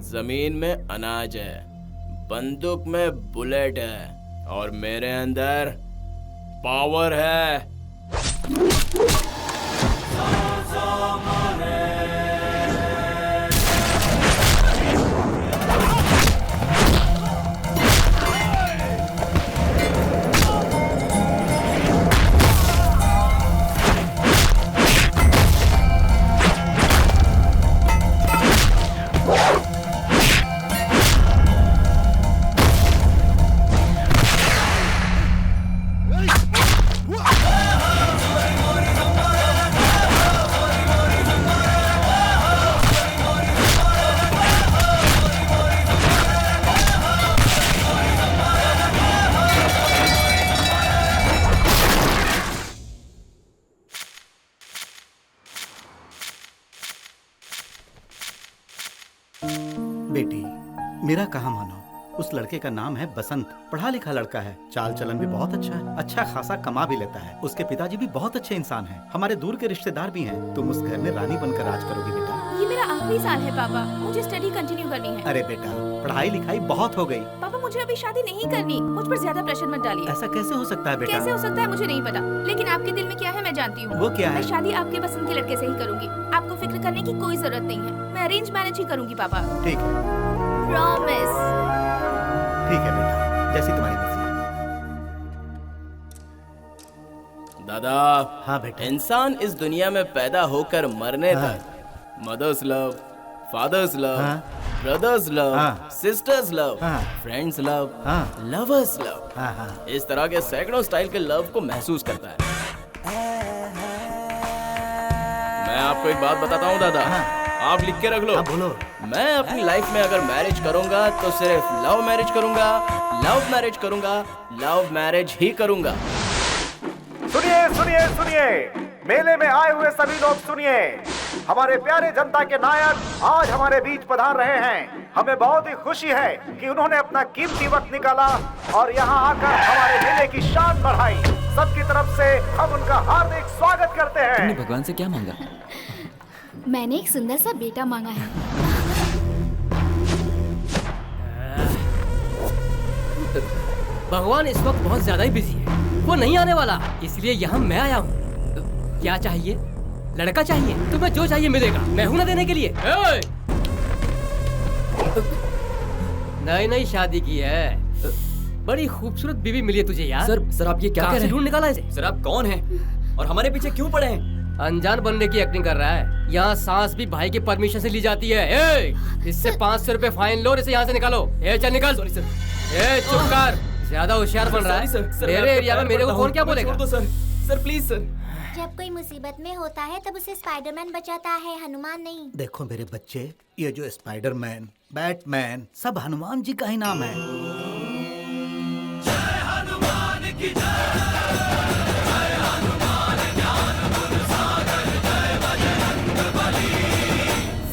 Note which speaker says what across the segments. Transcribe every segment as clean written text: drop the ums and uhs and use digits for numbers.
Speaker 1: जमीन में अनाज है, बंदूक में बुलेट है और मेरे अंदर पावर है।
Speaker 2: बेटी, मेरा कहा मानो, उस लड़के का नाम है बसंत। पढ़ा लिखा लड़का है, चाल चलन भी बहुत अच्छा है, अच्छा खासा कमा भी लेता है। उसके पिताजी भी बहुत अच्छे इंसान हैं, हमारे दूर के रिश्तेदार भी हैं। तुम उस घर में रानी बनकर राज करोगी बेटा।
Speaker 3: ये मेरा आखिरी साल है पापा, मुझे स्टडी कंटिन्यू करनी है।
Speaker 2: अरे बेटा, पढ़ाई लिखाई बहुत हो गई।
Speaker 3: पापा मुझे अभी शादी नहीं करनी, मुझ पर ज्यादा प्रेशर मत डालिए।
Speaker 2: ऐसा कैसे हो सकता है बेटा?
Speaker 3: कैसे हो सकता है मुझे नहीं पता, लेकिन आपके दिल में क्या है मैं जानती हूँ।
Speaker 2: वो क्या है?
Speaker 3: मैं शादी आपके पसंद के लड़के से ही करूँगी, आपको फिक्र करने की कोई जरूरत नहीं है। मैं अरेंज मैरिज ही करूँगी पापा।
Speaker 2: ठीक है,
Speaker 3: प्रॉमिस।
Speaker 2: ठीक है बेटा, जैसी तुम्हारी मर्जी।
Speaker 1: दादा,
Speaker 2: हाँ बेटा।
Speaker 1: इंसान इस दुनिया में पैदा होकर मरने तक mother's love, father's love, brother's love, sister's love, friends love, lovers love, इस तरह के सैकड़ों स्टाइल के लव को महसूस करता है। मैं आपको एक बात बताता हूँ दादा, आप लिख के रख लो।
Speaker 2: बोलो।
Speaker 1: मैं अपनी लाइफ में अगर मैरिज करूंगा तो सिर्फ लव मैरिज करूंगा, लव मैरिज करूंगा, लव मैरिज ही करूंगा।
Speaker 4: सुनिए सुनिए सुनिए, मेले में आए हुए सभी लोग सुनिए। हमारे प्यारे जनता के नायक आज हमारे बीच पधार रहे हैं। हमें बहुत ही खुशी है कि उन्होंने अपना कीमती वक्त निकाला और यहाँ आकर हमारे मेले की शान बढ़ाई। सबकी तरफ से हम उनका हार्दिक स्वागत करते हैं।
Speaker 5: तुमने भगवान से क्या मांगा?
Speaker 6: मैंने एक सुंदर सा बेटा मांगा है।
Speaker 7: भगवान इस वक्त बहुत ज्यादा ही बिजी है, वो नहीं आने वाला, इसलिए यहाँ मैं आया हूँ। क्या चाहिए? लड़का चाहिए? तुम्हें जो चाहिए मिलेगा, मैं हूं ना देने के लिए। नई नई शादी की है, बड़ी खूबसूरत बीवी मिली है तुझे यार।
Speaker 5: सर आप ये क्या कह रहे हैं?
Speaker 7: ढूंढ निकाला इसे?
Speaker 5: सर आप कौन हैं और हमारे पीछे क्यों पड़े हैं?
Speaker 7: अनजान बनने की एक्टिंग कर रहा है। यहाँ सांस भी भाई की परमिशन से ली जाती है। इससे 500 रुपए फाइन लो और इसे यहाँ से निकालो। चल निकल।
Speaker 5: Sorry sir.
Speaker 7: चुप कर, ज्यादा होशियार बन रहा है। मेरे एरिया में मेरे को कौन क्या बोलेगा?
Speaker 5: Sir please sir.
Speaker 6: जब कोई मुसीबत में होता है तब उसे स्पाइडरमैन बचाता है, हनुमान नहीं।
Speaker 2: देखो मेरे बच्चे, ये जो स्पाइडरमैन, बैटमैन, सब हनुमान जी का ही नाम है।
Speaker 8: जय हनुमान की जय।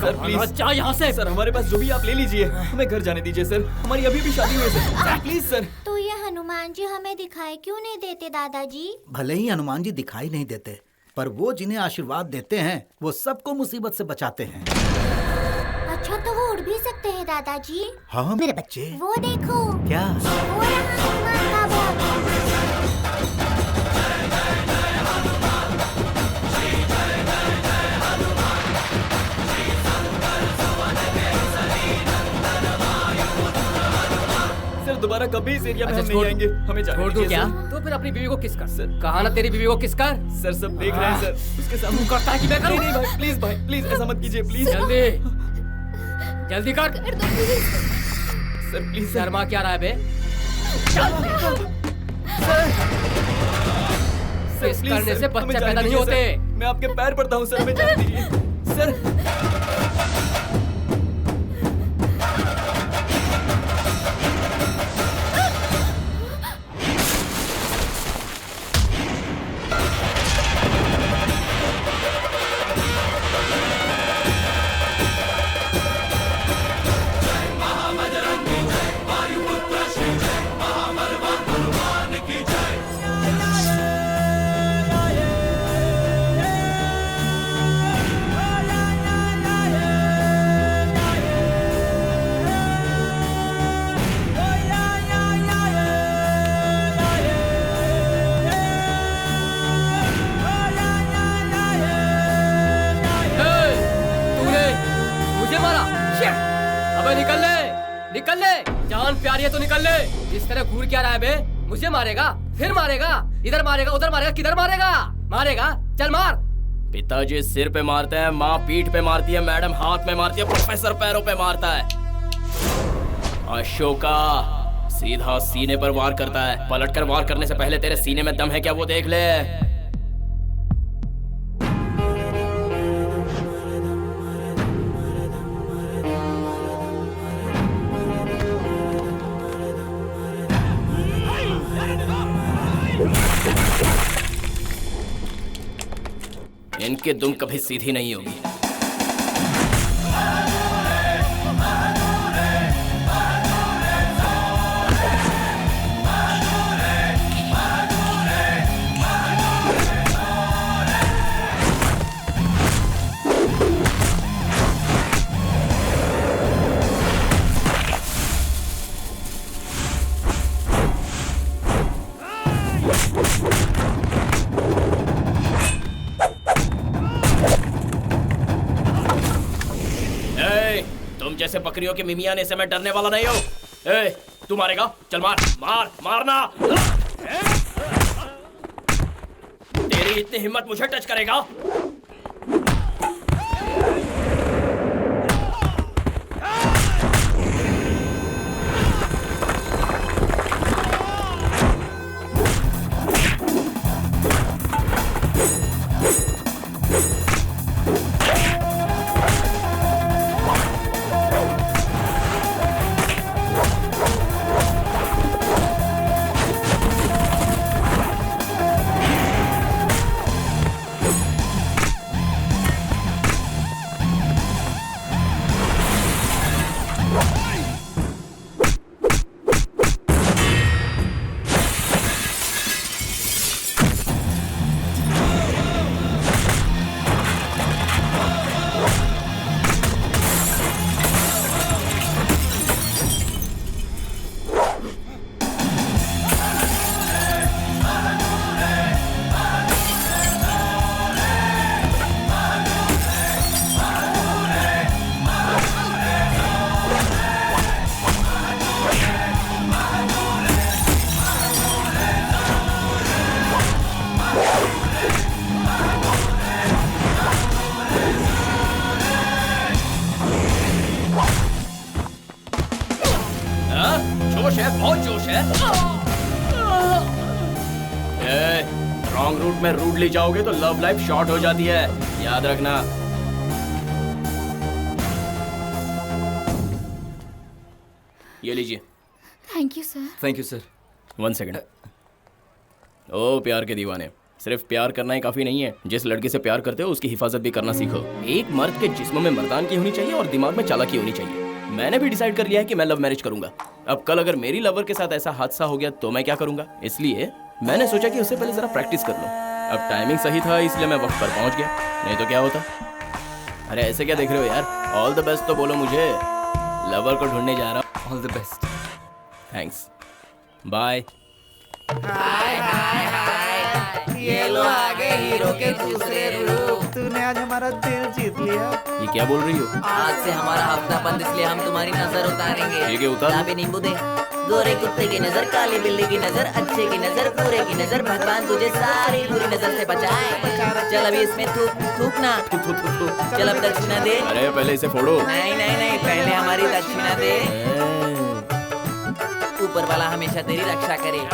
Speaker 5: सर प्लीज
Speaker 7: जा यहाँ से।
Speaker 5: सर हमारे पास जो भी आप ले लीजिए, हमें घर जाने दीजिए सर, हमारी अभी भी शादी हुई है सर, प्लीज सर।
Speaker 6: तो ये हनुमान जी हमें दिखाई क्यों नहीं देते दादाजी?
Speaker 2: भले ही हनुमान जी दिखाई नहीं देते, पर वो जिन्हें आशीर्वाद देते हैं वो सबको मुसीबत से बचाते हैं।
Speaker 6: अच्छा तो वो उड़ भी सकते हैं दादाजी?
Speaker 2: हाँ मेरे बच्चे।
Speaker 6: वो देखो।
Speaker 2: क्या?
Speaker 6: वो रहा हनुमान का बाग।
Speaker 5: दोबारा कभी इस एरिया में
Speaker 7: अच्छा,
Speaker 5: हम नहीं आएंगे, हमें जाने
Speaker 7: छोड़ दूं
Speaker 5: दीजिए
Speaker 7: क्या?
Speaker 5: सर।
Speaker 7: तो फिर अपनी बीवी को किस कर।
Speaker 5: सर।
Speaker 7: कहा ना तेरी बीवी को किस कर।
Speaker 5: सर सब देख रहे हैं सर, उसके सामने
Speaker 7: तू करता है कि मैं करूं?
Speaker 5: नहीं भाई प्लीज ऐसा मत कीजिए प्लीज।
Speaker 7: जल्दी कर।
Speaker 5: Sir please.
Speaker 7: शर्मा क्या रहा है बे? किस करने से बच्चे पैदा नहीं होते।
Speaker 5: मैं आपके पैर पड़ता हूँ सर, हमें जाने दीजिए सर।
Speaker 7: जान प्यारी है तो निकल ले। इस तरह घूर क्या रहा है बे? मुझे मारेगा, फिर मारेगा, इधर मारेगा, उधर मारेगा, किधर मारेगा? मारेगा, चल मार।
Speaker 1: पिताजी सिर पे मारते हैं, माँ पीठ पे मारती है, मैडम हाथ में मारती है, प्रोफेसर पैरों पे मारता है। अशोका सीधा सीने पर वार करता है। पलटकर वार करने से पहले तेरे सीने में दम है क्या वो देख ले। इनकी दुम कभी सीधी नहीं होगी। जैसे बकरियों के मिमियाने से मैं डरने वाला नहीं हूं। ए, तू मारेगा? चल मार, मार, मारना। तेरी इतनी हिम्मत मुझे टच करेगा? जोश है, बहुत जोश है। रॉन्ग रूट में रूडली जाओगे तो लव लाइफ शॉर्ट हो जाती है, याद रखना। ये लीजिए।
Speaker 3: Thank you sir.
Speaker 5: Thank you sir.
Speaker 1: 1 second. ओ प्यार के दीवाने, सिर्फ प्यार करना ही काफी नहीं है। जिस लड़की से प्यार करते हो उसकी हिफाजत भी करना सीखो। एक मर्द के जिस्म में मर्दान की होनी चाहिए और दिमाग में चालाकी होनी चाहिए। मैंने भी डिसाइड कर लिया है कि मैं लव मैरिज करूंगा। अब कल अगर मेरी लवर के साथ ऐसा हादसा हो गया तो मैं क्या करूंगा, इसलिए मैंने सोचा कि उससे पहले जरा प्रैक्टिस कर लूं। अब टाइमिंग सही था इसलिए मैं वक्त पर पहुंच गया, नहीं तो क्या होता। अरे ऐसे क्या देख रहे हो यार, ऑल द बेस्ट तो बोलो मुझे। लवर को ढूंढने जा रहा हूँ।
Speaker 5: All the best.
Speaker 1: Thanks, bye.
Speaker 9: Hi hi hi, ये लो आ गए हीरो के दूसरे रूप।
Speaker 2: तूने आज हमारा दिल जीत लिया।
Speaker 1: ये क्या बोल रही हो?
Speaker 9: आज से हमारा हफ्ता बंद, इसलिए हम तुम्हारी नजर उतारेंगे।
Speaker 1: ठीक है, उतार।
Speaker 9: यहाँ पे नींबू दे। गोरे कुत्ते की नजर, काली बिल्ली की नजर, अच्छे की नजर, बुरे की नजर, भगवान तुझे सारी बुरी नजर से बचाए। चल अभी इसमें थूकना। चल अब दक्षिणा दे।
Speaker 1: अरे पहले इसे फोड़ो।
Speaker 9: नहीं नहीं नहीं, पहले हमारी दक्षिणा दे। ऊपर वाला हमेशा तेरी रक्षा करे।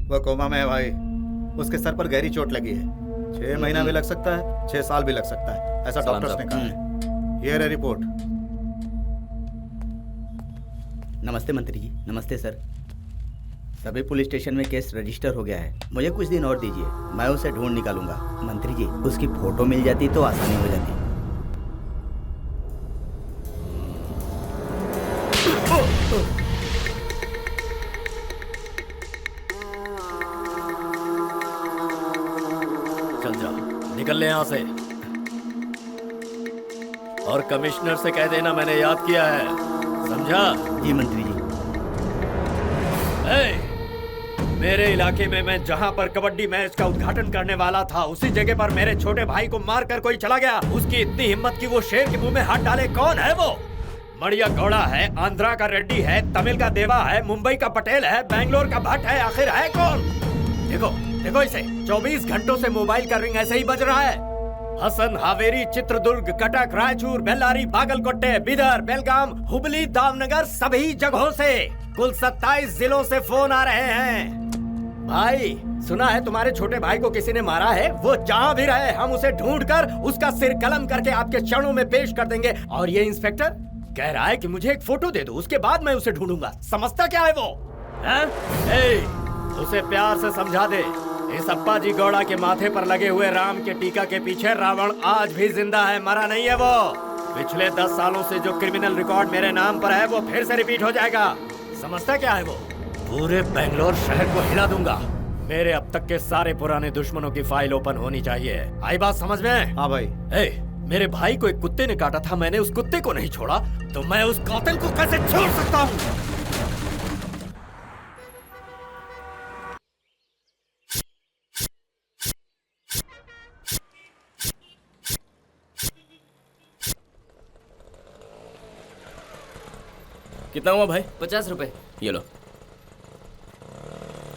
Speaker 2: वो कोमा में है भाई, उसके सर पर गहरी चोट लगी है। 6 महीना भी लग सकता है, 6 साल भी लग सकता है, ऐसा डॉक्टर्स ने कहा है। ये रही रिपोर्ट।
Speaker 10: नमस्ते मंत्री जी। नमस्ते सर। सभी पुलिस स्टेशन में केस रजिस्टर हो गया है। मुझे कुछ दिन और दीजिए, मैं उसे ढूंढ निकालूंगा। मंत्री जी, उसकी फोटो मिल जाती तो आसानी हो जाती।
Speaker 11: चल जा, निकल ले यहाँ से। और कमिश्नर से कह देना मैंने याद किया है, समझा?
Speaker 10: जी मंत्री जी।
Speaker 11: मेरे इलाके में मैं जहाँ पर कबड्डी मैच का उद्घाटन करने वाला था, उसी जगह पर मेरे छोटे भाई को मारकर कोई चला गया। उसकी इतनी हिम्मत कि वो शेर के मुंह में हाथ डाले। कौन है वो? मड़िया गौड़ा है, आंध्रा का रेड्डी है, तमिल का देवा है, मुंबई का पटेल है, बेंगलोर का भट्ट है, आखिर है कौन? देखो देखो इसे, 24 घंटों से मोबाइल का रिंग ऐसे ही बज रहा है। हसन, हावेरी, चित्रदुर्ग, कटक, रायचूर, बेल्लारी, बागलकोटे, बिदर, बेलगाम, हुबली, दामनगर, सभी जगहों से कुल 27 जिलों से फोन आ रहे हैं। भाई सुना है तुम्हारे छोटे भाई को किसी ने मारा है। वो जहाँ भी रहे हम उसे ढूंढकर उसका सिर कलम करके आपके चरणों में पेश कर देंगे। और ये इंस्पेक्टर कह रहा है कि मुझे एक फोटो दे दो, उसके बाद मैं उसे ढूंढूंगा। समझता क्या है वो? उसे प्यार से समझा दे, इस अप्पा जी गौड़ा के माथे पर लगे हुए राम के टीका के पीछे रावण आज भी जिंदा है, मरा नहीं है वो। पिछले 10 सालों से जो क्रिमिनल रिकॉर्ड मेरे नाम पर है वो फिर से रिपीट हो जाएगा। समझता क्या है वो? पूरे बेंगलोर शहर को हिला दूंगा। मेरे अब तक के सारे पुराने दुश्मनों की फाइल ओपन होनी चाहिए। आई बात समझ में?
Speaker 2: हाँ भाई।
Speaker 11: मेरे भाई को एक कुत्ते ने काटा था, मैंने उस कुत्ते को नहीं छोड़ा, तो मैं उस कातिल को कैसे छोड़ सकता हूँ?
Speaker 1: कितना हुआ भाई?
Speaker 7: 50 रुपए।
Speaker 1: ये लो।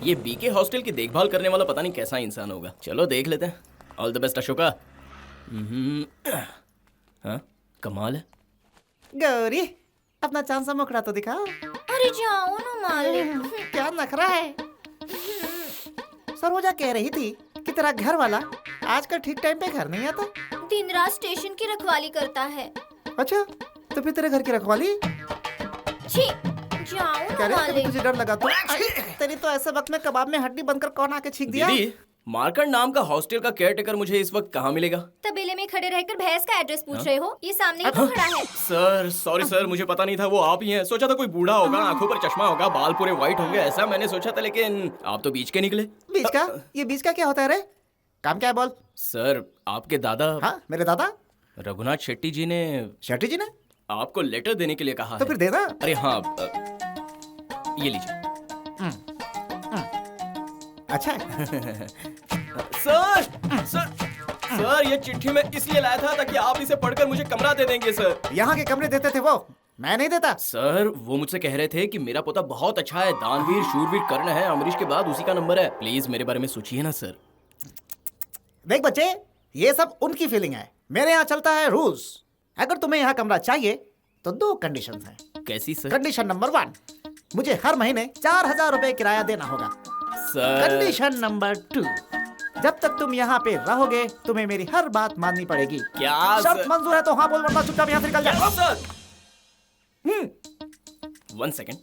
Speaker 1: ये बीके हॉस्टल की देखभाल करने वाला पता नहीं कैसा इंसान होगा। चलो देख लेते हैं। All the best Ashoka. हाँ कमाल है।
Speaker 12: गौरी अपना चांद सा मुखड़ा तो दिखाओ।
Speaker 6: अरे जाओ ना मालिक।
Speaker 12: क्या नखरा है। सरोजा कह रही थी कि तेरा घर वाला आजकल ठीक टाइम पे घर नहीं आता।
Speaker 6: दिन रात स्टेशन की रखवाली करता है।
Speaker 12: अच्छा तो फिर तेरे घर की रखवाली?
Speaker 6: छी जाओ ना मालिक।
Speaker 12: तुझे डर लगा तो तेरी तो ऐसे वक्त में कबाब में हड्डी बनकर कौन आके छींक दिया?
Speaker 1: दीदी मार्कंड नाम का हॉस्टल का केयरटेकर मुझे इस वक्त कहाँ मिलेगा?
Speaker 6: तबेले में खड़े रहकर भैंस का एड्रेस पूछ रहे हो? ये सामने ही तो खड़ा है।
Speaker 1: सर सॉरी सर, मुझे पता नहीं था वो आप ही हैं। सोचा था कोई बूढ़ा होगा, आंखों पर चश्मा होगा, बाल पूरे व्हाइट होंगे, ऐसा मैंने सोचा था, लेकिन आप तो बीच के निकले।
Speaker 12: बीच का? ये बीच का क्या होता है रे? काम क्या है बोल?
Speaker 1: सर आपके दादा।
Speaker 12: हाँ मेरे दादा
Speaker 1: रघुनाथ शेट्टी जी ने।
Speaker 12: शेट्टी जी ने
Speaker 1: आपको लेटर देने के लिए कहा
Speaker 12: तो
Speaker 1: है।
Speaker 12: फिर दे ना।
Speaker 1: अरे हाँ ये लीजिए।
Speaker 12: अच्छा
Speaker 1: सर सर ये चिट्ठी मैं इसलिए लाया था ताकि आप इसे पढ़कर मुझे कमरा दे देंगे सर।
Speaker 12: यहाँ के कमरे देते थे वो, मैं नहीं देता।
Speaker 1: सर वो मुझसे कह रहे थे कि मेरा पोता बहुत अच्छा है, दानवीर शूरवीर कर्ण है, अमरीश के बाद उसी का नंबर है। प्लीज मेरे बारे में सोचिए ना सर।
Speaker 12: देख बच्चे ये सब उनकी फीलिंग है, मेरे यहाँ चलता है रूल्स। अगर तुम्हें यहाँ कमरा चाहिए तो 2 कंडीशंस हैं।
Speaker 1: कैसी सर?
Speaker 12: कंडीशन नंबर 1, मुझे हर महीने 4000 रुपए किराया देना होगा।
Speaker 1: सर
Speaker 12: कंडीशन नंबर 2, जब तक तुम यहाँ पे रहोगे तुम्हें मेरी हर बात माननी पड़ेगी।
Speaker 1: क्या
Speaker 12: शर्त मंजूर है तो हाँ बोल, वरना चुपचाप यहाँ से निकल जाओ।
Speaker 1: सर 1 सेकेंड,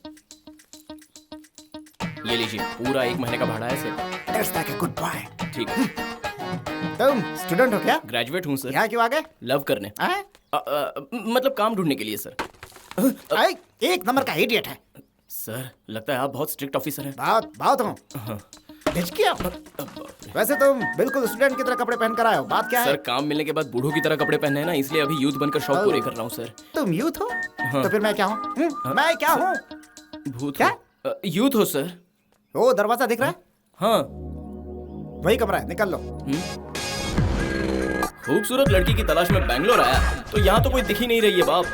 Speaker 1: ये लीजिए पूरा 1 महीने का भाड़ा है sir.
Speaker 12: That's like a good boy।
Speaker 1: ठीक है।
Speaker 12: तुम स्टूडेंट हो क्या?
Speaker 1: ग्रेजुएट हूँ सर।
Speaker 12: यहाँ क्यों आ गए?
Speaker 1: लव करने। मतलब काम ढूंढने के लिए सर।
Speaker 12: एक नंबर का इडियट है
Speaker 1: सर। लगता है आप बहुत स्ट्रिक्ट ऑफिसर हैं।
Speaker 12: बहुत हूँ। वैसे तुम बिल्कुल स्टूडेंट की तरह कपड़े पहन कर आए हो, बात क्या है?
Speaker 1: सर काम मिलने के बाद बूढ़ों की तरह कपड़े पहनने हैं ना, इसलिए अभी यूथ बनकर शौक पूरे कर रहा हूँ सर।
Speaker 12: तुम यूथ हो?
Speaker 1: हाँ।
Speaker 12: तो फिर मैं क्या हूँ? मैं क्या हूँ?
Speaker 1: भूत
Speaker 12: क्या?
Speaker 1: यूथ हो सर।
Speaker 12: वो दरवाजा दिख रहा है?
Speaker 1: हाँ
Speaker 12: वही कमरा है, निकल लो।
Speaker 1: खूबसूरत लड़की की तलाश में बेंगलोर आया तो यहाँ तो कोई दिख ही नहीं रही है बाप।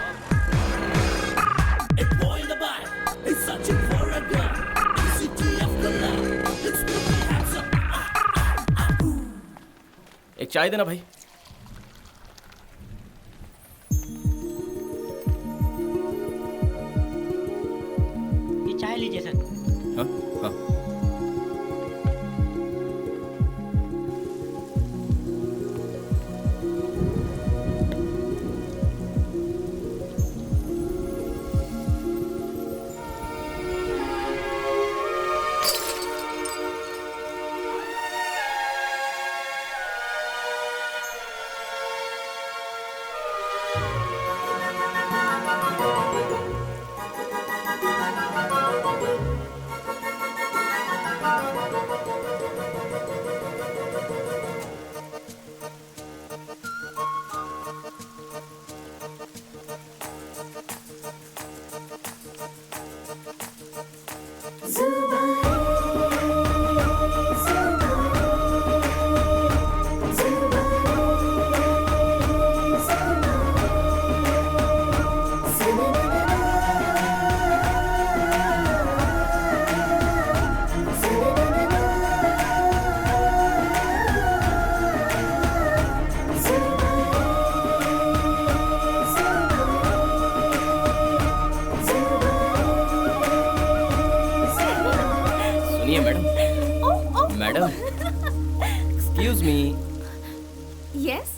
Speaker 1: एक चाय देना भाई।
Speaker 13: ये चाय लीजिए सर।
Speaker 1: हाँ हाँ मैडम। Excuse me.
Speaker 3: यस।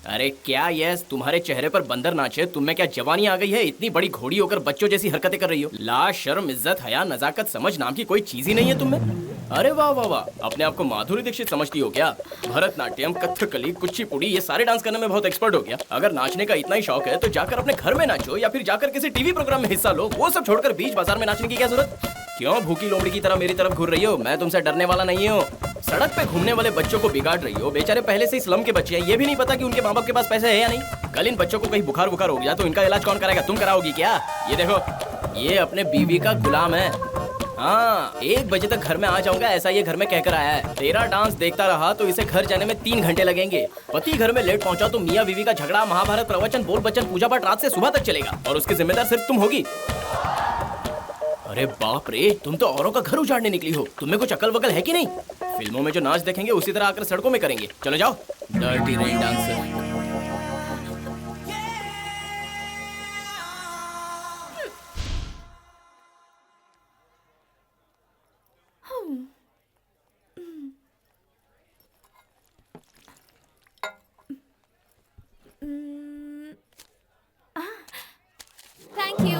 Speaker 1: अरे क्या यस? तुम्हारे चेहरे पर बंदर नाचे, तुम में क्या जवानी आ गई है? इतनी बड़ी घोड़ी होकर बच्चों जैसी हरकतें कर रही हो। लाज, शर्म, इज्जत, हया, नजाकत, समझ नाम की कोई चीज ही नहीं है तुम में। अरे वाह वाह वाह, अपने आप को माधुरी दीक्षित समझती हो क्या? भरतनाट्यम, कथकली, कुचिपुड़ी, ये सारे डांस करने में बहुत एक्सपर्ट हो गया। अगर नाचने का इतना ही शौक है तो जाकर अपने घर में नाचो या फिर जाकर किसी टीवी प्रोग्राम में हिस्सा लो। वो सब छोड़कर बीच बाजार में नाचने की क्या जरूरत? क्यों भूखी लोमड़ी की तरह मेरी तरफ घूर रही हो? मैं तुमसे डरने वाला नहीं हूँ। सड़क पे घूमने वाले बच्चों को बिगाड़ रही हो। बेचारे पहले से ही स्लम के बच्चे हैं, ये भी नहीं पता कि उनके माँ बाप के पास पैसे है या नहीं। कल इन बच्चों को कहीं बुखार हो गया तो इनका इलाज कौन कराएगा? तुम कराओगी क्या? ये देखो, ये अपने बीवी का गुलाम है। हाँ, 1 बजे तक घर में आ जाऊंगा ऐसा ये घर में कहकर आया है। तेरा डांस देखता रहा तो इसे घर जाने में 3 घंटे लगेंगे। पति घर में लेट पहुंचा तो मियाँ बीवी का झगड़ा, महाभारत, प्रवचन, बोल बच्चन, पूजा पाठ रात से सुबह तक चलेगा और उसकी जिम्मेदार सिर्फ तुम होगी। अरे बाप रे, तुम तो औरों का घर उजाड़ने निकली हो। तुम्हें कुछ अकल वकल है कि नहीं? फिल्मों में जो नाच देखेंगे उसी तरह आकर सड़कों में करेंगे। चलो जाओ, dirty rain dancer.
Speaker 3: Thank you.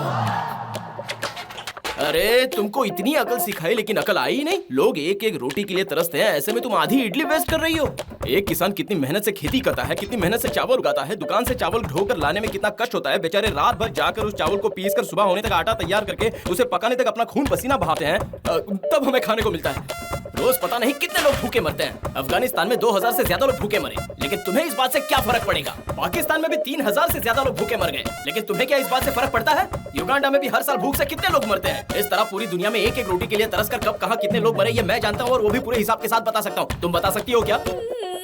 Speaker 1: अरे तुमको इतनी अकल सिखाई लेकिन अकल आई ही नहीं। लोग एक एक रोटी के लिए तरसते हैं, ऐसे में तुम आधी इडली वेस्ट कर रही हो। एक किसान कितनी मेहनत से खेती करता है, कितनी मेहनत से चावल उगाता है, दुकान से चावल ढोकर लाने में कितना कष्ट होता है। बेचारे रात भर जाकर उस चावल को पीसकर सुबह होने तक आटा तैयार करके उसे पकाने तक अपना खून पसीना बहाते हैं, तब हमें खाने को मिलता है। रोज पता नहीं कितने लोग भूखे मरते हैं। अफगानिस्तान में 2000 से ज्यादा लोग भूखे मरे, लेकिन तुम्हें इस बात से क्या फर्क पड़ेगा? पाकिस्तान में भी 3000 से ज्यादा लोग भूखे मर गए, लेकिन तुम्हें क्या इस बात से फर्क पड़ता है? युगांडा में भी हर साल भूख से कितने लोग मरते हैं। इस तरह पूरी दुनिया में एक एक रोटी के लिए तरसकर कब कहां कितने लोग मरे ये मैं जानता हूँ, और वो भी पूरे हिसाब के साथ बता सकता हूँ। तुम बता सकती हो क्या?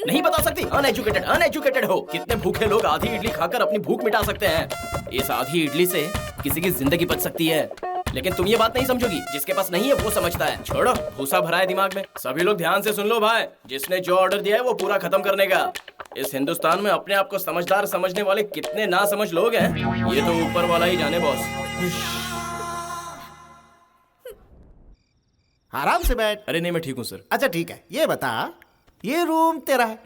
Speaker 1: नहीं बता सकती? अनएजुकेटेड हो। कितने भूखे लोग आधी इडली खाकर अपनी भूख मिटा सकते हैं। इस आधी इडली से किसी की जिंदगी बच सकती है, लेकिन तुम ये बात नहीं समझोगी। जिसके पास नहीं है वो समझता है। छोड़ो, भूसा भरा है दिमाग में। सभी लोग ध्यान से सुन लो भाई, जिसने जो ऑर्डर दिया है वो पूरा खत्म करने का। इस हिंदुस्तान में अपने आप को समझदार समझने वाले कितने ना समझ लोग हैं, ये तो ऊपर वाला ही जाने बॉस।
Speaker 12: आराम से बैठ।
Speaker 1: अरे नहीं, मैं ठीक हूँ सर।
Speaker 12: अच्छा ठीक है, ये बता, ये रूम तेरा है?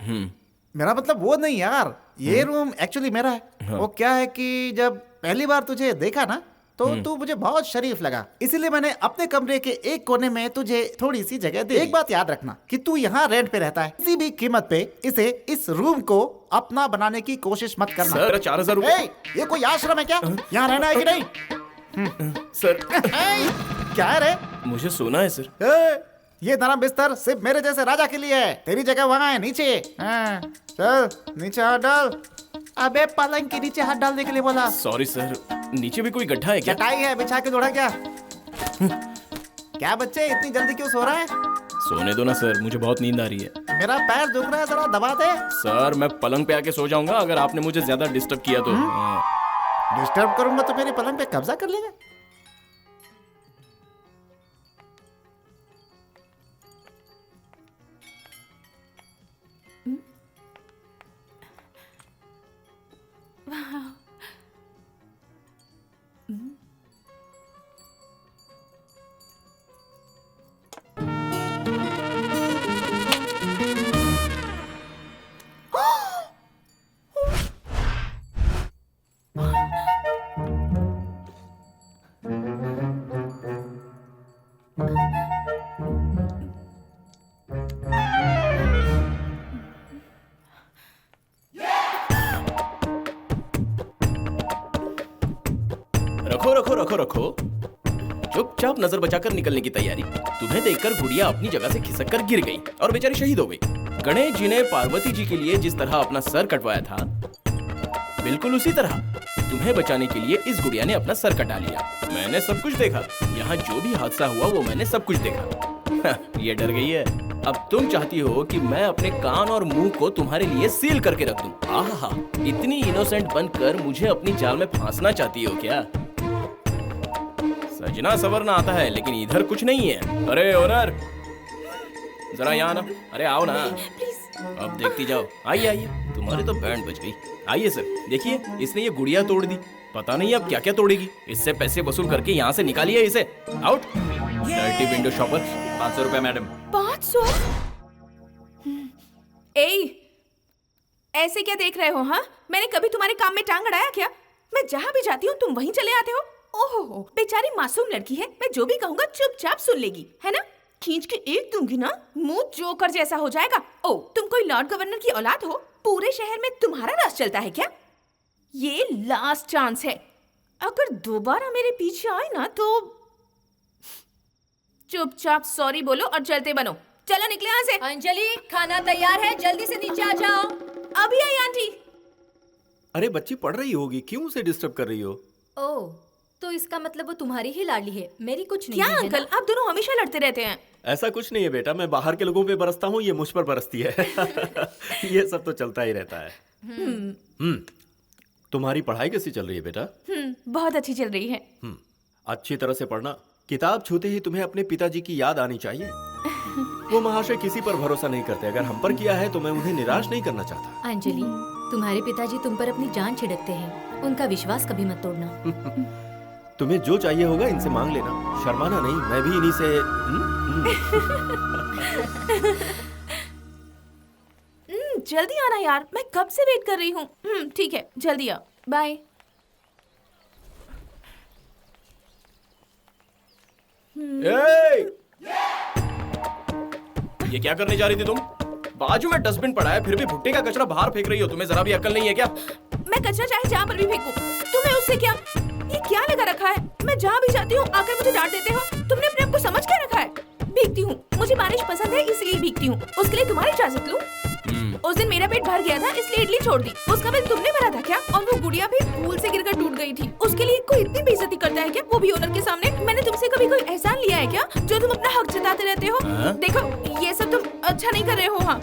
Speaker 12: मेरा मतलब वो नहीं यार, ये रूम एक्चुअली मेरा है।
Speaker 1: हाँ।
Speaker 12: वो क्या है कि जब पहली बार तुझे देखा ना तो तू मुझे बहुत शरीफ लगा, इसीलिए मैंने अपने कमरे के एक कोने में तुझे थोड़ी सी जगह दी। एक बात याद रखना कि तू यहाँ रेंट पे रहता है, किसी भी कीमत पे इस रूम को अपना बनाने की कोशिश मत करना।
Speaker 1: सर 4000 रुपए।
Speaker 12: ये कोई आश्रम है क्या? यहाँ रहना है कि नहीं?
Speaker 1: सर
Speaker 12: क्या है रे?
Speaker 1: मुझे सोना है सर।
Speaker 12: ये नरम बिस्तर सिर्फ मेरे जैसे राजा के लिए है, तेरी जगह वहाँ है नीचे। चल नीचे हाथ डाल। अबे पलंग के नीचे हाथ डालने के लिए बोला।
Speaker 1: सॉरी सर, नीचे भी कोई गड्ढा है क्या?
Speaker 12: चटाई है, बिछा के जोड़ा क्या? क्या बच्चे इतनी जल्दी क्यों सो रहा है?
Speaker 1: सोने दो ना सर, मुझे बहुत नींद आ रही है।
Speaker 12: मेरा पैर दुख रहा है, जरा दबा दे।
Speaker 1: सर मैं पलंग पे आके सो जाऊंगा अगर आपने मुझे ज्यादा डिस्टर्ब किया तो।
Speaker 12: डिस्टर्ब करूंगा तो मेरी पलंग पे कब्जा कर लेगा।
Speaker 1: रखो चुपचाप नजर बचाकर निकलने की तैयारी। तुम्हें देखकर गुड़िया अपनी जगह से खिसक कर गिर गई और बेचारी शहीद हो गई। गणेश जी ने पार्वती जी के लिए जिस तरह अपना सर कटवाया था, बिल्कुल उसी तरह तुम्हें बचाने के लिए इस गुड़िया ने अपना सर कटा लिया। मैंने सब कुछ देखा, यहाँ जो भी हादसा हुआ वो मैंने सब कुछ देखा। ये डर गई है। अब तुम चाहती हो कि मैं अपने कान और मुंह को तुम्हारे लिए सील करके रख दूं। आहा, इतनी इनोसेंट बनकर मुझे अपनी जाल में फांसना चाहती हो क्या? सजना सवरना आता है लेकिन इधर कुछ नहीं है। अरे ओनर, जरा यहाँ ना। अरे आओ ना, अब देखती जाओ। आइए आइए, तुम्हारी तो बैंड बज गई। आइए सर, देखिए इसने ये गुड़िया तोड़ दी, पता नहीं अब क्या क्या तोड़ेगी। इससे पैसे वसूल करके यहाँ से निकालिए इसे। आउट। Dirty window shopper. 500 रुपए मैडम।
Speaker 3: 500? ऐसे क्या देख रहे हो? हाँ, मैंने कभी तुम्हारे काम में टांग अड़ाया क्या? मैं जहाँ भी जाती हूँ तुम वहीं चले आते हो। ओहो, बेचारी मासूम लड़की है, मैं जो भी कहूँगा चुपचाप सुन लेगी, है ना? खींच के एक दूंगी ना, मुंह जोकर जैसा हो जाएगा। ओ, तुम कोई लॉर्ड गवर्नर की औलाद हो? पूरे शहर में तुम्हारा राज चलता है क्या? ये लास्ट चांस है, अगर दोबारा मेरे पीछे आए ना तो चुपचाप सॉरी बोलो और चलते बनो। चलो निकले यहाँ से।
Speaker 14: अंजलि, खाना तैयार है, जल्दी से नीचे आ जाओ।
Speaker 3: अभी आई आंटी।
Speaker 15: अरे बच्ची पढ़ रही होगी, क्यों उसे डिस्टर्ब कर रही हो?
Speaker 14: ओह, तो इसका मतलब वो तुम्हारी ही लाडली है, मेरी कुछ नहीं
Speaker 3: क्या
Speaker 14: है
Speaker 3: अंकल, आप दोनों हमेशा लड़ते रहते हैं।
Speaker 15: ऐसा कुछ नहीं है बेटा, मैं बाहर के लोगों पे बरसता हूँ, ये मुझ पर बरसती है। ये सब तो चलता ही रहता है। तुम्हारी पढ़ाई कैसी चल रही है बेटा?
Speaker 3: बहुत अच्छी चल रही है।
Speaker 15: अच्छी तरह से पढ़ना। किताब छूते ही तुम्हें अपने पिताजी की याद आनी चाहिए। वो महाशय किसी पर भरोसा नहीं करते, अगर हम पर किया है तो मैं उन्हें निराश नहीं करना चाहता।
Speaker 14: अंजलि, तुम्हारे पिताजी तुम पर अपनी जान छिड़कते हैं, उनका विश्वास कभी मत तोड़ना।
Speaker 15: तुम्हें जो चाहिए होगा इनसे मांग लेना, शर्माना नहीं। मैं भी इन्हीं से
Speaker 3: जल्दी आना यार, मैं कब से वेट कर रही हूँ। ठीक है, जल्दी आओ, बाय।
Speaker 1: ये क्या करने जा रही थी तुम? बाजू में डस्टबिन पड़ा है, फिर भी भुट्टे का कचरा बाहर फेंक रही हो। तुम्हें जरा भी अक्ल नहीं है क्या?
Speaker 3: मैं कचरा चाहे जहाँ पर भी फेंकूं, तुम्हें उससे क्या? ये क्या लगा रखा है? मैं जहाँ भी जाती हूँ आकर मुझे डांट देते हो। तुमने अपने आप को समझ क्या रखा है? भीगती हूँ, मुझे बारिश पसंद है इसलिए भीगती हूँ। उसके लिए तुम्हारी इजाजत लूं? उस दिन मेरा पेट भर गया था इसलिए इडली छोड़ दी, उसका बिल तुमने भरा था क्या? और वो गुड़िया भी पूल से गिरकर टूट गई थी, उसके लिए कोई इतनी बेइज्जती करता है क्या? वो भी ओनर के सामने। मैंने तुमसे कभी कोई एहसान लिया है क्या जो तुम अपना हक जताते रहते हो? देखो, ये सब तुम अच्छा नहीं कर रहे हो। हाँ,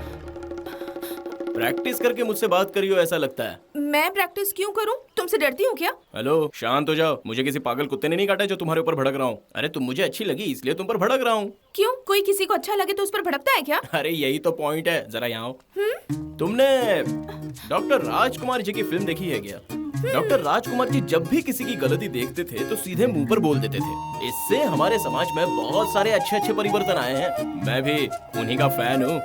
Speaker 1: प्रैक्टिस करके मुझसे बात करी हो ऐसा लगता है।
Speaker 3: मैं प्रैक्टिस क्यों करूं? तुमसे डरती हूँ क्या?
Speaker 1: हेलो, शांत हो जाओ। मुझे किसी पागल कुत्ते ने नहीं काटा जो तुम्हारे ऊपर भड़क रहा हूँ। अरे तुम मुझे अच्छी लगी इसलिए तुम पर भड़क रहा हूँ।
Speaker 3: क्यों? कोई किसी को अच्छा लगे तो उस पर भड़कता है क्या?
Speaker 1: अरे यही तो पॉइंट है, जरा यहाँ आओ। तुमने डॉक्टर राजकुमार जी की फिल्म देखी है क्या? डॉक्टर राजकुमार जी जब भी किसी की गलती देखते थे तो सीधे मुंह पर बोल देते थे। इससे हमारे समाज में बहुत सारे अच्छे परिवर्तन आए हैं। मैं भी उन्हीं का फैन हूँ,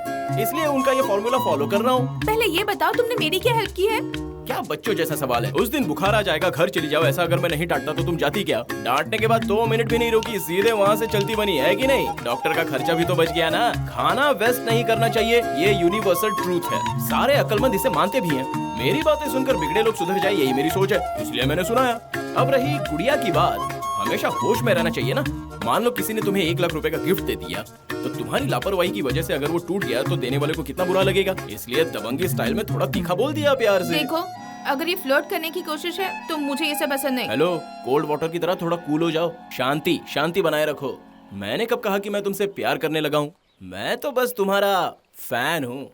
Speaker 1: इसलिए उनका ये फॉर्मूला फॉलो कर रहा हूँ।
Speaker 3: पहले ये बताओ, तुमने मेरी क्या हेल्प की है?
Speaker 1: क्या बच्चों जैसा सवाल है? उस दिन बुखार आ जाएगा, घर चली जाओ, ऐसा अगर मैं नहीं डांटता तो तुम जाती क्या? डांटने के बाद 2 मिनट भी नहीं रुकी, सीधे वहाँ से चलती बनी, है कि नहीं? डॉक्टर का खर्चा भी तो बच गया ना। खाना वेस्ट नहीं करना चाहिए, ये यूनिवर्सल ट्रूथ है। सारे अक्लमंद इसे मानते भी हैं। मेरी बातें सुनकर बिगड़े लोग सुधर जाए, यही मेरी सोच है, इसलिए मैंने सुनाया। अब रही गुड़िया की बात, हमेशा होश में रहना चाहिए ना। मान लो किसी ने तुम्हें 1 लाख रुपए का गिफ्ट दे दिया, तो तुम्हारी लापरवाही की वजह से अगर वो टूट गया तो देने वाले को कितना बुरा लगेगा। इसलिए दबंगी स्टाइल में थोड़ा तीखा बोल दिया प्यार से।
Speaker 3: देखो, अगर ये फ्लर्ट करने की कोशिश है तो मुझे ये सब पसंद नहीं।
Speaker 1: हेलो, कोल्ड वाटर की तरह थोड़ा कूल हो जाओ, शांति बनाए रखो। मैंने कब कहा कि मैं तुमसे प्यार करने लगा हूँ? मैं तो बस तुम्हारा फैन हूँ।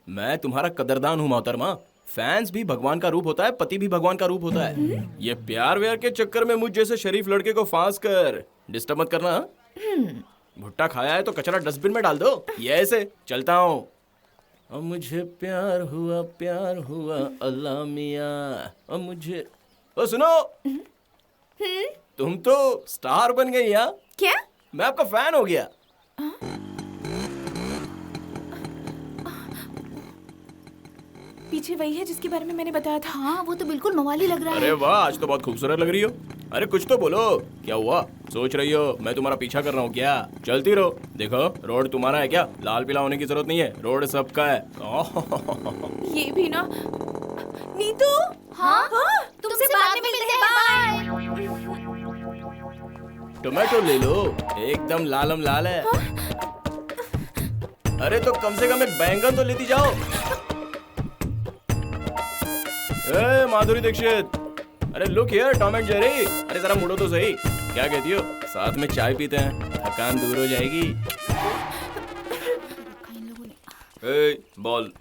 Speaker 1: मैं तुम्हारा कदरदान हूँ मोहतरमा। फैंस भी भगवान का रूप होता है, पति भी भगवान का रूप होता है। ये प्यार व्यार के चक्कर में मुझ जैसे शरीफ लड़के को फांस कर डिस्टर्ब मत करना। भुट्टा खाया है तो कचरा डस्टबिन में डाल दो। ये ऐसे चलता हूँ। अब मुझे प्यार हुआ अल्लाह मियाँ। अब मुझे ओ सुनो, तुम तो स्टार बन गई यार।
Speaker 3: क्या?
Speaker 1: मैं आपका फैन हो गया।
Speaker 3: पीछे वही है जिसके बारे में मैंने बताया था। हाँ, वो तो बिल्कुल मवाली लग रहा है।
Speaker 1: अरे वाह, आज तो बहुत खूबसूरत लग रही हो। अरे कुछ तो बोलो, क्या हुआ? सोच रही हो मैं तुम्हारा पीछा कर रहा हूँ क्या? चलती रहो। देखो, रोड तुम्हारा है क्या? लाल पीला होने की जरूरत नहीं है, रोड सबका है।
Speaker 3: ये भी ना। नीतू। हाँ? तुमसे बाद में मिलते हैं, बाय।
Speaker 1: टोमेटो ले लो, एकदम लालम लाल है। अरे तो कम से कम एक बैंगन तो लेती जाओ। ए माधुरी दीक्षित, अरे look here Tom and Jerry. अरे जरा मुड़ो तो सही। क्या कहती हो? साथ में चाय पीते हैं, थकान दूर हो जाएगी।
Speaker 16: ए, बॉल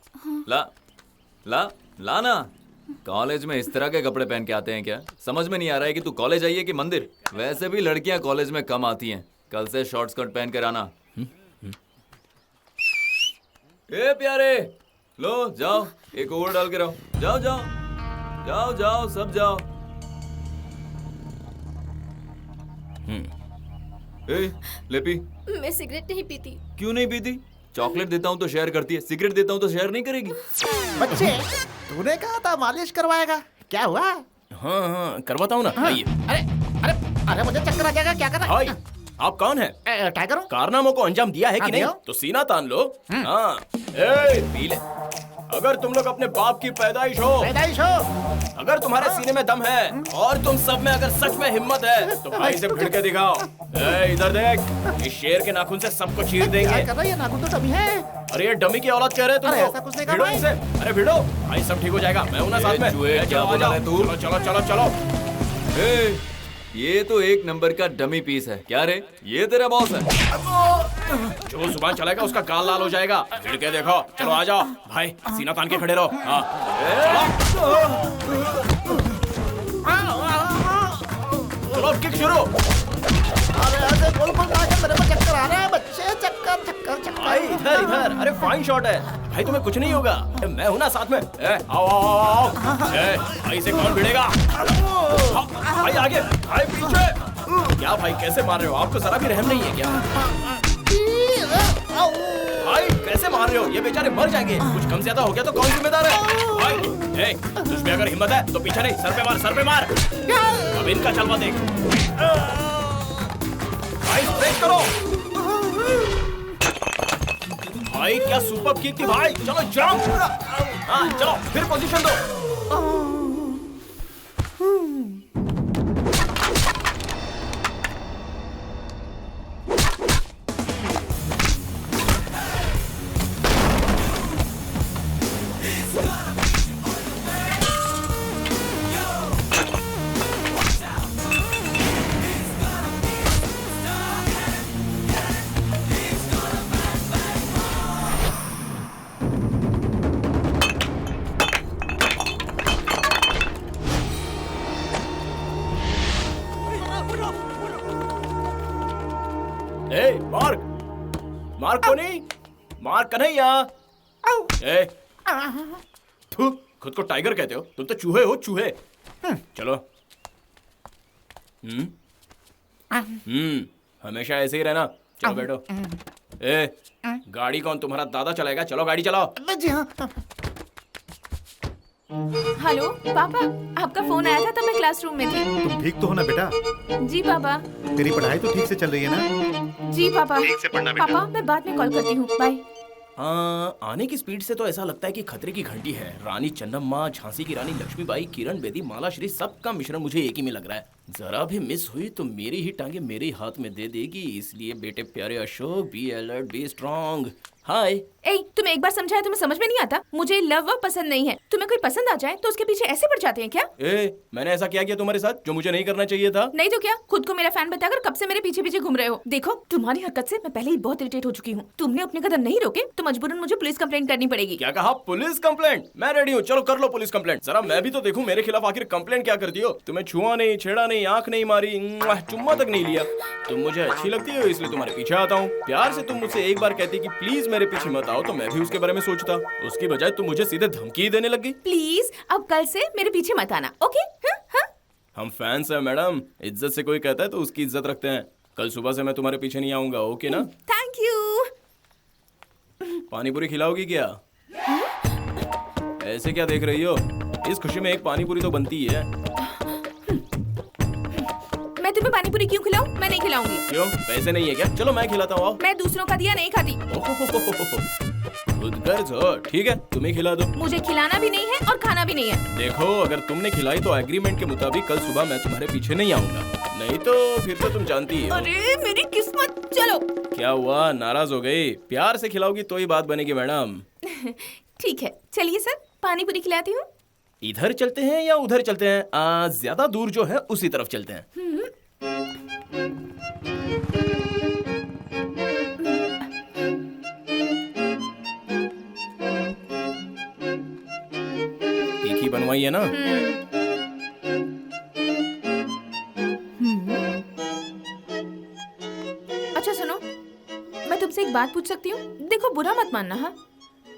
Speaker 16: ला ना। कॉलेज में इस तरह के कपड़े पहन के आते हैं क्या? समझ में नहीं आ रहा है कि तू कॉलेज आई है कि मंदिर। वैसे भी लड़कियां कॉलेज में कम आती हैं। कल से शॉर्ट स्कर्ट पहन कर आना। ए प्यारे, लो जाओ, एक ओवर डाल के रहो। जाओ जाओ जाओ जाओ, सब जाओ। ए, ले पी।
Speaker 14: मैं सिगरेट नहीं पीती।
Speaker 16: क्यों नहीं पीती? चॉकलेट देता हूँ तो शेयर करती है, सिगरेट देता हूँ तो शेयर नहीं करेगी।
Speaker 12: बच्चे, तूने कहा था मालिश करवाएगा, क्या हुआ?
Speaker 1: हाँ करवाता हूँ ना। आइए।
Speaker 12: अरे मुझे चक्कर आ जाएगा, क्या कर रहा है?
Speaker 1: आप कौन है?
Speaker 12: टाइगर हूँ।
Speaker 1: कारनामों को अंजाम दिया है कि नहीं? तो सीना तान लो। हाँ पी ले। अगर तुम लोग अपने बाप की पैदाइश हो, अगर तुम्हारे सीने में दम है और तुम सब में अगर सच में हिम्मत है तो भाई से भिड़ के दिखाओ। इधर देख, इस शेर के नाखून से सबको चीर देंगे।
Speaker 12: ये नाखून तो डमी है।
Speaker 1: अरे ये डमी की औलाद कह रहे तुम।
Speaker 12: ऐसा कुछ नहीं
Speaker 1: भिड़ो इनसे। अरे भिड़ो भाई, सब ठीक हो जाएगा। मैं हूं ना साथ में।
Speaker 16: क्या बोला है तू?
Speaker 1: चलो चलो चलो।
Speaker 16: ये तो एक नंबर का डमी पीस है। क्या रे, ये तेरा बॉस है?
Speaker 1: जो जुबान चलाएगा उसका गाल लाल हो जाएगा। भिड़ के देखो। चलो आ जाओ भाई, सीना तान के खड़े रहो। चलो किक शुरू।
Speaker 12: अरे ऐसे बोल मेरे को चक्कर आ रहा है बच्चे, चक्कर।
Speaker 1: भाई इधर इधर। अरे फाइन शॉट है भाई, तुम्हें कुछ नहीं होगा। मैं हूं ना साथ में। आओ। भाई से कौन भिड़ेगा? भाई आगे, भाई पीछे। क्या भाई कैसे मार रहे हो? आपको जरा भी रहम नहीं है क्या? भाई कैसे मार रहे हो? ये बेचारे मर जाएंगे। कुछ कम ज्यादा हो गया तो कौन जिम्मेदार है? भाई तुझमें अगर हिम्मत है तो पीछे नहीं, सर पे मार। अब इनका जलवा देख। भाई ब्रेक करो। भाई क्या सुपर किक थी भाई। चलो जंप। हाँ चलो फिर पोजीशन दो। मार्क को नहीं, मार्क कन्हैया। थू, खुद को टाइगर कहते हो? तुम तो चूहे हो, चूहे। चलो। हमेशा ऐसे ही रहना। चलो बैठो। गाड़ी कौन तुम्हारा दादा चलाएगा? चलो गाड़ी चलाओ।
Speaker 12: जी हाँ।
Speaker 3: हेलो पापा, आपका फोन आया था तब मैं क्लासरूम में थी।
Speaker 2: तुम ठीक तो हो ना बेटा?
Speaker 3: जी पापा।
Speaker 2: तेरी पढ़ाई तो ठीक से चल रही है ना?
Speaker 3: जी पापा।
Speaker 2: ठीक से पढ़ना बेटा।
Speaker 3: पापा मैं बाद में कॉल करती हूँ, बाय।
Speaker 1: आने की स्पीड से तो ऐसा लगता है कि खतरे की घंटी है। रानी चन्नम्मा, झांसी की रानी लक्ष्मीबाई, किरण बेदी, माला श्री, सबका मिश्रण मुझे एक ही में लग रहा है। जरा भी मिस हुई तो मेरी ही टांगे मेरे हाथ में दे देगी। इसलिए बेटे प्यारे Ashok, be alert, be strong. Hi.
Speaker 3: तुम्हें एक बार समझाया तुम्हें समझ में नहीं आता? मुझे लव पसंद नहीं है। तुम्हें कोई पसंद आ जाए तो उसके पीछे ऐसे पड़ जाते हैं क्या?
Speaker 1: मैंने ऐसा क्या किया तुम्हारे साथ जो मुझे नहीं करना चाहिए था?
Speaker 3: नहीं तो क्या, खुद को मेरा फैन बताकर कब से मेरे पीछे पीछे घूम रहे हो। देखो तुम्हारी हरकत से मैं पहले ही बहुत इरिटेट हो चुकी हूँ। तुमने अपने कदम नहीं रोके तो मजबूरन मुझे पुलिस कंप्लेंट करनी पड़ेगी।
Speaker 1: क्या कहा? Police complaint? मैं रेडी हूँ, चलो कर लो पुलिस कंप्लेंट। जरा मैं भी तो देखूं मेरे खिलाफ आखिर कंप्लेंट क्या करती हो। तुम्हें छुआ नहीं, छेड़ा नहीं, आंख नहीं मारी, चुम्मा तक नहीं लिया। तुम मुझे अच्छी लगती हो इसलिए तुम्हारे पीछे आता हूँ। प्यार से तुम मुझसे एक बार कहती कि प्लीज मेरे पीछे मत आओ तो मैं भी उसके बारे में सोचता। उसकी बजाय तुम मुझे सीधे धमकी देने लगी।
Speaker 3: प्लीज अब कल से मेरे पीछे मत आना, ओके?
Speaker 1: हम फैंस हैं मैडम, इज्जत से कोई कहता है तो उसकी इज्जत रखते हैं। कल सुबह से मैं तुम्हारे पीछे नहीं आऊंगा, ओके ना?
Speaker 3: Thank you.
Speaker 1: पानी पूरी खिलाओगी क्या? ऐसे क्या देख रही हो? इस खुशी में एक पानी पूरी तो बनती है।
Speaker 3: मैं तुम्हें पानी पूरी क्यों खिलाऊं? मैं नहीं खिलाऊंगी।
Speaker 1: क्यों? पैसे नहीं है क्या? चलो मैं खिलाता हूँ।
Speaker 3: मैं दूसरों का दिया नहीं खाती।
Speaker 1: खुद गर्ज हो, ठीक है तुम्हें खिला दो।
Speaker 3: मुझे खिलाना भी नहीं है और खाना भी नहीं है।
Speaker 1: देखो अगर तुमने खिलाई तो एग्रीमेंट के मुताबिक कल सुबह मैं तुम्हारे पीछे नहीं आऊंगा, नहीं तो फिर तो तुम जानती हो।
Speaker 3: अरे मेरी किस्मत। चलो।
Speaker 1: क्या हुआ, नाराज हो गई? प्यार से खिलाओगी तो ही बात बनेगी मैडम।
Speaker 3: ठीक है चलिए सर, पानी पूरी खिलाती हूँ।
Speaker 1: इधर चलते हैं या उधर चलते हैं? ज्यादा दूर जो है उसी तरफ चलते हैं। तीखी बनवाई है ना?
Speaker 3: अच्छा सुनो, मैं तुमसे एक बात पूछ सकती हूँ? देखो बुरा मत मानना। हाँ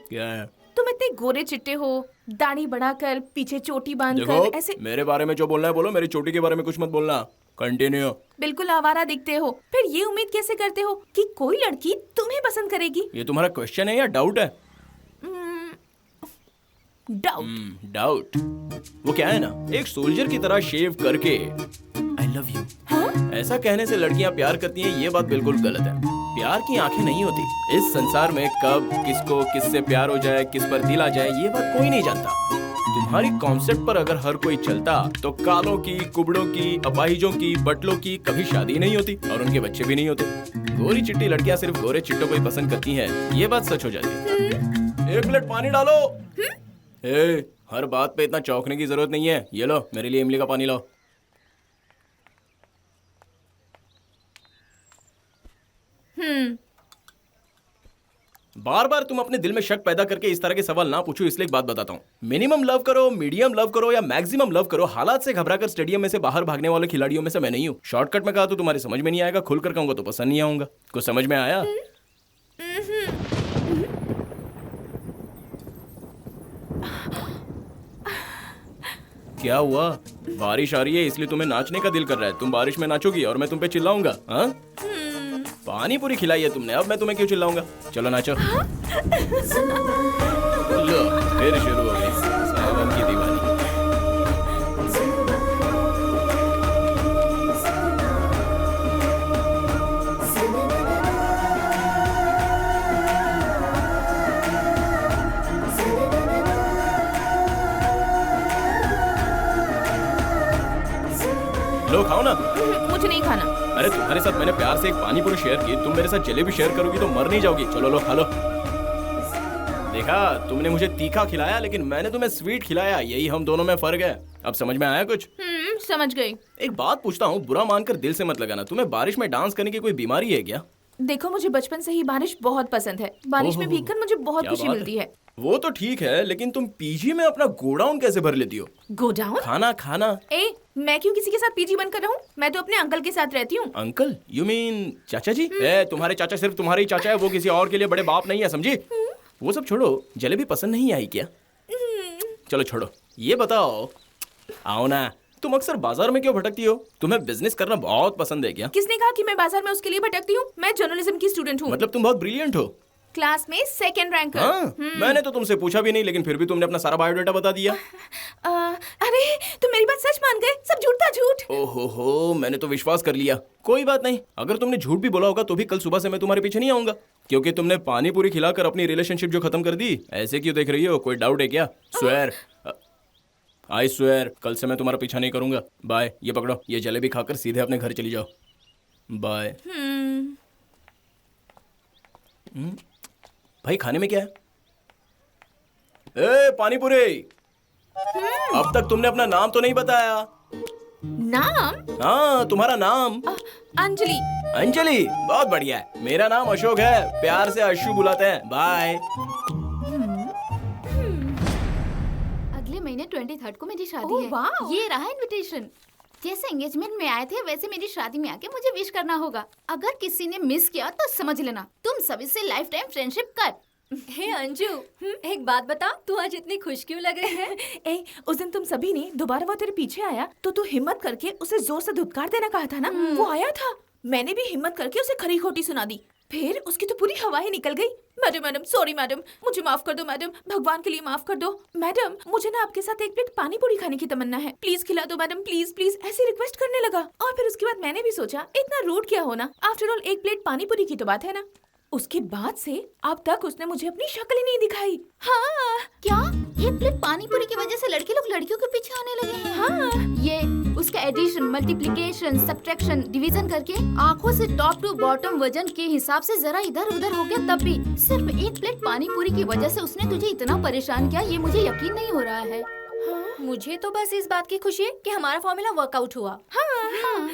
Speaker 1: क्या है?
Speaker 3: तुम इतने गोरे चिट्टे हो, दाढ़ी बढ़ाकर पीछे चोटी बांधकर
Speaker 1: देखो
Speaker 3: ऐसे।
Speaker 1: मेरे बारे में जो बोलना है बोलो, मेरी चोटी के बारे में कुछ मत बोलना। कंटिन्यू।
Speaker 3: बिल्कुल आवारा दिखते हो, फिर ये उम्मीद कैसे करते हो कि कोई लड़की तुम्हें पसंद करेगी?
Speaker 1: ये तुम्हारा क्वेश्चन है या डाउट है?
Speaker 3: डाउट।
Speaker 1: डाउट। वो क्या है ना, एक सोल्जर की तरह शेव करके आई लव यू ऐसा कहने से लड़कियां प्यार करती हैं, ये बात बिल्कुल गलत है। प्यार की आंखें नहीं होती। इस संसार में कब किसको किससे प्यार हो जाए, किस पर दिल आ जाए, ये बात कोई नहीं जानता। तुम्हारी कॉन्सेप्ट पर अगर हर कोई चलता तो कालों की, कुबड़ों की, अपाहिजों की, बटलों की कभी शादी नहीं होती और उनके बच्चे भी नहीं होते। गोरी चिट्टी लड़कियां सिर्फ गोरे चिट्टों को ही पसंद करती हैं, ये बात सच हो जाती। 1 प्लेट पानी डालो। हर बात पे इतना चौंकने की जरूरत नहीं है। ये लो, मेरे लिए इमली का पानी लाओ। बार बार तुम अपने दिल में शक पैदा करके इस तरह के सवाल ना पूछो, इसलिए एक बात बताता हूँ। मिनिमम लव करो, मीडियम लव करो या मैक्सिमम लव करो, हालात से घबराकर स्टेडियम में से बाहर भागने वाले खिलाड़ियों में से मैं नहीं हूँ। शॉर्टकट में कहा तो तुम्हारे समझ में नहीं आएगा, खुलकर कहूंगा तो पसंद नहीं आऊंगा। कुछ समझ में आया? क्या हुआ? बारिश आ रही है इसलिए तुम्हें नाचने का दिल कर रहा है। तुम बारिश में नाचोगी और मैं तुम पे चिल्लाऊंगा? हाँ, पानी पूरी खिलाई है तुमने, अब मैं तुम्हें क्यों चिल्लाऊंगा? चलो नाचो। लो, फिर शुरू हो गई सावन की दीवानी। लो खाओ ना।
Speaker 3: मुझे नहीं खाना।
Speaker 1: अरे तुम्हारे साथ मैंने प्यार से एक पानी पूरी शेयर की, तुम मेरे साथ जलेबी शेयर करोगी तो मर नहीं जाओगी। चलो लो, खा लो। देखा, तुमने मुझे तीखा खिलाया लेकिन मैंने तुम्हें स्वीट खिलाया, यही हम दोनों में फर्क है। अब समझ में आया कुछ?
Speaker 3: समझ गई।
Speaker 1: एक बात पूछता हूँ, बुरा मानकर दिल से मत लगाना, तुम्हें बारिश में डांस करने की कोई बीमारी है क्या?
Speaker 3: देखो, मुझे बचपन से ही बारिश बहुत पसंद है। बारिश में भीगकर मुझे बहुत खुशी मिलती है।
Speaker 1: वो तो ठीक है, लेकिन तुम पीजी में अपना गोडाउन कैसे भर लेती हो?
Speaker 3: गोडाउन?
Speaker 1: खाना खाना।
Speaker 3: मैं क्यों किसी के साथ पीजी बनकर रहूं? मैं तो अपने अंकल के साथ रहती हूँ।
Speaker 1: अंकल? यू मीन चाचा जी? तुम्हारे चाचा सिर्फ तुम्हारे ही चाचा है, वो किसी और के लिए बड़े बाप नहीं है, समझी? वो सब छोड़ो, जलेबी पसंद नहीं आई क्या? चलो छोड़ो, ये बताओ, आओ ना, तुम अक्सर बाजार में क्यों भटकती हो? तुम्हें बिजनेस करना बहुत पसंद है क्या?
Speaker 3: किसने कहा कि मैं बाजार में उसके लिए भटकती हूँ? मैं जर्नलिज्म की स्टूडेंट हूँ।
Speaker 1: मतलब तुम बहुत ब्रिलियंट हो?
Speaker 3: क्लास में 2nd रैंकर।
Speaker 1: हाँ? मैंने तो तुमसे पूछा भी नहीं, लेकिन फिर भी तुमने अपना सारा बायोडाटा बता दिया।
Speaker 3: अरे तुम मेरी बात सच मान गए? सब झूठ था, झूठ।
Speaker 1: ओहो, मैंने तो विश्वास कर लिया। कोई बात नहीं, अगर तुमने झूठ भी बोला होगा तो भी कल सुबह से मैं तुम्हारे पीछे नहीं आऊंगा, क्योंकि तुमने पानी पूरी खिलाकर अपनी रिलेशनशिप जो खत्म कर दी। ऐसे क्यों देख रही हो? कोई डाउट है क्या? स्वेयर, आई स्वेयर, कल से मैं तुम्हारा पीछा नहीं करूंगा। बाय। ये पकड़ो, ये जलेबी खाकर सीधे अपने घर चली जाओ। बाय। भाई खाने में क्या है? पानी पूरी। अब तक तुमने अपना नाम तो नहीं बताया।
Speaker 3: नाम?
Speaker 1: हाँ, तुम्हारा नाम।
Speaker 3: अंजलि।
Speaker 1: अंजलि, बहुत बढ़िया है। मेरा नाम अशोक है, प्यार से अशु बुलाते हैं। बाय।
Speaker 17: अगले महीने 23rd को मेरी शादी है। ये रहा इनविटेशन। जैसे एंगेजमेंट में आए थे वैसे मेरी शादी में आके मुझे विश करना होगा। अगर किसी ने मिस किया तो समझ लेना, तुम सभी से लाइफ टाइम फ्रेंडशिप कर।
Speaker 14: हे अंजू, एक बात बता, तू आज इतनी खुश क्यों लग रही है?
Speaker 3: उस दिन तुम सभी ने दोबारा वो तेरे पीछे आया तो तू हिम्मत करके उसे जोर से धुतकार देना कहा था ना? वो आया था, मैंने भी हिम्मत करके उसे खरी खोटी सुना दी, फिर उसकी तो पूरी हवा ही निकल गई। मैडम, सॉरी मैडम, मुझे माफ कर दो मैडम, भगवान के लिए माफ कर दो मैडम। मुझे ना आपके साथ 1 प्लेट पानी पूरी खाने की तमन्ना है, प्लीज खिला दो मैडम, प्लीज प्लीज, ऐसी रिक्वेस्ट करने लगा। और फिर उसके बाद मैंने भी सोचा इतना रूड क्या होना, आफ्टर ऑल 1 प्लेट पानी पूरी की तो बात है ना। उसके बाद से अब तक उसने मुझे अपनी शक्ल ही नहीं दिखाई।
Speaker 17: हाँ, क्या 1 प्लेट पानी पूरी की वजह से लड़के लोग लड़कियों के पीछे आने लगे हैं? हाँ, ये उसका एडिशन, मल्टीप्लिकेशन, सब्ट्रैक्शन, डिवीजन करके आंखों से टॉप टू बॉटम वजन के हिसाब से जरा इधर उधर हो गया, तब भी सिर्फ 1 प्लेट पानी पूरी की वजह से उसने तुझे इतना परेशान किया, ये मुझे यकीन नहीं हो रहा है।
Speaker 14: हाँ, मुझे तो बस इस बात की खुशी है कि हमारा फॉर्मूला वर्कआउट हुआ।
Speaker 3: हाँ।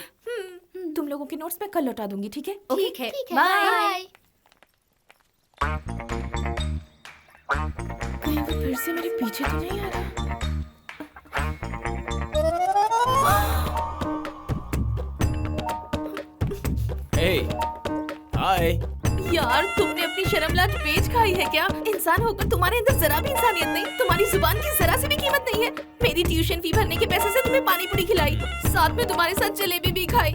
Speaker 3: तुम लोगों के नोट्स मैं कल लौटा दूंगी, ठीक है?
Speaker 14: ठीक है,
Speaker 17: बाय।
Speaker 3: कहीं वो फिर से मेरे पीछे तो नहीं आ रहा?
Speaker 1: हाय।
Speaker 3: यार, तुमने अपनी शर्मलाज पेच खाई है क्या? इंसान होकर तुम्हारे अंदर जरा भी इंसानियत नहीं, तुम्हारी जुबान की जरा सी भी कीमत नहीं है। मेरी ट्यूशन फी भरने के पैसे से तुम्हें पानी पूरी खिलाई, साथ में तुम्हारे साथ जलेबी भी खाई।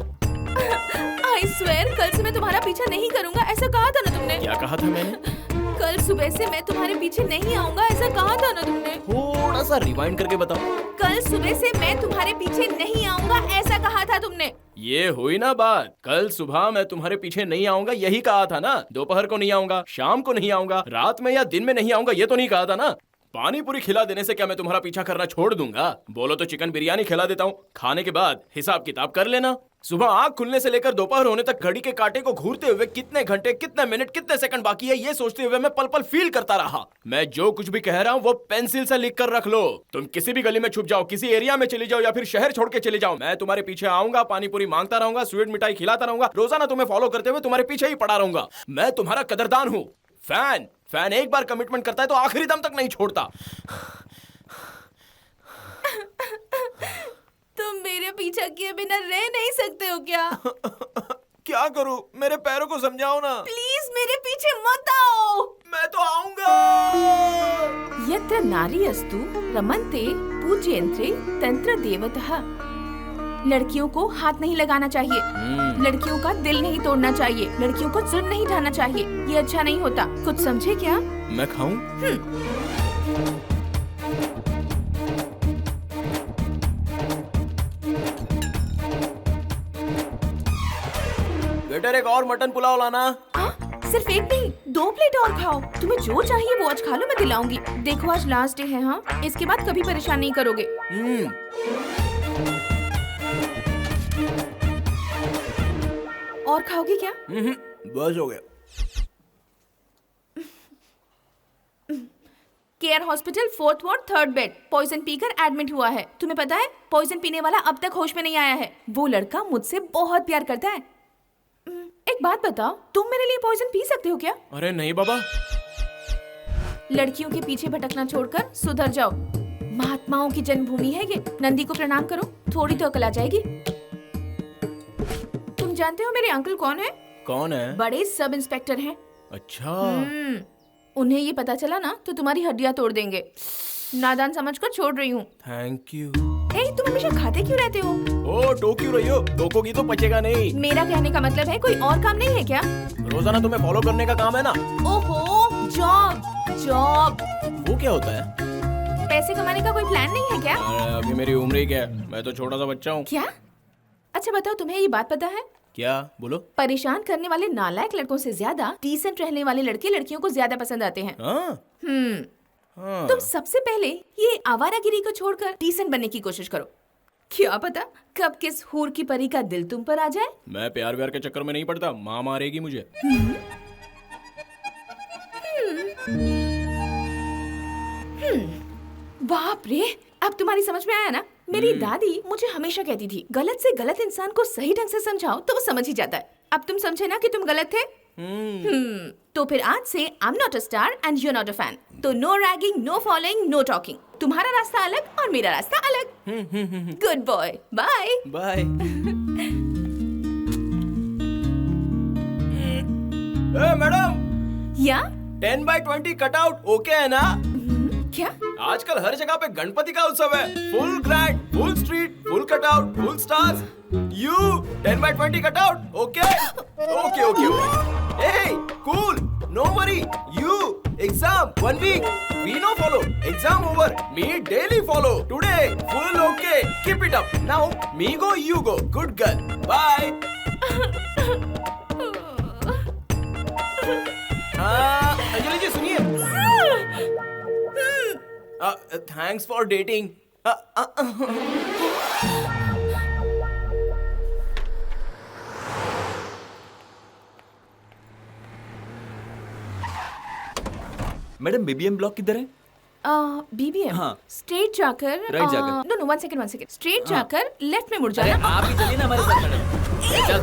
Speaker 3: आई स्वेयर कल से मैं तुम्हारा पीछा नहीं करूंगा, ऐसा कहा था ना तुमने।
Speaker 1: क्या कहा था मैंने?
Speaker 3: कल सुबह से मैं तुम्हारे पीछे नहीं आऊंगा, ऐसा कहा था ना तुमने।
Speaker 1: थोड़ा सा रिवाइंड करके बताओ।
Speaker 3: कल सुबह से मैं तुम्हारे पीछे नहीं आऊंगा, ऐसा कहा था तुमने।
Speaker 1: ये हुई ना बात, कल सुबह मैं तुम्हारे पीछे नहीं आऊंगा यही कहा था ना। दोपहर को नहीं आऊंगा, शाम को नहीं आऊंगा, रात में या दिन में नहीं आऊंगा ये तो नहीं कहा था ना। पानी पूरी खिला देने से क्या मैं तुम्हारा पीछा करना छोड़ दूंगा? बोलो तो चिकन बिरयानी खिला देता हूँ, खाने के बाद हिसाब किताब कर लेना। सुबह आँख खुलने से लेकर दोपहर होने तक घड़ी के कांटे को घूरते हुए कितने घंटे, कितने मिनट, कितने सेकंड बाकी है ये सोचते हुए मैं पल पल फील करता रहा। मैं जो कुछ भी कह रहा हूँ वो पेंसिल से लिख कर रख लो। तुम किसी भी गली में छुप जाओ, किसी एरिया में चली जाओ या फिर शहर छोड़ के चले जाओ, मैं तुम्हारे पीछे आऊंगा, पानी पूरी मांगता रहूंगा, स्वीट मिठाई खिलाता रहूंगा, रोजाना तुम्हें फॉलो करते हुए तुम्हारे पीछे ही पड़ा रहूंगा। मैं तुम्हारा कदरदान हूँ। फैन एक बार कमिटमेंट करता है तो आखिरी दम तक नहीं छोड़ता।
Speaker 3: तुम मेरे पीछा किए बिना रह नहीं सकते हो क्या?
Speaker 1: क्या करूं? मेरे पैरों को समझाओ ना।
Speaker 3: प्लीज मेरे पीछे मत आओ।
Speaker 1: मैं तो आऊंगा।
Speaker 3: यत्र नारी अस्तु रमन्ते पूज्यन्ते तंत्र देवतः। लड़कियों को हाथ नहीं लगाना चाहिए, लड़कियों का दिल नहीं तोड़ना चाहिए, लड़कियों को जुल्म नहीं ढाना चाहिए, ये अच्छा नहीं होता। कुछ समझे क्या?
Speaker 1: मैं खाऊं? बेटर एक और मटन पुलाव लाना।
Speaker 3: सिर्फ एक नहीं, 2 प्लेट और खाओ। तुम्हें जो चाहिए वो आज खा लो, मैं दिलाऊंगी। देखो आज लास्ट डे है, हाँ, इसके बाद कभी परेशान नहीं करोगे। और खाओगे क्या?
Speaker 1: बस हो गया।
Speaker 3: Care hospital 4th ward 3rd bed, poison पीकर एडमिट हुआ है। तुम्हें पता है पॉइजन पीने वाला अब तक होश में नहीं आया है। वो लड़का मुझसे बहुत प्यार करता है। एक बात बताओ, तुम मेरे लिए पॉइजन पी सकते हो क्या?
Speaker 1: अरे नहीं बाबा।
Speaker 3: लड़कियों के पीछे भटकना छोड़कर सुधर जाओ। महात्माओं की जन्मभूमि है ये। नंदी को प्रणाम करो, थोड़ी तो अकल आ जाएगी। तुम जानते हो मेरे अंकल कौन है?
Speaker 1: कौन है?
Speaker 3: बड़े सब इंस्पेक्टर हैं।
Speaker 1: अच्छा।
Speaker 3: उन्हें ये पता चला ना तो तुम्हारी हड्डियां तोड़ देंगे। नादान समझकर छोड़ रही हूँ।
Speaker 1: Thank you.
Speaker 3: तुम हमेशा खाते क्यों रहते हो?
Speaker 1: ओ टोक क्यों रही हो? टोकोगी तो पचेगा नहीं।
Speaker 3: मेरा कहने का मतलब है कोई और काम नहीं है क्या?
Speaker 1: रोजाना तुम्हें फॉलो करने का काम है ना।
Speaker 3: ओहो, जॉब।
Speaker 1: वो क्या होता है?
Speaker 3: पैसे कमाने का कोई प्लान नहीं है क्या?
Speaker 1: अभी मेरी उम्र ही क्या है, मैं तो छोटा सा बच्चा हूँ।
Speaker 3: क्या? अच्छा बताओ, तुम्हें ये बात पता है?
Speaker 1: क्या? बोलो।
Speaker 3: परेशान करने वाले नालायक लड़कों से ज्यादा डिसेंट रहने वाले लड़के लड़कियों को ज्यादा पसंद आते हैं। तुम सबसे पहले ये आवारागिरी को छोड़कर डिसेंट बनने की कोशिश करो। क्या पता कब किस हूर की परी का दिल तुम पर आ जाए।
Speaker 1: मैं प्यार व्यार के चक्कर में नहीं पड़ता, माँ मारेगी मुझे।
Speaker 3: बाप रे, अब तुम्हारी समझ में आया ना? मेरी दादी मुझे हमेशा कहती थी, गलत से गलत इंसान को सही ढंग से समझाओ तो वो समझ ही जाता है। अब तुम समझे ना कि तुम गलत थे? तो फिर आज से I am not a star and you are not a fan. तो no ragging, no following, no talking. तुम्हारा रास्ता अलग और मेरा रास्ता अलग। Good boy, bye
Speaker 1: bye. Madam,
Speaker 3: या
Speaker 1: 10x20 कटआउट ओके है ना?
Speaker 3: क्या?
Speaker 1: आजकल हर जगह पे गणपति का उत्सव है। Full grand, full street, full cutout, full stars. You 10x20 cutout okay? Okay okay okay. Hey, cool, no worry. You exam 1 week. We no follow. Exam over. Me daily follow. Today full okay. Keep it up. Now me go, you go. Good girl. Bye. Anjali ji सुनिए। Thanks for dating.
Speaker 16: Madam BBM block किधर है?
Speaker 3: BBM
Speaker 16: हाँ।
Speaker 3: Straight जाकर
Speaker 16: right जाकर।
Speaker 3: No 1 second straight जाकर left में मुड़ जाना।
Speaker 16: आप ही चलिए ना हमारे साथ मैडम। चल।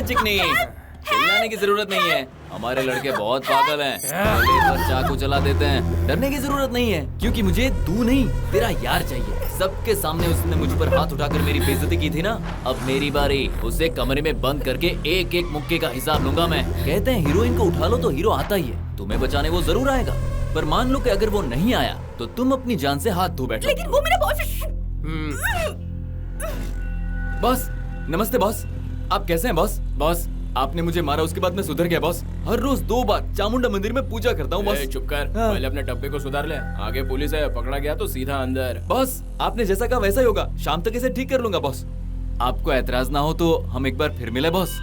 Speaker 16: चिकनी, चिल्लाने की जरूरत नहीं है। हमारे लड़के बहुत पागल हैं। पहले चाकू चला देते हैं। डरने की जरूरत नहीं है, क्योंकि मुझे तू नहीं तेरा यार चाहिए। सबके सामने उसने मुझ पर हाथ उठाकर मेरी बेइज्जती की थी ना, अब मेरी बारी। उसे कमरे में बंद करके एक एक मुक्के का हिसाब लूंगा मैं। कहते हैं हीरोइन को उठा लो तो हीरो आता ही है। तुम्हें बचाने वो जरूर आएगा। पर मान लो कि अगर वो नहीं आया तो तुम अपनी जान से हाथ धो बैठो।
Speaker 3: लेकिन वो मेरा बॉयफ्रेंड।
Speaker 16: बॉस नमस्ते बॉस, आप कैसे हैं बॉस? बॉस आपने मुझे मारा, उसके बाद मैं सुधर गया बॉस। हर रोज 2 बार चामुंडा मंदिर में पूजा करता हूँ बॉस।
Speaker 1: चुप कर, पहले अपने डब्बे को सुधार ले, आगे पुलिस है, पकड़ा गया तो सीधा अंदर।
Speaker 16: बॉस आपने जैसा कहा वैसा ही होगा, शाम तक इसे ठीक कर लूंगा बॉस। आपको एतराज ना हो तो हम एक बार फिर मिले बॉस।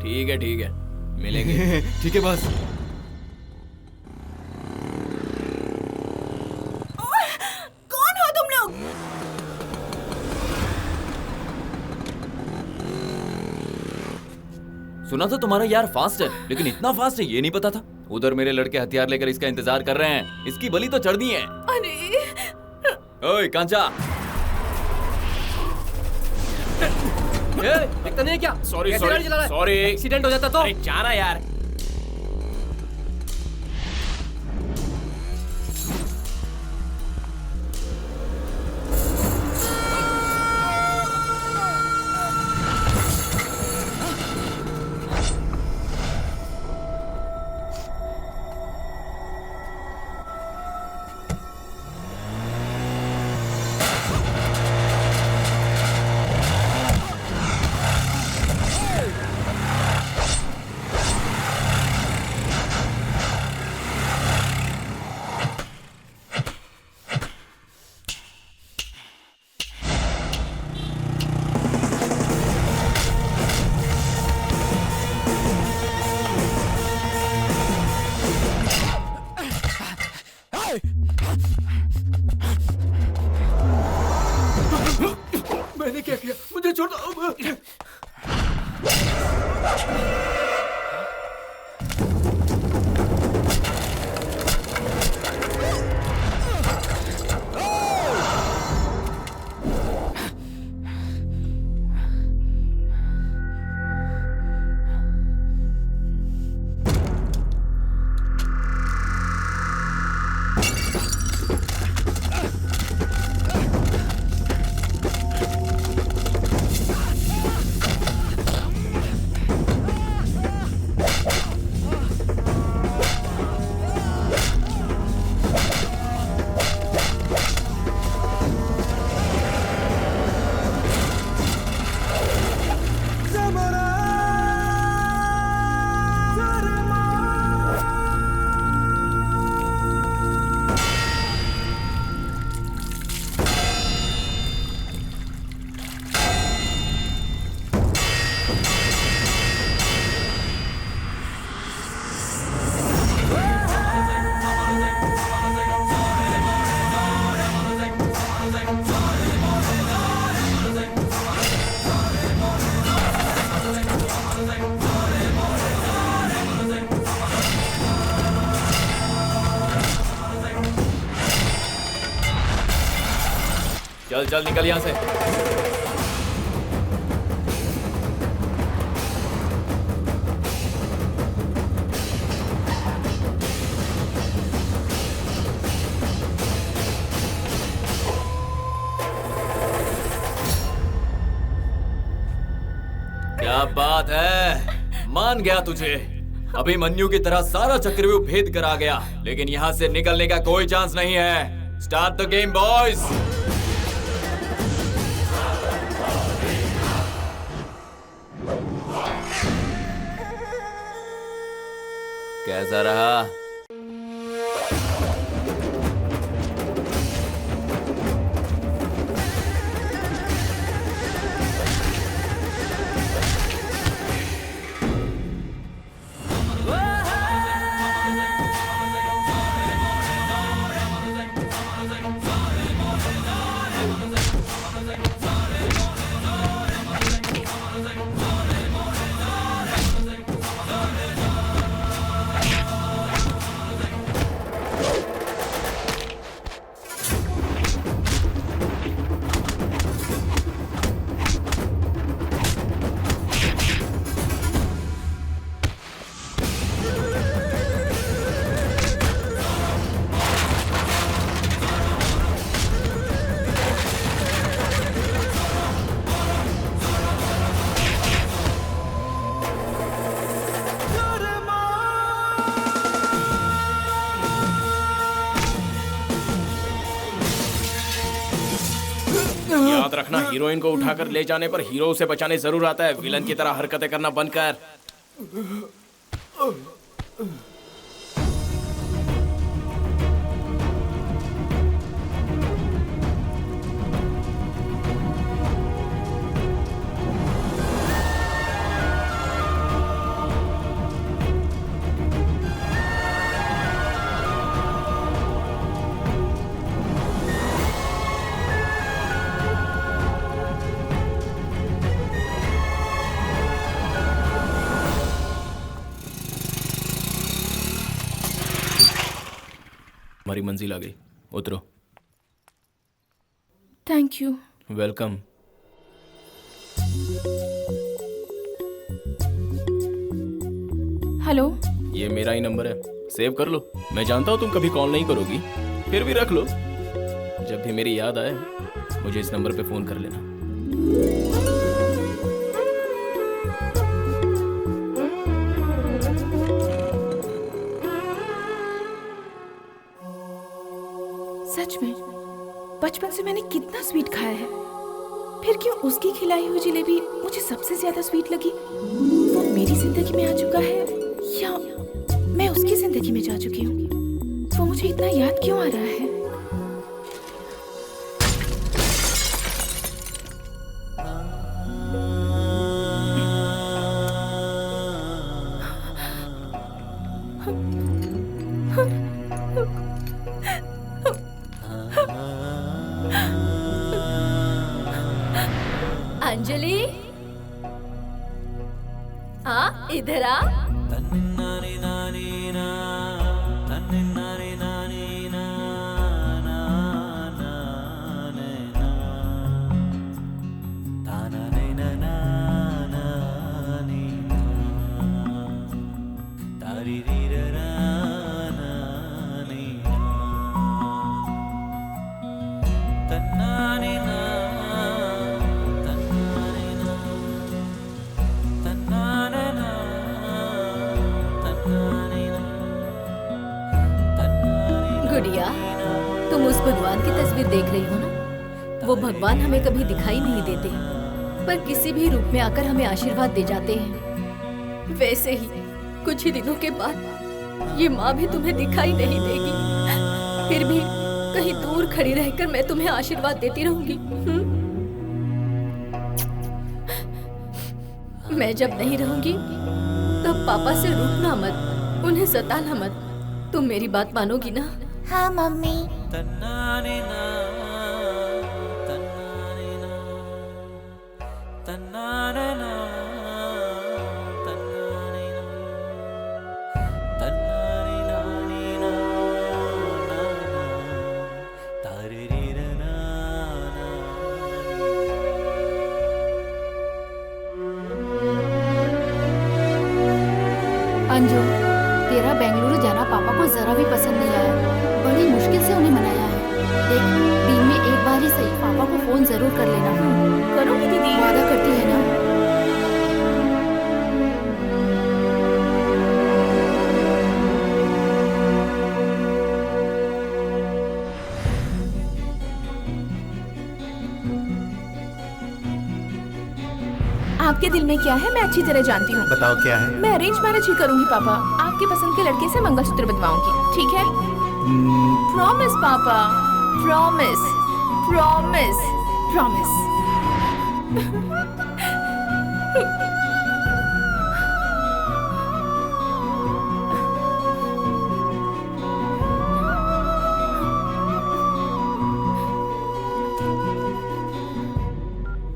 Speaker 1: ठीक है मिलेंगे।
Speaker 16: ठीक है बॉस।
Speaker 3: कौन हो तुम लोग?
Speaker 16: सुना था तुम्हारा यार फास्ट है, लेकिन इतना फास्ट है ये नहीं पता था। उधर मेरे लड़के हथियार लेकर इसका इंतजार कर रहे हैं, इसकी बलि तो चढ़नी है।
Speaker 3: अरे
Speaker 16: ओए कांचा,
Speaker 7: देखता नहीं है क्या?
Speaker 1: सॉरी
Speaker 7: कैसे गाड़ी चला रहा है?
Speaker 1: सॉरी,
Speaker 7: एक्सीडेंट हो जाता तो?
Speaker 1: अरे जाना यार।
Speaker 5: मैंने क्या किया? मुझे छोड़ दो।
Speaker 16: चल चल निकल यहाँ से। क्या बात है, मान गया तुझे। अभिमन्यु की तरह सारा चक्रव्यूह भेद कर आ गया, लेकिन यहाँ से निकलने का कोई चांस नहीं है। Start the game boys. कैसा रहा?
Speaker 1: याद रखना, हीरोइन को उठाकर ले जाने पर हीरो उसे बचाने जरूर आता है। विलन की तरह हरकतें करना बंद कर। हमारी मंजिल आ गई, उतरो।
Speaker 3: Thank you.
Speaker 1: वेलकम।
Speaker 3: हेलो,
Speaker 1: ये मेरा ही नंबर है, सेव कर लो। मैं जानता हूँ तुम कभी कॉल नहीं करोगी, फिर भी रख लो। जब भी मेरी याद आए मुझे इस नंबर पे फोन कर लेना।
Speaker 3: सच में बचपन से मैंने कितना स्वीट खाया है, फिर क्यों उसकी खिलाई हुई जलेबी मुझे सबसे ज्यादा स्वीट लगी? वो मेरी जिंदगी में आ चुका है या मैं उसकी जिंदगी में जा चुकी हूँ? वो मुझे इतना याद क्यों आ रहा है?
Speaker 14: अंजलि, इधर आ। गुड़िया, तुम उस भगवान की तस्वीर देख रही हो ना? वो भगवान हमें कभी दिखाई नहीं देते, पर किसी भी रूप में आकर हमें आशीर्वाद दे जाते हैं। वैसे ही कुछ ही दिनों के बाद ये माँ भी तुम्हें दिखाई नहीं देगी, फिर भी कहीं दूर खड़ी रहकर मैं तुम्हें आशीर्वाद देती रहूंगी। मैं जब नहीं रहूंगी तब पापा से रूठना मत, उन्हें सताना मत। तुम मेरी बात मानोगी ना?
Speaker 6: हाँ मम्मी।
Speaker 17: अंजू, तेरा बेंगलुरु जाना पापा को जरा भी पसंद नहीं आया। बड़ी मुश्किल से उन्हें मनाया है। देख, दिन में एक बार ही सही पापा को फोन जरूर कर लेना।
Speaker 3: करूंगी दीदी।
Speaker 17: वादा करती है ना?
Speaker 3: आपके दिल में क्या है मैं अच्छी तरह जानती हूँ।
Speaker 2: बताओ क्या है?
Speaker 3: मैं अरेंज मैरिज ही करूंगी पापा। आपके पसंद के लड़के से मंगलसूत्र बंधवाऊंगी, ठीक है? प्रॉमिस पापा, प्रॉमिस, प्रॉमिस, प्रॉमिस।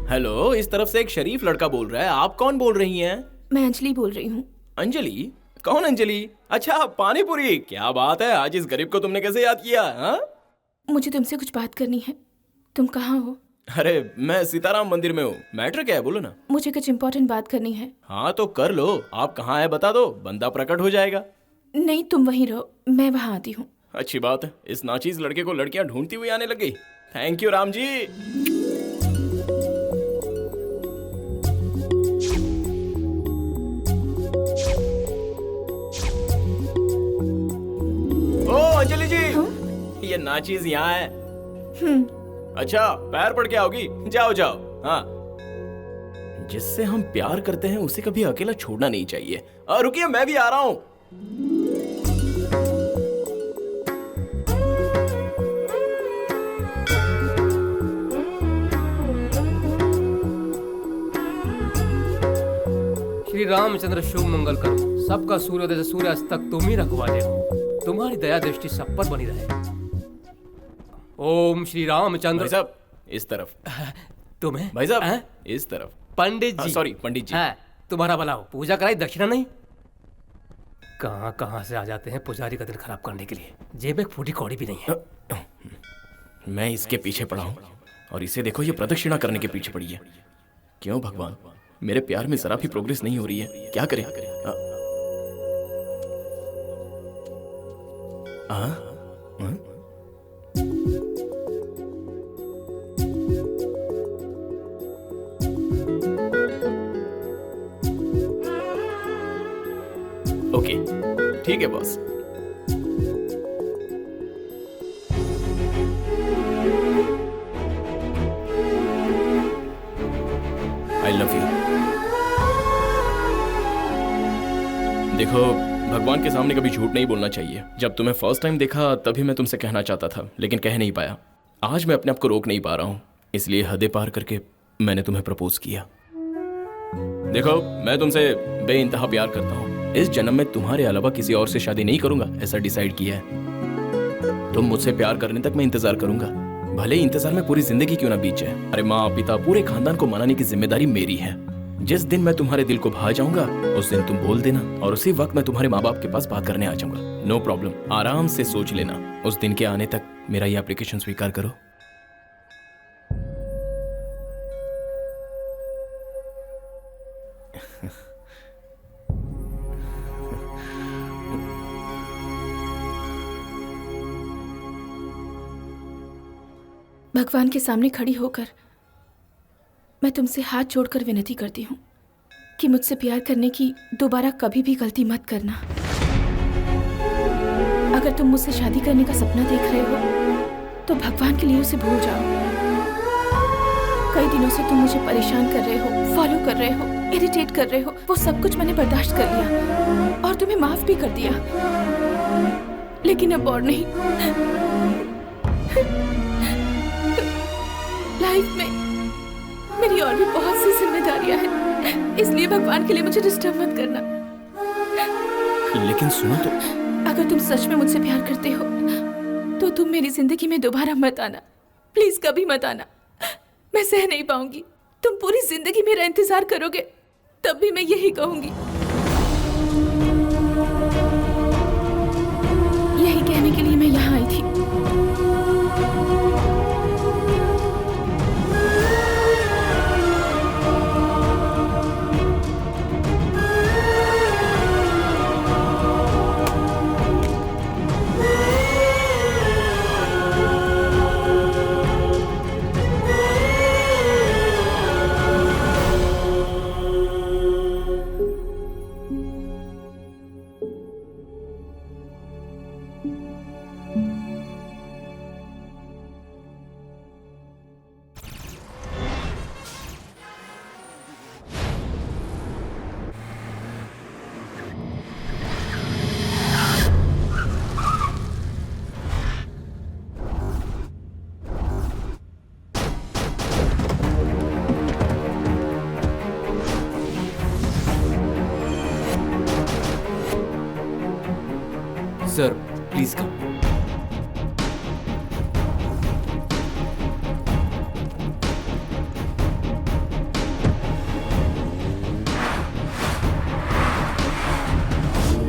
Speaker 1: हेलो, इस तरफ से एक शरीफ लड़का बोल रहा है। आप कौन बोल रही हैं?
Speaker 3: मैं अंजलि बोल रही हूँ।
Speaker 1: अंजलि? कौन अंजलि? अच्छा, पानीपुरी। क्या बात है, आज इस गरीब को तुमने कैसे याद किया? हाँ?
Speaker 3: मुझे तुमसे कुछ बात करनी है। तुम कहाँ हो?
Speaker 1: अरे, मैं सीताराम मंदिर में हूँ। मैटर क्या है, बोलो ना।
Speaker 3: मुझे कुछ इम्पोर्टेंट बात करनी है।
Speaker 1: हाँ तो कर लो। आप कहाँ है बता दो, बंदा प्रकट हो जाएगा।
Speaker 3: नहीं, तुम वहीं रहो, मैं वहाँ आती हूँ।
Speaker 1: अच्छी बात है, इस नाचीज लड़के को लड़कियां ढूंढती हुई आने लग गई। Thank you Ram ji. ओ अंजलि जी, ये नाचीज यहाँ है। अच्छा, पैर पड़ के आओगी? जाओ जाओ। हाँ, जिससे हम प्यार करते हैं उसे कभी अकेला छोड़ना नहीं चाहिए। रुकिए, मैं भी आ रहा हूं।
Speaker 7: श्री रामचंद्र शुभ मंगल करो। सबका सूर्योदय से सूर्यास्त तक तुम ही रखवाले हो। तुम्हारी दया दृष्टि सब पर बनी रहे। ओम श्री रामचंद्र।
Speaker 1: भाई साहब, इस तरफ।
Speaker 7: तुम्हें
Speaker 1: भाई साहब, इस तरफ।
Speaker 7: पंडित जी।
Speaker 1: सॉरी, पंडित जी।
Speaker 7: तुम्हारा भला हो। पूजा कराई, दक्षिणा नहीं। कहां से आ जाते हैं पुजारी का दिल खराब करने के लिए। जेब में फूटी कौड़ी भी नहीं है।
Speaker 1: मैं इसके पीछे पड़ा हूं और इसे देखो, ये प्रदक्षिणा करने के पीछे पड़ी है। क्यों भगवान, मेरे प्यार में जरा भी प्रोग्रेस नहीं हो रही है। क्या करें? ओके, ठीक है बॉस। I love you. देखो, भगवान के सामने कभी झूठ नहीं बोलना चाहिए। जब तुम्हें फर्स्ट टाइम देखा तभी मैं तुमसे कहना चाहता था, लेकिन कह नहीं पाया। आज मैं अपने आप को रोक नहीं पा रहा हूं, इसलिए हदें पार करके मैंने तुम्हें प्रपोज किया। देखो, मैं तुमसे बेइंतहा प्यार करता हूं। इस जन्म में तुम्हारे अलावा किसी और से शादी नहीं करूंगा, ऐसा डिसाइड किया है। तुम मुझसे प्यार करने तक मैं इंतजार करूंगा, भले ही इंतजार में पूरी जिंदगी क्यों ना बीत जाए। अरे माँ, पिता, पूरे खानदान को मनाने की जिम्मेदारी मेरी है। जिस दिन मैं तुम्हारे दिल को भा जाऊंगा उस दिन तुम बोल देना और उसी वक्त मैं तुम्हारे माँ बाप के पास बात करने आ जाऊंगा। नो प्रॉब्लम, आराम से सोच लेना। उस दिन के आने तक मेरा ये एप्लीकेशन स्वीकार करो।
Speaker 3: भगवान के सामने खड़ी होकर मैं तुमसे हाथ जोड़कर विनती करती हूँ कि मुझसे प्यार करने की दोबारा कभी भी गलती मत करना। अगर तुम मुझसे शादी करने का सपना देख रहे हो तो भगवान के लिए उसे भूल जाओ। कई दिनों से तुम मुझे परेशान कर रहे हो, फॉलो कर रहे हो, इरिटेट कर रहे हो। वो सब कुछ मैंने बर्दाश्त कर लिया और तुम्हें माफ भी कर दिया, लेकिन अब और नहीं। लाइफ में मेरी और भी बहुत सी जिम्मेदारियां हैं, इसलिए भगवान के लिए मुझे डिस्टर्ब मत करना।
Speaker 1: लेकिन सुनो तो,
Speaker 3: अगर तुम सच में मुझसे प्यार करते हो तो तुम मेरी जिंदगी में दोबारा मत आना, प्लीज कभी मत आना। मैं सह नहीं पाऊंगी। तुम पूरी जिंदगी मेरा इंतजार करोगे तब भी मैं यही कहूंगी। यही कहने के लिए मैं यहाँ आई थी।
Speaker 16: Sir please come.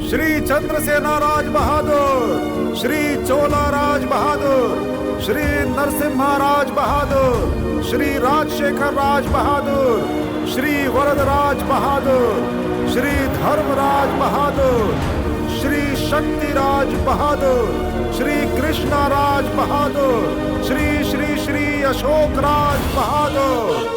Speaker 4: Shri Chandrasena Raj Bahadur, Shri Chola Raj Bahadur, Shri Narasimha Raj Bahadur, Shri Rajashekhar Raj Bahadur, Shri Varadaraj Bahadur, Shri Dharmaraj Bahadur, Shri Shaktiraj Bahadur, Shri Krishna Raj Bahadur, Shri Shri Shri Ashok Raj Bahadur.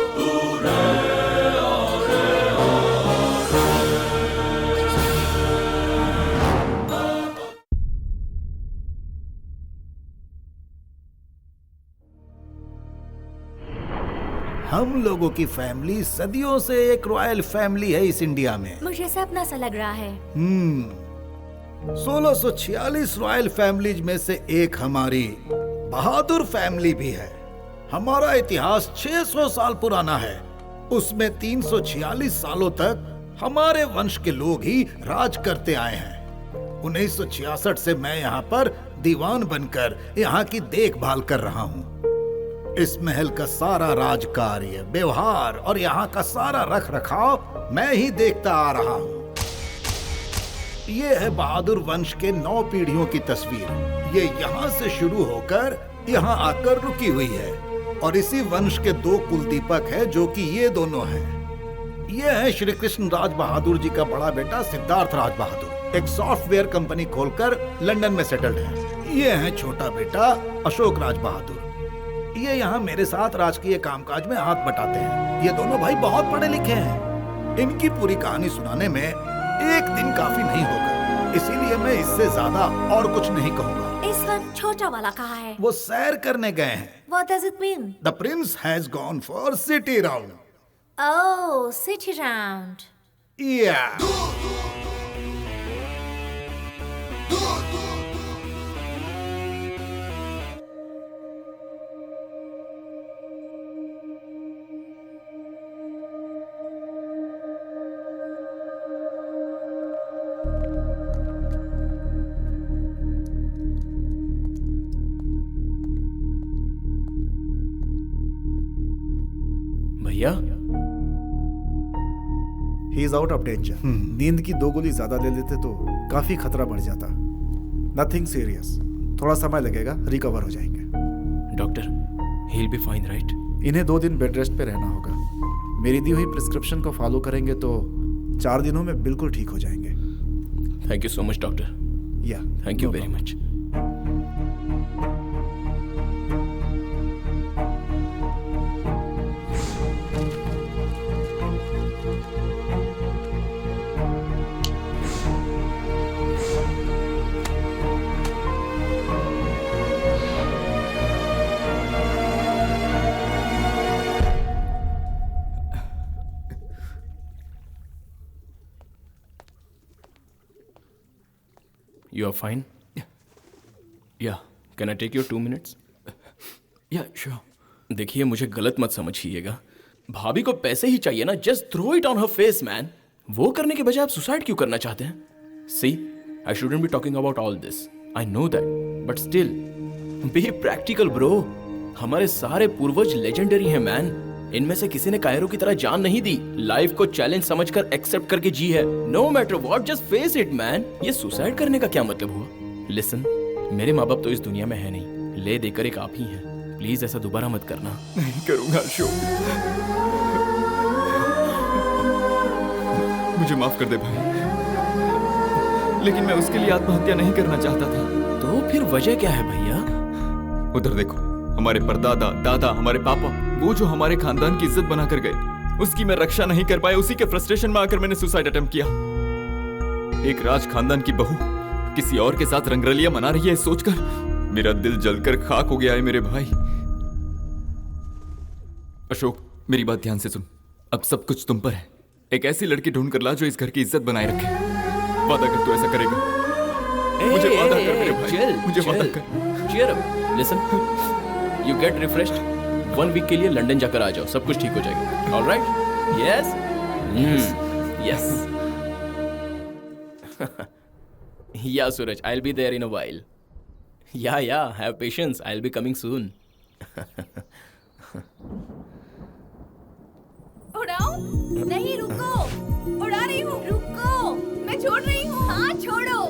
Speaker 18: हम लोगों की फैमिली सदियों से एक रॉयल फैमिली है इस इंडिया में।
Speaker 14: मुझे सपना सा लग रहा है।
Speaker 18: 1646 रॉयल फैमिलीज में से एक हमारी बहादुर फैमिली भी है। हमारा इतिहास 600 साल पुराना है। उसमें 346 सालों तक हमारे वंश के लोग ही राज करते आए हैं। 1966 से मैं यहाँ पर दीवान बनकर यहाँ की देखभाल कर रहा हूँ। इस महल का सारा राजकार्य, व्यवहार और यहाँ का सारा रख रखाव मैं ही देखता आ रहा हूँ। ये है बहादुर वंश के 9 पीढ़ियों की तस्वीर। ये यहाँ से शुरू होकर यहाँ आकर रुकी हुई है और इसी वंश के 2 कुलदीपक है जो कि ये दोनों हैं। ये है श्री कृष्ण राज बहादुर जी का बड़ा बेटा सिद्धार्थ राज बहादुर, एक सॉफ्टवेयर कंपनी खोलकर लंदन में सेटल्ड है। ये है छोटा बेटा अशोक राज बहादुर। ये यहाँ मेरे साथ राजकीय कामकाज में हाथ बटाते हैं। ये दोनों भाई बहुत पढ़े लिखे हैं। इनकी पूरी कहानी सुनाने में एक दिन काफी नहीं होगा, इसीलिए मैं इससे ज्यादा और कुछ नहीं कहूँगा।
Speaker 14: इस वक्त छोटा वाला कहाँ है?
Speaker 18: वो सैर करने गए हैं।
Speaker 14: What does it mean?
Speaker 18: The prince has gone for city round.
Speaker 14: Oh, city round.
Speaker 18: Yeah.
Speaker 1: भैया,
Speaker 19: he is out of danger. नींद की 2 गोली ज्यादा ले लेते तो काफी खतरा बढ़ जाता। नथिंग सीरियस, थोड़ा समय लगेगा, रिकवर हो जाएंगे।
Speaker 1: Doctor, he will be fine right?
Speaker 19: इन्हें 2 दिन बेड रेस्ट पे रहना होगा। मेरी दी हुई प्रिस्क्रिप्शन को फॉलो करेंगे तो 4 दिनों में बिल्कुल ठीक हो जाएंगे।
Speaker 1: Thank you so much doctor.
Speaker 19: या
Speaker 1: thank you very much. You are fine? Yeah. Can I take your 2 minutes? Yeah, sure. देखिए, मुझे गलत मत समझिएगा। भाभी को पैसे ही चाहिए ना, just throw it on her face man. वो करने के बजाय आप सुसाइड क्यों करना चाहते हैं? See, I shouldn't be talking about all this. I know that, but still, be practical, bro. हमारे सारे पूर्वज लेजेंडरी हैं मैन। इनमें से किसी ने कायरो की तरह जान नहीं दी। लाइफ को चैलेंज समझकर एक्सेप्ट करके जी है। No matter what, just face it man. ये सुसाइड करने का क्या मतलब हुआ? लिसन, मेरे माँ बाप तो इस दुनिया में है नहीं, ले देकर एक आप ही हैं। प्लीज ऐसा दोबारा मत करना।
Speaker 5: नहीं करूंगा अशोक, मुझे माफ कर दे भाई, लेकिन मैं उसके लिए आत्महत्या नहीं करना चाहता था।
Speaker 1: तो फिर वजह क्या है भैया?
Speaker 5: उधर देखो, हमारे परदादा, दादा, हमारे पापा, वो जो हमारे खानदान की इज्जत बनाकर गए, उसकी मैं रक्षा नहीं कर पाया। उसी के फ्रस्ट्रेशन में आकर मैंने सुसाइड अटेम्प्ट किया। एक राज खानदान की बहू किसी और के साथ रंगरलिया मना रही है, सोचकर मेरा दिल जलकर खाक हो गया है मेरे भाई। अशोक, मेरी बात ध्यान से सुन। अब सब कुछ तुम पर है। एक ऐसी लड़की ढूंढ कर ला जो इस घर की इज्जत बनाए रखे। वादा कर तू ऐसा करेगा? मुझे वादा कर मेरे भाई, मुझे वादा कर।
Speaker 1: Cheer up, listen, you get refreshed. 1 week के लिए लंदन जाकर आ जाओ, सब कुछ ठीक हो जाएगा। Alright? Yes? Yes. Yeah, Suraj, I'll be there in a while. Yeah, have patience. I'll be coming soon.
Speaker 3: उड़ाओ? नहीं, रुको। उड़ा रही हूँ। रुको, मैं छोड़ रही हूँ। हाँ, छोड़ो।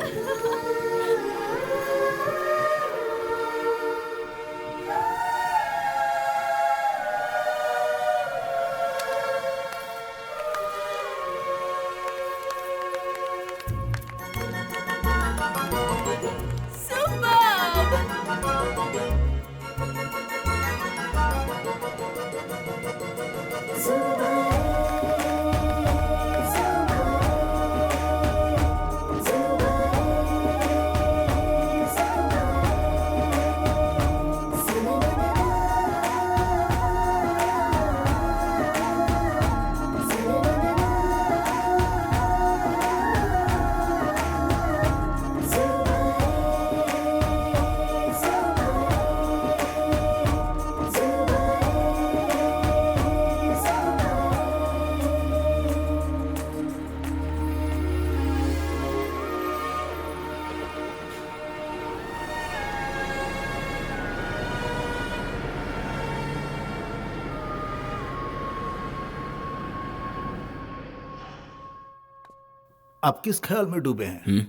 Speaker 18: आप किस ख्याल में डूबे हैं?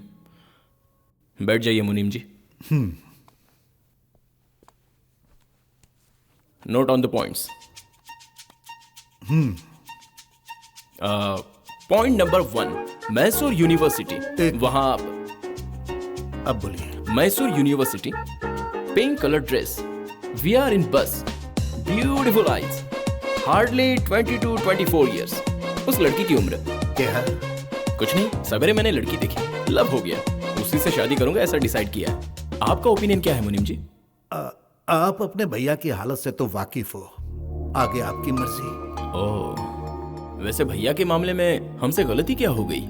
Speaker 1: बैठ जाइए मुनीम जी। Note on the points. Point number 1, Mysore university. वहां
Speaker 18: अब बोलिए।
Speaker 1: Mysore university, pink colour dress, we are in bus, beautiful eyes, hardly 20 to 24 years। उस लड़की की उम्र
Speaker 18: क्या है?
Speaker 1: कुछ नहीं, सवेरे मैंने लड़की देखी, लव हो गया, उसी से शादी करूंगा ऐसा डिसाइड किया है। आपका ओपिनियन क्या है मुनीम जी?
Speaker 18: आप अपने भैया की हालत से तो वाकिफ हो, आगे आपकी मर्जी।
Speaker 1: ओह, वैसे भैया के मामले में हमसे गलती क्या हो गई?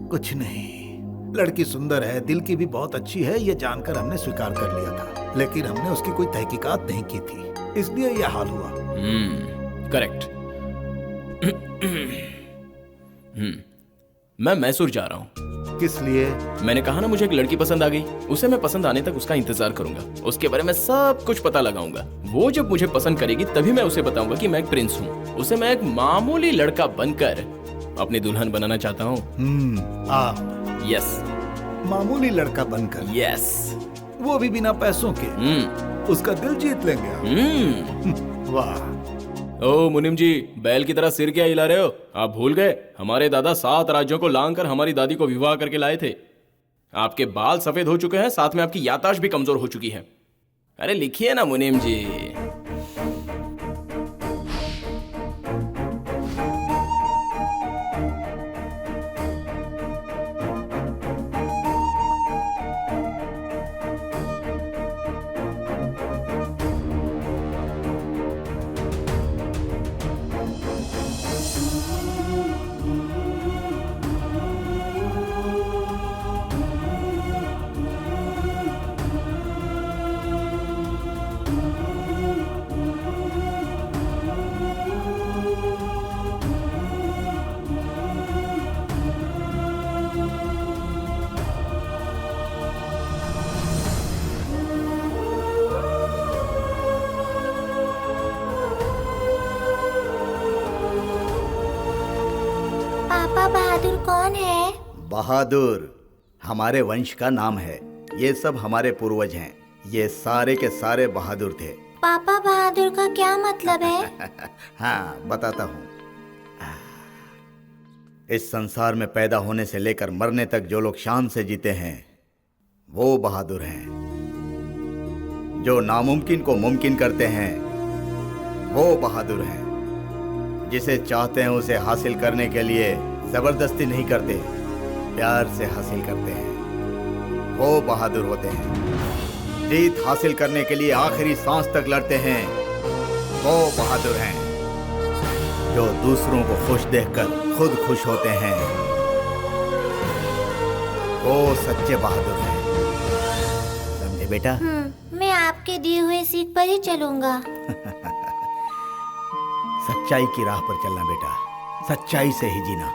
Speaker 18: कुछ नहीं, लड़की सुंदर है, दिल की भी बहुत अच्छी है, ये जानकर हमने स्वीकार कर लिया था, लेकिन हमने उसकी कोई तहकीकात नहीं की थी, इसलिए यह हाल हुआ।
Speaker 1: करेक्ट। मैं मैसूर जा रहा हूँ।
Speaker 18: किस लिए?
Speaker 1: मैंने कहा ना मुझे एक लड़की पसंद आ गई, उसे मैं पसंद आने तक उसका इंतजार करूंगा, उसके बारे में सब कुछ पता लगाऊंगा। वो जब मुझे पसंद करेगी तभी मैं उसे बताऊंगा कि मैं एक प्रिंस हूँ। उसे मैं एक मामूली लड़का बनकर अपनी दुल्हन बनाना चाहता हूँ।
Speaker 18: आप?
Speaker 1: यस।
Speaker 18: मामूली लड़का बनकर?
Speaker 1: यस।
Speaker 18: वो भी बिना पैसों के? उसका दिल जीत लेंगे आप? वाह।
Speaker 1: ओ मुनीम जी, बैल की तरह सिर क्या हिला रहे हो? आप भूल गए हमारे दादा 7 राज्यों को लांग कर हमारी दादी को विवाह करके लाए थे। आपके बाल सफेद हो चुके हैं, साथ में आपकी याददाश्त भी कमजोर हो चुकी है। अरे लिखिए ना मुनीम जी।
Speaker 6: पापा बहादुर कौन है?
Speaker 10: बहादुर हमारे वंश का नाम है। ये सब हमारे पूर्वज हैं। ये सारे के सारे बहादुर थे।
Speaker 6: पापा बहादुर का क्या मतलब है?
Speaker 10: हाँ बताता हूँ। इस संसार में पैदा होने से लेकर मरने तक जो लोग शान से जीते हैं वो बहादुर हैं। जो नामुमकिन को मुमकिन करते हैं वो बहादुर हैं। जिसे चाहते हैं उसे हासिल करने के लिए जबरदस्ती नहीं करते, प्यार से हासिल करते हैं, वो बहादुर होते हैं। जीत हासिल करने के लिए आखिरी सांस तक लड़ते हैं, वो बहादुर हैं। जो दूसरों को खुश देखकर खुद खुश होते हैं, वो सच्चे बहादुर हैं। समझे बेटा?
Speaker 6: मैं आपके दिए हुए सीख पर ही चलूंगा।
Speaker 10: सच्चाई की राह पर चलना बेटा, सच्चाई से ही जीना।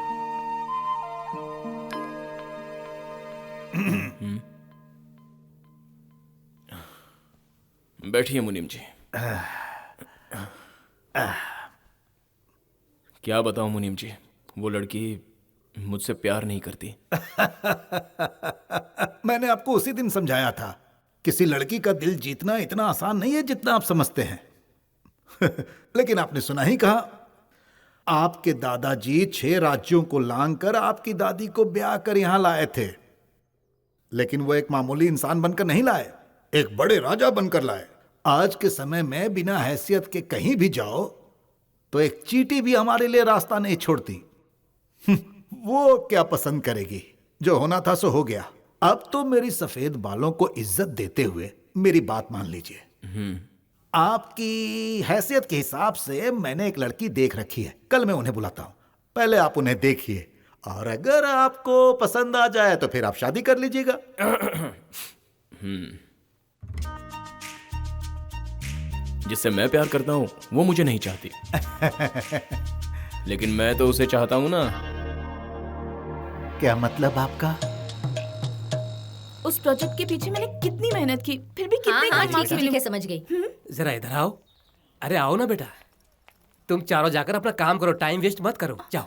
Speaker 1: बैठिए मुनीम जी। क्या बताऊं मुनीम जी, वो लड़की मुझसे प्यार नहीं करती।
Speaker 18: मैंने आपको उसी दिन समझाया था, किसी लड़की का दिल जीतना इतना आसान नहीं है जितना आप समझते हैं। लेकिन आपने सुना ही कहा, आपके दादाजी 6 राज्यों को लांग कर आपकी दादी को ब्याह कर यहां लाए थे, लेकिन वो एक मामूली इंसान बनकर नहीं लाए, एक बड़े राजा बनकर लाए। आज के समय में बिना हैसियत के कहीं भी जाओ तो एक चींटी भी हमारे लिए रास्ता नहीं छोड़ती। वो क्या पसंद करेगी? जो होना था सो हो गया। अब तो मेरी सफेद बालों को इज्जत देते हुए मेरी बात मान लीजिए। आपकी हैसियत के हिसाब से मैंने एक लड़की देख रखी है, कल मैं उन्हें बुलाता हूं। पहले आप उन्हें देखिए और अगर आपको पसंद आ जाए तो फिर आप शादी कर लीजिएगा।
Speaker 1: जिससे मैं प्यार करता हूं वो मुझे नहीं चाहती। लेकिन मैं तो उसे चाहता हूं ना।
Speaker 18: क्या मतलब आपका?
Speaker 3: उस प्रोजेक्ट के पीछे मैंने कितनी मेहनत की, फिर भी कितने कम मार्क्स मिले?
Speaker 14: समझ गई।
Speaker 7: जरा इधर आओ। अरे आओ ना बेटा, तुम चारों जाकर अपना काम करो, टाइम वेस्ट मत करो। जाओ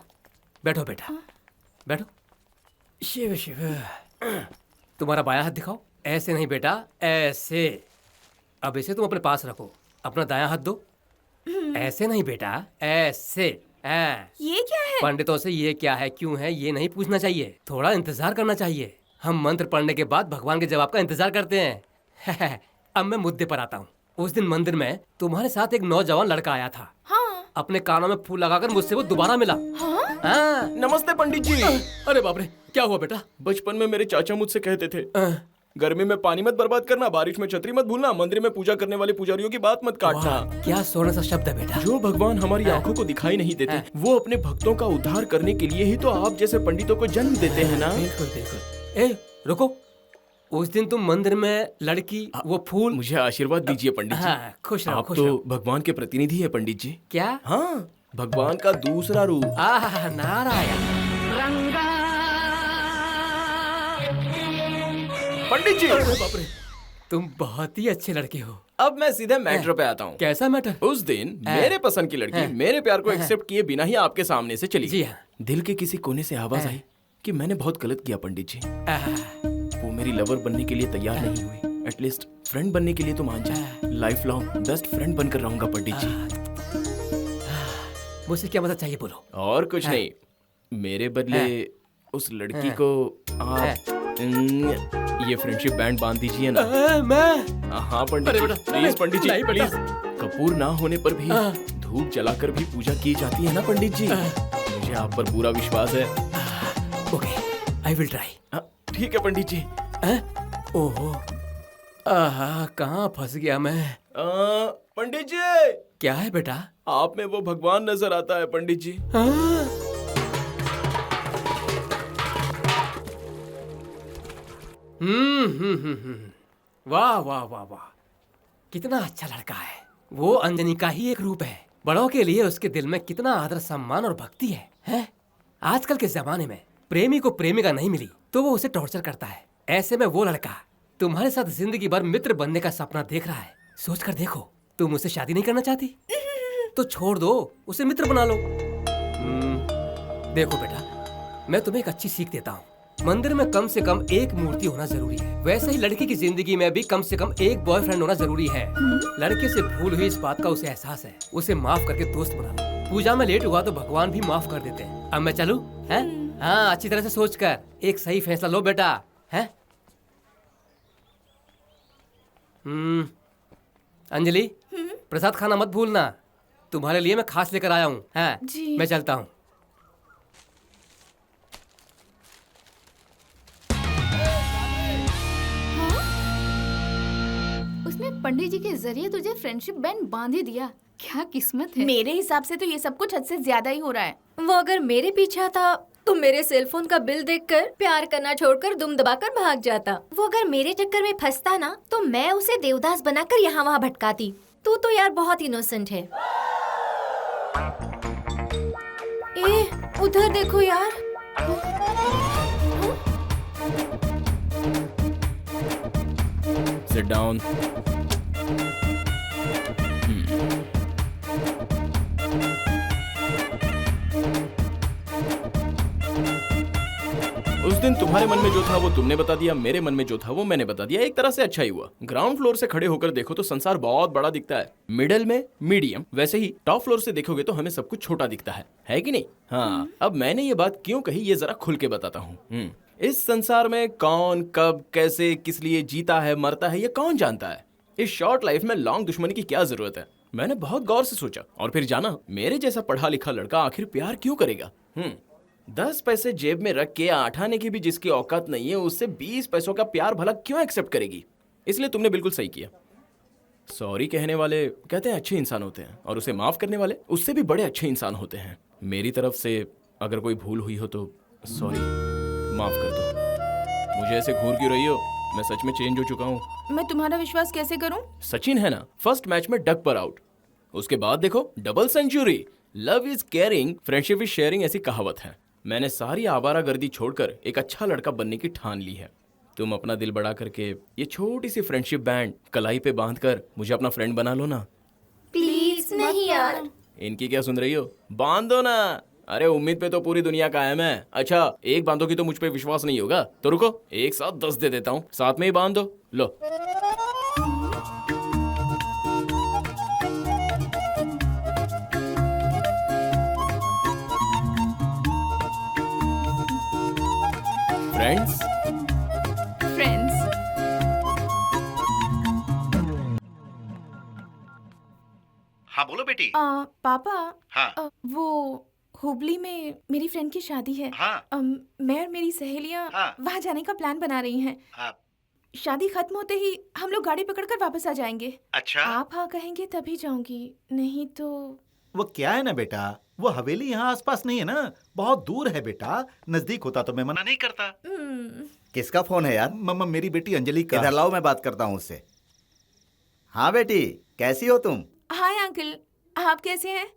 Speaker 7: बैठो बेटा, बैठो। शिव शिव। तुम्हारा बायां हाथ दिखाओ। ऐसे नहीं बेटा, ऐसे। अब इसे तुम अपने पास रखो। अपना दायां हाथ दो। ऐसे नहीं बेटा, ऐसे।
Speaker 3: ये क्या है?
Speaker 7: पंडितों से ये क्या है, क्यों है, ये नहीं पूछना चाहिए। थोड़ा इंतजार करना चाहिए। हम मंत्र पढ़ने के बाद भगवान के जवाब का इंतजार करते हैं। अब मैं मुद्दे पर आता हूँ। उस दिन मंदिर में तुम्हारे साथ एक नौजवान लड़का आया था।
Speaker 3: हाँ।
Speaker 7: अपने कानों में फूल लगाकर मुझसे वो दोबारा मिला।
Speaker 3: हाँ?
Speaker 7: हाँ।
Speaker 15: नमस्ते पंडित जी।
Speaker 7: अरे बाप रे, क्या हुआ बेटा?
Speaker 15: बचपन में मेरे चाचा मुझसे कहते थे, गर्मी में पानी मत बर्बाद करना, बारिश में छतरी मत भूलना, मंदिर में पूजा करने वाले पुजारियों की बात मत काटना।
Speaker 7: क्या स्वर्ण सा शब्द है बेटा।
Speaker 15: जो भगवान हमारी आंखों को दिखाई नहीं देते, वो अपने भक्तों का उद्धार करने के लिए ही तो आप जैसे पंडितों को जन्म देते हैं ना।
Speaker 7: बिल्कुल बिल्कुल। ए रुको, उस दिन तुम मंदिर में लड़की वो फूल।
Speaker 15: मुझे आशीर्वाद दीजिए पंडित जी।
Speaker 7: हाँ, खुश रहो,
Speaker 15: आप
Speaker 7: खुश
Speaker 15: तो
Speaker 7: रहो।
Speaker 15: भगवान के प्रतिनिधि है पंडित जी।
Speaker 7: क्या?
Speaker 15: हाँ, भगवान का दूसरा रूप।
Speaker 7: नारायण।
Speaker 15: पंडित जी।
Speaker 7: बाप रे, तुम बहुत ही अच्छे लड़के हो।
Speaker 15: अब मैं सीधे मैटर पे आता हूँ।
Speaker 7: कैसा मैटर?
Speaker 15: उस दिन मेरे पसंद की लड़की मेरे प्यार को एक्सेप्ट किए बिना ही आपके सामने से चली गई। दिल के किसी कोने से आवाज आई कि मैंने बहुत गलत किया पंडित जी। वो मेरी लवर बनने के लिए तैयार नहीं हुई। एटलीस्ट फ्रेंड बनने के लिए तो मान जाए। लाइफ लॉन्ग बेस्ट फ्रेंड बनकर रहूंगा पंडित जी।
Speaker 7: मुझसे क्या मदद चाहिए बोलो।
Speaker 15: और कुछ नहीं, मेरे बदले उस लड़की को आप ये फ्रेंडशिप बैंड बांध दीजिए ना।
Speaker 7: मैं?
Speaker 15: हाँ पंडित जी, प्लीज पंडित जी, प्लीज। कपूर ना होने पर भी धूप जलाकर भी पूजा की जाती है ना पंडित जी। मुझे आप पर पूरा विश्वास है।
Speaker 7: Okay, I will try.
Speaker 15: ठीक है पंडित जी।
Speaker 7: ओहो, कहाँ फंस गया मैं।
Speaker 15: पंडित जी।
Speaker 7: क्या है बेटा?
Speaker 15: आप में वो भगवान नजर आता है पंडित जी।
Speaker 7: वाह वाह वाह वाह, कितना अच्छा लड़का है। वो अंजनी का ही एक रूप है। बड़ों के लिए उसके दिल में कितना आदर सम्मान और भक्ति है, हैं? आजकल के जमाने में प्रेमी को प्रेमिका नहीं मिली तो वो उसे टॉर्चर करता है। ऐसे में वो लड़का तुम्हारे साथ जिंदगी भर मित्र बनने का सपना देख रहा है। सोच कर देखो, तुम उससे शादी नहीं करना चाहती तो छोड़ दो, उसे मित्र बना लो। देखो बेटा, मैं तुम्हें एक अच्छी सीख देता हूँ। मंदिर में कम से कम एक मूर्ति होना जरूरी है। वैसे ही लड़की की जिंदगी में भी कम से कम एक बॉयफ्रेंड होना जरूरी है। लड़के से भूल हुई इस बात का उसे एहसास है। उसे माफ करके दोस्त बना लो। पूजा में लेट हुआ तो भगवान भी माफ कर देते हैं। अब मैं चलूं? हैं? हाँ, अच्छी तरह से सोच कर एक सही फैसला लो बेटा। हैं? अंजलि, प्रसाद खाना मत भूलना। तुम्हारे लिए मैं खास लेकर आया हूँ। हाँ, मैं चलता हूँ।
Speaker 17: उसने पंडित जी के जरिए तुझे फ्रेंडशिप बैंड बांध ही दिया। क्या किस्मत है।
Speaker 3: मेरे हिसाब से तो ये सब कुछ हद से ज्यादा ही हो रहा है।
Speaker 14: वो अगर मेरे पीछे आता तो मेरे सेलफोन का बिल देखकर प्यार करना छोड़कर दुम दबाकर भाग जाता।
Speaker 6: वो अगर मेरे चक्कर में फंसता ना तो मैं उसे देवदास बनाकर यहाँ वहाँ भटकाती। तू तो यार बहुत इनोसेंट है।
Speaker 14: ए, उधर देखो यार।
Speaker 15: Sit down. उस दिन तुम्हारे मन में जो था वो तुमने बता दिया, मेरे मन में जो था वो मैंने बता दिया। एक तरह से अच्छा ही हुआ। ग्राउंड फ्लोर से खड़े होकर देखो तो संसार बहुत बड़ा दिखता है, मिडिल में मीडियम, वैसे ही टॉप फ्लोर से देखोगे तो हमें सब कुछ छोटा दिखता है कि नहीं? हाँ, अब मैंने ये बात क्यों कही ये जरा खुल के बताता हूँ। इस संसार में कौन कब कैसे किस लिए जीता है मरता है ये कौन जानता है। इस शॉर्ट लाइफ में लॉन्ग दुश्मनी की क्या जरूरत है। मैंने बहुत गौर से सोचा और फिर जाना मेरे जैसा पढ़ा लिखा लड़का आखिर प्यार क्यों करेगा। 10 पैसे जेब में रख के 8 आने की भी जिसकी औकात नहीं है उससे 20 पैसों का प्यार भला क्यों एक्सेप्ट करेगी। इसलिए तुमने बिल्कुल सही किया। सॉरी कहने वाले कहते हैं अच्छे इंसान होते हैं और उसे माफ करने वाले उससे भी बड़े अच्छे इंसान होते हैं। मेरी तरफ से अगर कोई भूल हुई हो तो सॉरी, माफ कर दो। मुझे ऐसे घूर क्यों रही हो, मैं सच में चेंज हो चुका हूँ।
Speaker 3: मैं तुम्हारा विश्वास कैसे करूं?
Speaker 15: सचिन है ना, फर्स्ट मैच में डक पर आउट, उसके बाद देखो double century. Love is caring, friendship is sharing ऐसी कहावत है। मैंने सारी आवारागर्दी छोड़कर एक अच्छा लड़का बनने की ठान ली है। तुम अपना दिल बड़ा करके ये छोटी सी फ्रेंडशिप बैंड कलाई पे बांधकर मुझे अपना फ्रेंड बना लो ना।
Speaker 6: प्लीज नहीं यार।
Speaker 15: इनकी क्या सुन रही हो, बांध दो ना। अरे उम्मीद पे तो पूरी दुनिया कायम है। अच्छा एक बांधोगी तो मुझ पे विश्वास नहीं होगा, तो रुको एक साथ 10 दे देता हूँ, साथ में ही बांध दो। लो फ्रेंड्स।
Speaker 3: फ्रेंड्स।
Speaker 2: हाँ बोलो बेटी।
Speaker 3: पापा।
Speaker 2: हाँ।
Speaker 3: वो हुबली में मेरी फ्रेंड की शादी है।
Speaker 2: हाँ।
Speaker 3: मैं और मेरी सहेलियाँ वहाँ जाने का प्लान बना रही हैं। शादी खत्म होते ही हम लोग गाड़ी पकड़कर वापस आ जाएंगे।
Speaker 2: अच्छा।
Speaker 3: आप हाँ कहेंगे तभी जाऊंगी, नहीं तो।
Speaker 2: वो क्या है ना बेटा, वो हवेली यहाँ आसपास नहीं है ना, बहुत दूर है बेटा। नजदीक होता तो मैं मना नहीं करता।
Speaker 10: किसका फोन है यार?
Speaker 2: मम्मा मेरी बेटी अंजलि का।
Speaker 10: इधर लाओ, मैं बात करता हूँ उससे। हाँ बेटी, कैसी हो तुम?
Speaker 3: हाय अंकल, आप कैसे हैं?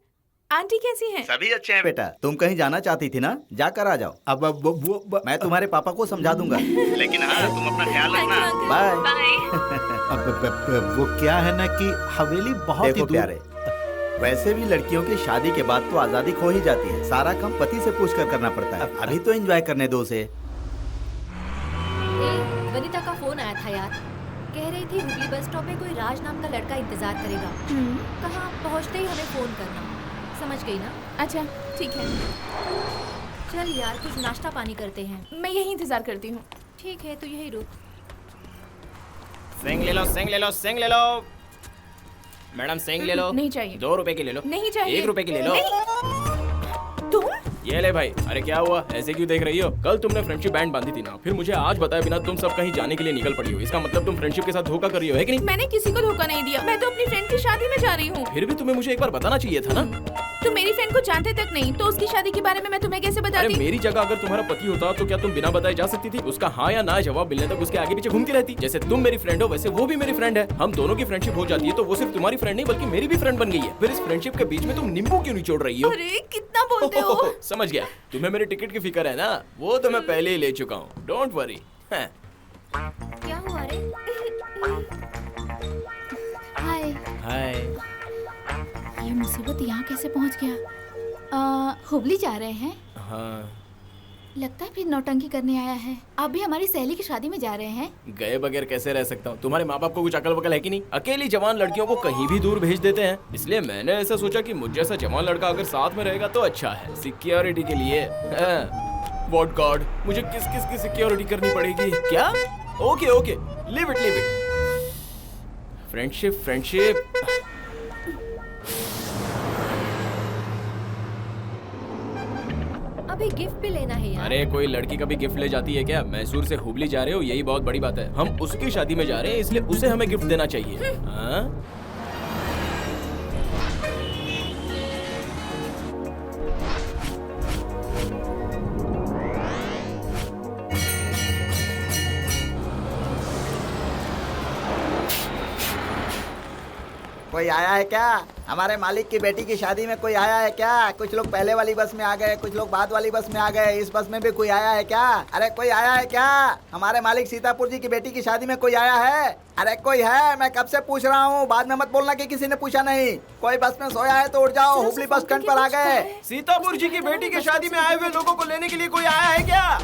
Speaker 3: आंटी कैसी हैं?
Speaker 10: सभी अच्छे हैं बेटा। तुम कहीं जाना चाहती थी ना, जाकर आ जाओ।
Speaker 2: अब वो
Speaker 10: मैं तुम्हारे पापा को समझा दूंगा।
Speaker 2: लेकिन हाँ तुम अपना ख्याल रखना।
Speaker 10: बाय।
Speaker 2: अब वो क्या है ना कि हवेली बहुत ही
Speaker 10: देखो
Speaker 2: दूर।
Speaker 10: प्यारे, वैसे भी लड़कियों की शादी के बाद तो आजादी खो ही जाती है। सारा काम पति से पूछकर करना पड़ता है। अभी तो एंजॉय करने दो उसे।
Speaker 6: वनिता का फोन आया था यार, कह रही थी हुबली बस स्टॉप पे कोई राज नाम का लड़का इंतजार करेगा। कहाँ पहुँचते ही हमें फोन करना। समझ गई ना?
Speaker 3: अच्छा ठीक है।
Speaker 6: चल यार कुछ नाश्ता पानी करते हैं।
Speaker 3: मैं यही इंतजार करती हूँ।
Speaker 6: ठीक है, तू यही रुक।
Speaker 15: सिंग ले लो, सिंग ले लो, सिंग ले लो। मैडम सिंग ले लो।
Speaker 3: नहीं चाहिए।
Speaker 15: 2 रुपए की ले लो।
Speaker 3: नहीं चाहिए।
Speaker 15: 1 रुपए की ले लो।
Speaker 3: तुम?
Speaker 15: ये ले भाई। अरे क्या हुआ, ऐसे क्यों देख रही हो? कल तुमने फ्रेंडशिप बैंड बांधी थी ना, फिर मुझे आज बताए बिना तुम सब कहीं जाने के लिए निकल पड़ी हो। इसका मतलब तुम फ्रेंडशिप के साथ धोखा कर रही हो, है कि नहीं?
Speaker 3: मैंने किसी को धोखा नहीं दिया, मैं तो अपनी फ्रेंड की शादी में जा रही हूँ।
Speaker 15: फिर भी तुम्हें मुझे एक बार बताना चाहिए था ना।
Speaker 3: तुम मेरी फ्रेंड को जानते तक नहीं, तो उसकी शादी के बारे में मैं तुम्हें कैसे
Speaker 15: अरे
Speaker 3: बताती?
Speaker 15: मेरी जगह अगर तुम्हारा पति होता तो क्या तुम बिना बताए जा सकती थी? उसका हाँ या ना जवाब मिलने तक उसके आगे पीछे घूमती रहती। जैसे तुम मेरी फ्रेंड हो वैसे वो भी मेरी फ्रेंड है। हम दोनों की फ्रेंडशिप हो जाती है तो वो सिर्फ तुम्हारी फ्रेंड नहीं बल्कि मेरी भी फ्रेंड बन गई है। फिर इस फ्रेंडशिप के बीच में तुम नींबू क्यों निचोड़ रही हो?
Speaker 3: अरे कितना बोलते हो।
Speaker 15: समझ गया, तुम्हें मेरे टिकट की फिक्र है ना, वो तो मैं पहले ही ले चुका हूँ। Don't worry.
Speaker 6: क्या हुआ रे?
Speaker 17: हाय।
Speaker 15: हाय।
Speaker 17: ये मुसीबत यहाँ कैसे पहुँच गया? हुबली जा रहे हैं?
Speaker 15: हाँ।
Speaker 17: लगता है फिर नौटंकी करने आया है। आप भी हमारी सहेली की शादी में जा रहे हैं?
Speaker 15: गए बगैर कैसे रह सकता हूँ? तुम्हारे माँ बाप को कुछ अकल वकल है कि नहीं? अकेली जवान लड़कियों को कहीं भी दूर भेज देते हैं। इसलिए मैंने ऐसा सोचा कि मुझ जैसा जवान लड़का अगर साथ में रहेगा तो अच्छा है, सिक्योरिटी के लिए। व्हाट गॉड, मुझे किस किस की सिक्योरिटी करनी पड़ेगी क्या? Okay okay, leave it. Friendship friendship.
Speaker 6: अभी गिफ्ट भी लेना है यार।
Speaker 15: अरे कोई लड़की कभी गिफ्ट ले जाती है क्या? मैसूर से हुबली जा रहे हो, यही बहुत बड़ी बात है। हम उसकी शादी में जा रहे हैं इसलिए उसे हमें गिफ्ट देना चाहिए। हाँ?
Speaker 10: कोई आया है क्या? हमारे मालिक की बेटी की शादी में कोई आया है क्या? कुछ लोग पहले वाली बस में आ गए, कुछ लोग बाद वाली बस में आ गए। इस बस में भी कोई आया है क्या? अरे कोई आया है क्या? हमारे मालिक सीतापुर जी की बेटी की शादी में कोई आया है? अरे कोई है? मैं कब से पूछ रहा हूँ, बाद में मत बोलना कि किसी ने पूछा नहीं। कोई बस में सोया है तो उठ जाओ, हुबली बस स्टैंड पर आ गए।
Speaker 15: सीतापुर जी की बेटी की शादी में आए हुए लोगों को लेने के लिए कोई आया है क्या?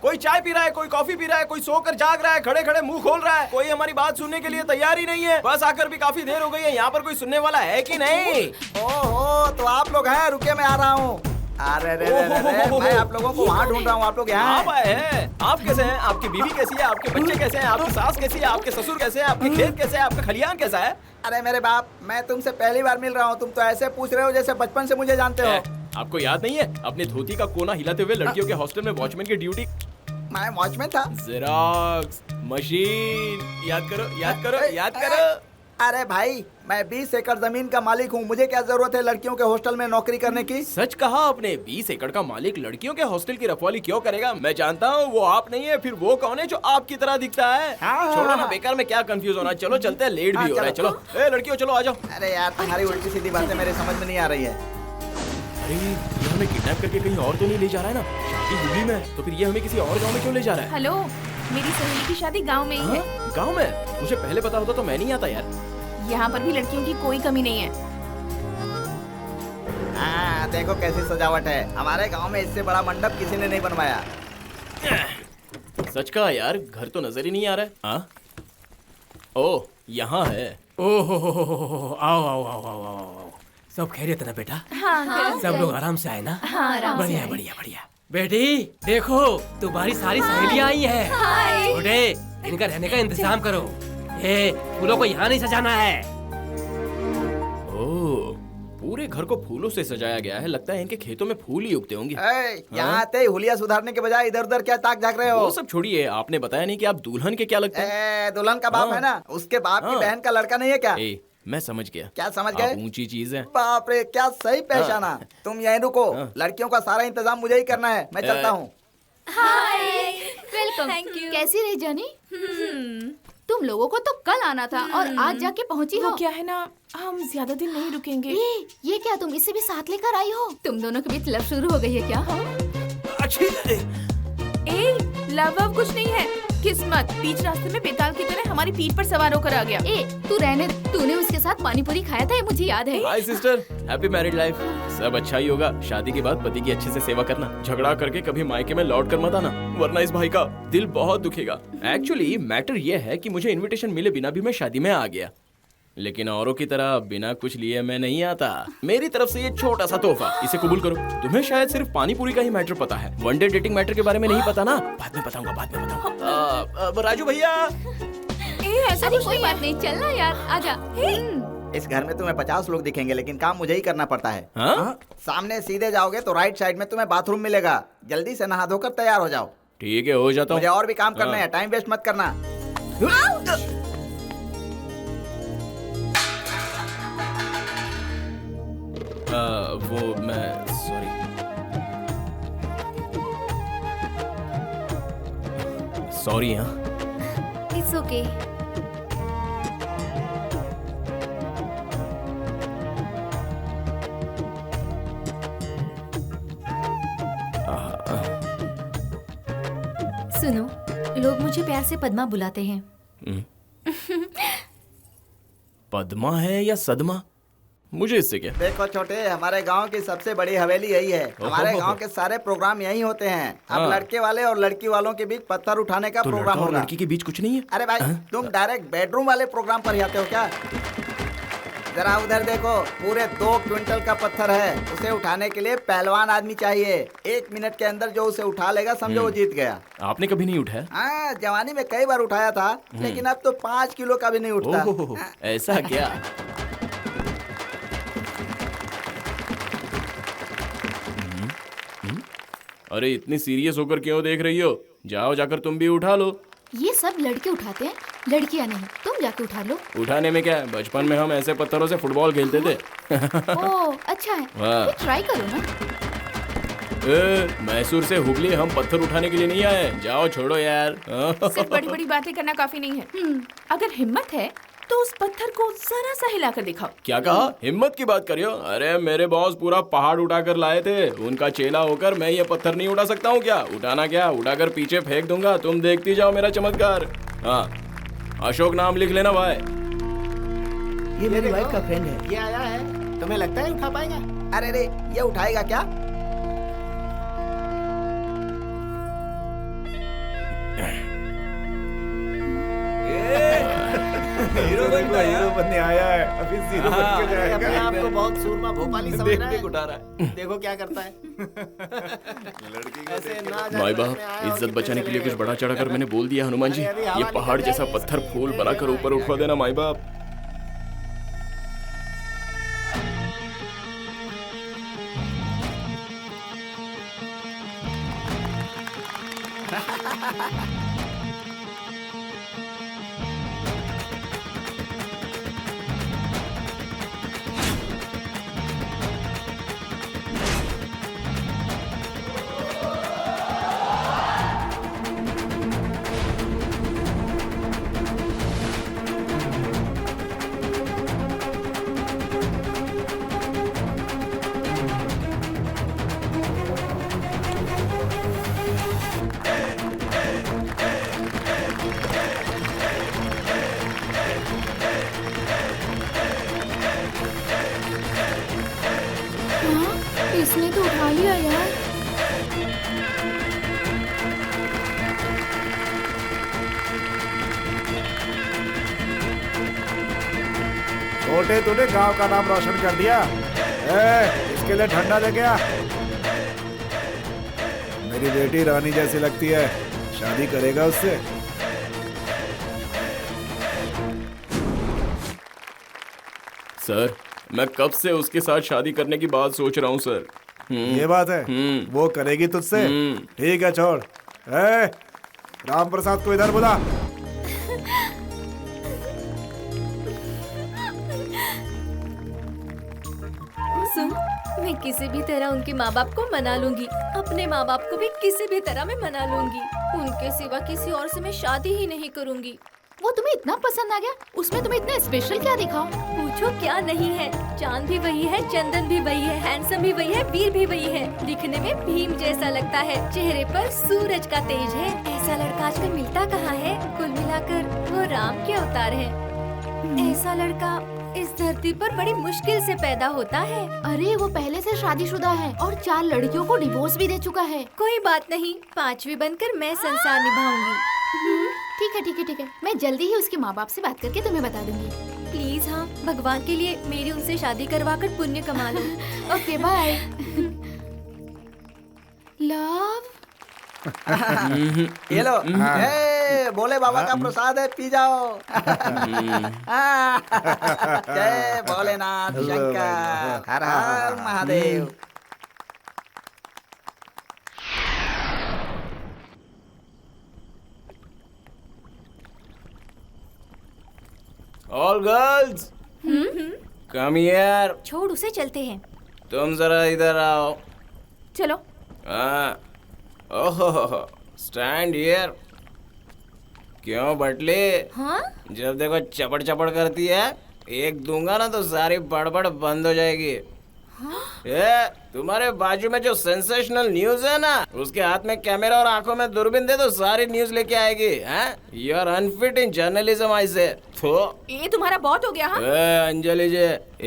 Speaker 15: कोई चाय पी रहा है, कोई कॉफी पी रहा है, कोई सोकर जाग रहा है, खड़े खड़े मुंह खोल रहा है। कोई हमारी बात सुनने के लिए तैयार ही नहीं है। बस आकर भी काफी देर हो गई है, यहाँ पर कोई सुनने वाला है कि नहीं?
Speaker 10: ओहो, तो आप लोग हैं, रुके मैं आ रहा हूँ। अरे रे रे रे, मैं आप लोगों को वहाँ ढूंढ रहा हूँ, आप लोग यहाँ
Speaker 15: आप आए हैं। आप कैसे हैं? आपकी बीवी कैसी है? आपके बच्चे कैसे हैं? आपकी सास कैसी है? आपके ससुर कैसे हैं? आपके खेत कैसे है? आपका खलियान कैसा है?
Speaker 10: अरे मेरे बाप, मैं तुमसे पहली बार मिल रहा हूँ, तुम तो ऐसे पूछ रहे हो जैसे बचपन से मुझे जानते हो।
Speaker 15: आपको याद नहीं है अपनी धोती का कोना हिलाते हुए लड़कियों के हॉस्टल में वॉचमैन की ड्यूटी?
Speaker 10: मैं वॉचमैन था।
Speaker 15: जेरॉक्स मशीन, याद करो याद करो याद करो।
Speaker 10: अरे भाई, मैं 20 एकड़ जमीन का मालिक हूँ, मुझे क्या जरूरत है लड़कियों के हॉस्टल में नौकरी करने की?
Speaker 15: सच कहा आपने। 20 एकड़ का मालिक लड़कियों के हॉस्टल की रखवाली क्यों करेगा? मैं जानता हूँ वो आप नहीं है, फिर वो कौन है जो आपकी तरह दिखता है? छोड़ो ना, बेकार में क्या कंफ्यूज होना। चलो चलते हैं, लेट भी हो रहा है। चलो ए लड़कियों चलो आ जाओ।
Speaker 10: अरे यार, तुम्हारी उल्टी सीधी बातें मेरे समझ में नहीं आ रही है।
Speaker 15: अरे ये हमें किडनैप करके कहीं और तो नहीं ले जा रहा है ना? शादी हुबली में है, तो फिर ये हमें किसी और गांव में क्यों ले जा रहा है?
Speaker 3: हेलो, मेरी सहेली की शादी गांव में ही है।
Speaker 15: गांव में? मुझे पहले पता होता तो मैं नहीं आता यार।
Speaker 3: यहाँ पर भी लड़कियों की कोई कमी नहीं है।
Speaker 10: यहाँ देखो कैसी सजावट है। हमारे गांव में इससे बड़ा मंडप किसी ने नहीं बनवाया।
Speaker 15: सच कहा यार, घर तो नजर ही नहीं आ रहा है। हाँ? ओह, यहाँ है।
Speaker 7: ओहो, आओ आओ आओ आओ आओ। सब खैरियत ना बेटा?
Speaker 3: हाँ,
Speaker 7: सब लोग आराम से आए ना?
Speaker 3: हाँ, आराम से
Speaker 7: बढ़िया
Speaker 3: आए।
Speaker 7: बढ़िया बढ़िया। बेटी देखो, तुम्हारी सारी सहेलियां आई हैं।
Speaker 3: हाय।
Speaker 7: बूढ़े, इनका रहने का इंतजाम करो। ये फूलों को यहाँ नहीं सजाना है।
Speaker 15: ओह, पूरे घर को फूलों से सजाया गया है। लगता है इनके खेतों में फूल ही उगते होंगे।
Speaker 10: यहाँ आते ही हुलिया सुधारने के बजाय इधर उधर क्या ताक झाक रहे हो?
Speaker 15: वो सब छोड़िए, आपने बताया नहीं कि आप दुल्हन के क्या लगते हैं?
Speaker 10: दुल्हन का बाप है ना, उसके बाप की बहन का लड़का नहीं है क्या?
Speaker 15: मैं समझ गया।
Speaker 10: क्या समझ
Speaker 15: आप
Speaker 10: गए?
Speaker 15: ऊंची चीज है।
Speaker 10: बाप रे, क्या सही पहचाना। तुम यहीं रुको, लड़कियों का सारा इंतजाम मुझे ही करना है। मैं चलता हूँ।
Speaker 17: हाय, वेलकम। कैसी रही जानी? तुम लोगों को तो कल आना था और आज जाके पहुंची हो।
Speaker 3: क्या है ना, हम ज्यादा दिन नहीं रुकेंगे।
Speaker 17: ये क्या, तुम इसे भी साथ लेकर आई हो? तुम दोनों के बीच लव शुरू हो गई है क्या?
Speaker 3: लव कुछ नहीं है, किस्मत बीच रास्ते में बेताल की तरह हमारी पीठ पर सवार होकर आ गया।
Speaker 17: तू रहने, तूने उसके साथ पानी पूरी खाया था, ये मुझे याद है।
Speaker 15: हाय सिस्टर, हैप्पी मैरिड लाइफ। सब अच्छा ही होगा। शादी के बाद पति की अच्छे से सेवा करना। झगड़ा करके कभी मायके में लौट कर मत आना, वरना इस भाई का दिल बहुत दुखेगा। एक्चुअली मैटर ये है कि मुझे इनविटेशन मिले बिना भी मैं शादी में आ गया, लेकिन औरों की तरह बिना कुछ लिए मैं नहीं आता। मेरी तरफ से ये छोटा सा तोहफा, इसे कबूल करो। तुम्हें शायद सिर्फ पानी पूरी का ही मैटर पता है, वन डे डेटिंग मैटर के बारे में नहीं पता ना? बाद में बताऊंगा, बाद में बताऊंगा। राजू भैया,
Speaker 17: ऐसा कोई बात नहीं, चलना यार, आजा।
Speaker 10: इस घर में तुम्हें 50 लोग दिखेंगे, लेकिन काम मुझे ही करना पड़ता है।
Speaker 15: हाँ?
Speaker 10: सामने सीधे जाओगे तो राइट साइड में तुम्हें बाथरूम मिलेगा। जल्दी से नहा धोकर तैयार हो जाओ।
Speaker 15: ठीक है, हो जाता हूँ।
Speaker 10: मुझे और भी काम करना है, टाइम वेस्ट मत करना।
Speaker 15: वो मैं सॉरी। सॉरी। हाँ,
Speaker 6: इट्स ओके। सुनो, लोग मुझे प्यार से पद्मा बुलाते हैं।
Speaker 15: पद्मा है या सदमा, मुझे इससे क्या?
Speaker 10: देखो छोटे, हमारे गांव की सबसे बड़ी हवेली यही है। हमारे गांव के सारे प्रोग्राम यही होते हैं। अब लड़के वाले और लड़की वालों के बीच पत्थर उठाने का
Speaker 15: तो
Speaker 10: प्रोग्राम
Speaker 15: और
Speaker 10: होगा।
Speaker 15: लड़की के बीच कुछ नहीं है?
Speaker 10: अरे भाई, तुम डायरेक्ट बेडरूम वाले प्रोग्राम पर ही आते हो क्या? जरा उधर देखो, पूरे 2 क्विंटल का पत्थर है। उसे उठाने के लिए पहलवान आदमी चाहिए। 1 मिनट के अंदर जो उसे उठा लेगा, समझो वो जीत गया।
Speaker 15: आपने कभी नहीं उठाया?
Speaker 10: हाँ, जवानी में कई बार उठाया था, लेकिन अब तो 5 किलो का भी नहीं उठता।
Speaker 15: ऐसा क्या? अरे इतनी सीरियस होकर क्यों देख रही हो? जाओ, जाकर तुम भी उठा लो।
Speaker 17: ये सब लड़के उठाते हैं, लड़कियां नहीं। तुम जाके उठा लो।
Speaker 15: उठाने में क्या है, बचपन में हम ऐसे पत्थरों से फुटबॉल खेलते थे।
Speaker 17: ओह, अच्छा है,
Speaker 15: वाह।
Speaker 17: ट्राई करो ना।
Speaker 15: मैसूर से हुबली हम पत्थर उठाने के लिए नहीं आए। जाओ, छोड़ो यार।
Speaker 3: सिर्फ बड़ी बड़ी बातें करना काफी नहीं है। अगर हिम्मत है तो उस पत्थर को जरा सा हिलाकर दिखाओ।
Speaker 15: क्या कहा? हिम्मत की बात करियो? अरे मेरे बॉस पूरा पहाड़ उठाकर लाए थे। उनका चेला होकर मैं ये पत्थर नहीं उठा सकता हूँ क्या? उठाना क्या, उठाकर पीछे फेंक दूंगा। तुम देखती जाओ मेरा चमत्कार। हाँ, अशोक नाम लिख लेना भाई।
Speaker 10: ये मेरी वाइफ का फ्रेंड है।
Speaker 12: ये आया है, तुम्हें लगता है उठा पाएगा?
Speaker 10: अरे रे, ये उठाएगा क्या?
Speaker 12: हीरो बनने आया है, अभी जीरो बन के जाएगा। अपने आप को बहुत सूरमा भोपाली समझ रहा है।
Speaker 15: उठा रहा है।
Speaker 12: देखो क्या करता है। ऐसे ना
Speaker 15: भाई बाप, इज्जत बचाने के लिए कुछ बड़ा चढ़ा कर मैंने बोल दिया। हनुमान जी, ये पहाड़ जैसा पत्थर फूल बनाकर ऊपर उठवा देना माई बाप।
Speaker 17: उसने तो उठा लिया यार।
Speaker 19: छोटे तूने गांव का नाम रोशन कर दिया। इसके लिए ठंडा दे गया। मेरी बेटी रानी जैसी लगती है, शादी करेगा उससे?
Speaker 15: सर मैं कब से उसके साथ शादी करने की बात सोच रहा हूँ सर।
Speaker 19: ये बात है? वो करेगी तुझसे? ठीक है छोड़। राम प्रसाद को इधर बुला।
Speaker 14: सुन, मैं किसी भी तरह उनके माँ बाप को मना लूंगी, अपने माँ बाप को भी किसी भी तरह मैं मना लूंगी। उनके सिवा किसी और से मैं शादी ही नहीं करूंगी।
Speaker 17: वो तुम्हें इतना पसंद आ गया? उसमें तुम्हें इतना स्पेशल क्या दिखा?
Speaker 14: पूछो क्या नहीं है। चांद भी वही है, चंदन भी वही है, हैंडसम भी वही है, वीर भी वही है। दिखने में भीम जैसा लगता है, चेहरे पर सूरज का तेज है। ऐसा लड़का आजकल मिलता कहाँ है? कुल मिलाकर वो राम के अवतार है। ऐसा लड़का इस धरती पर बड़ी मुश्किल से पैदा होता है।
Speaker 17: अरे वो पहले से शादीशुदा है और 4 लड़कियों को डिवोर्स भी दे चुका है।
Speaker 14: कोई बात नहीं, 5वीं बनकर मैं संसार निभाऊंगी।
Speaker 17: ठीक है ठीक है ठीक है, मैं जल्दी ही उसके माँ बाप से बात करके तुम्हें बता दूंगी।
Speaker 14: प्लीज हाँ, भगवान के लिए मेरी उनसे शादी करवा कर पुण्य कमा लो।
Speaker 17: Okay bye. लव
Speaker 20: ये लो, बोले बाबा का प्रसाद है, पी जाओ। जय भोलेनाथ शंकर, हर हर Mahadev.
Speaker 1: All girls come here.
Speaker 14: छोड़ उसे, चलते हैं।
Speaker 1: तुम जरा इधर आओ।
Speaker 3: चलो।
Speaker 1: ओहो, स्टैंड हियर। क्यों बटले?
Speaker 14: हाँ?
Speaker 1: जब देखो चपड़ चपड़ करती है, एक दूंगा ना तो सारी बड़बड़ बंद हो जाएगी।
Speaker 14: हाँ?
Speaker 1: ये तुम्हारे बाजू में जो सेंसेशनल न्यूज है ना, उसके हाथ में कैमरा और आंखों में दूरबीन दे तो सारी न्यूज लेके आएगी। You are unfit in journalism. I say
Speaker 3: ये तुम्हारा बहुत हो गया। हाँ?
Speaker 1: अंजलि जी,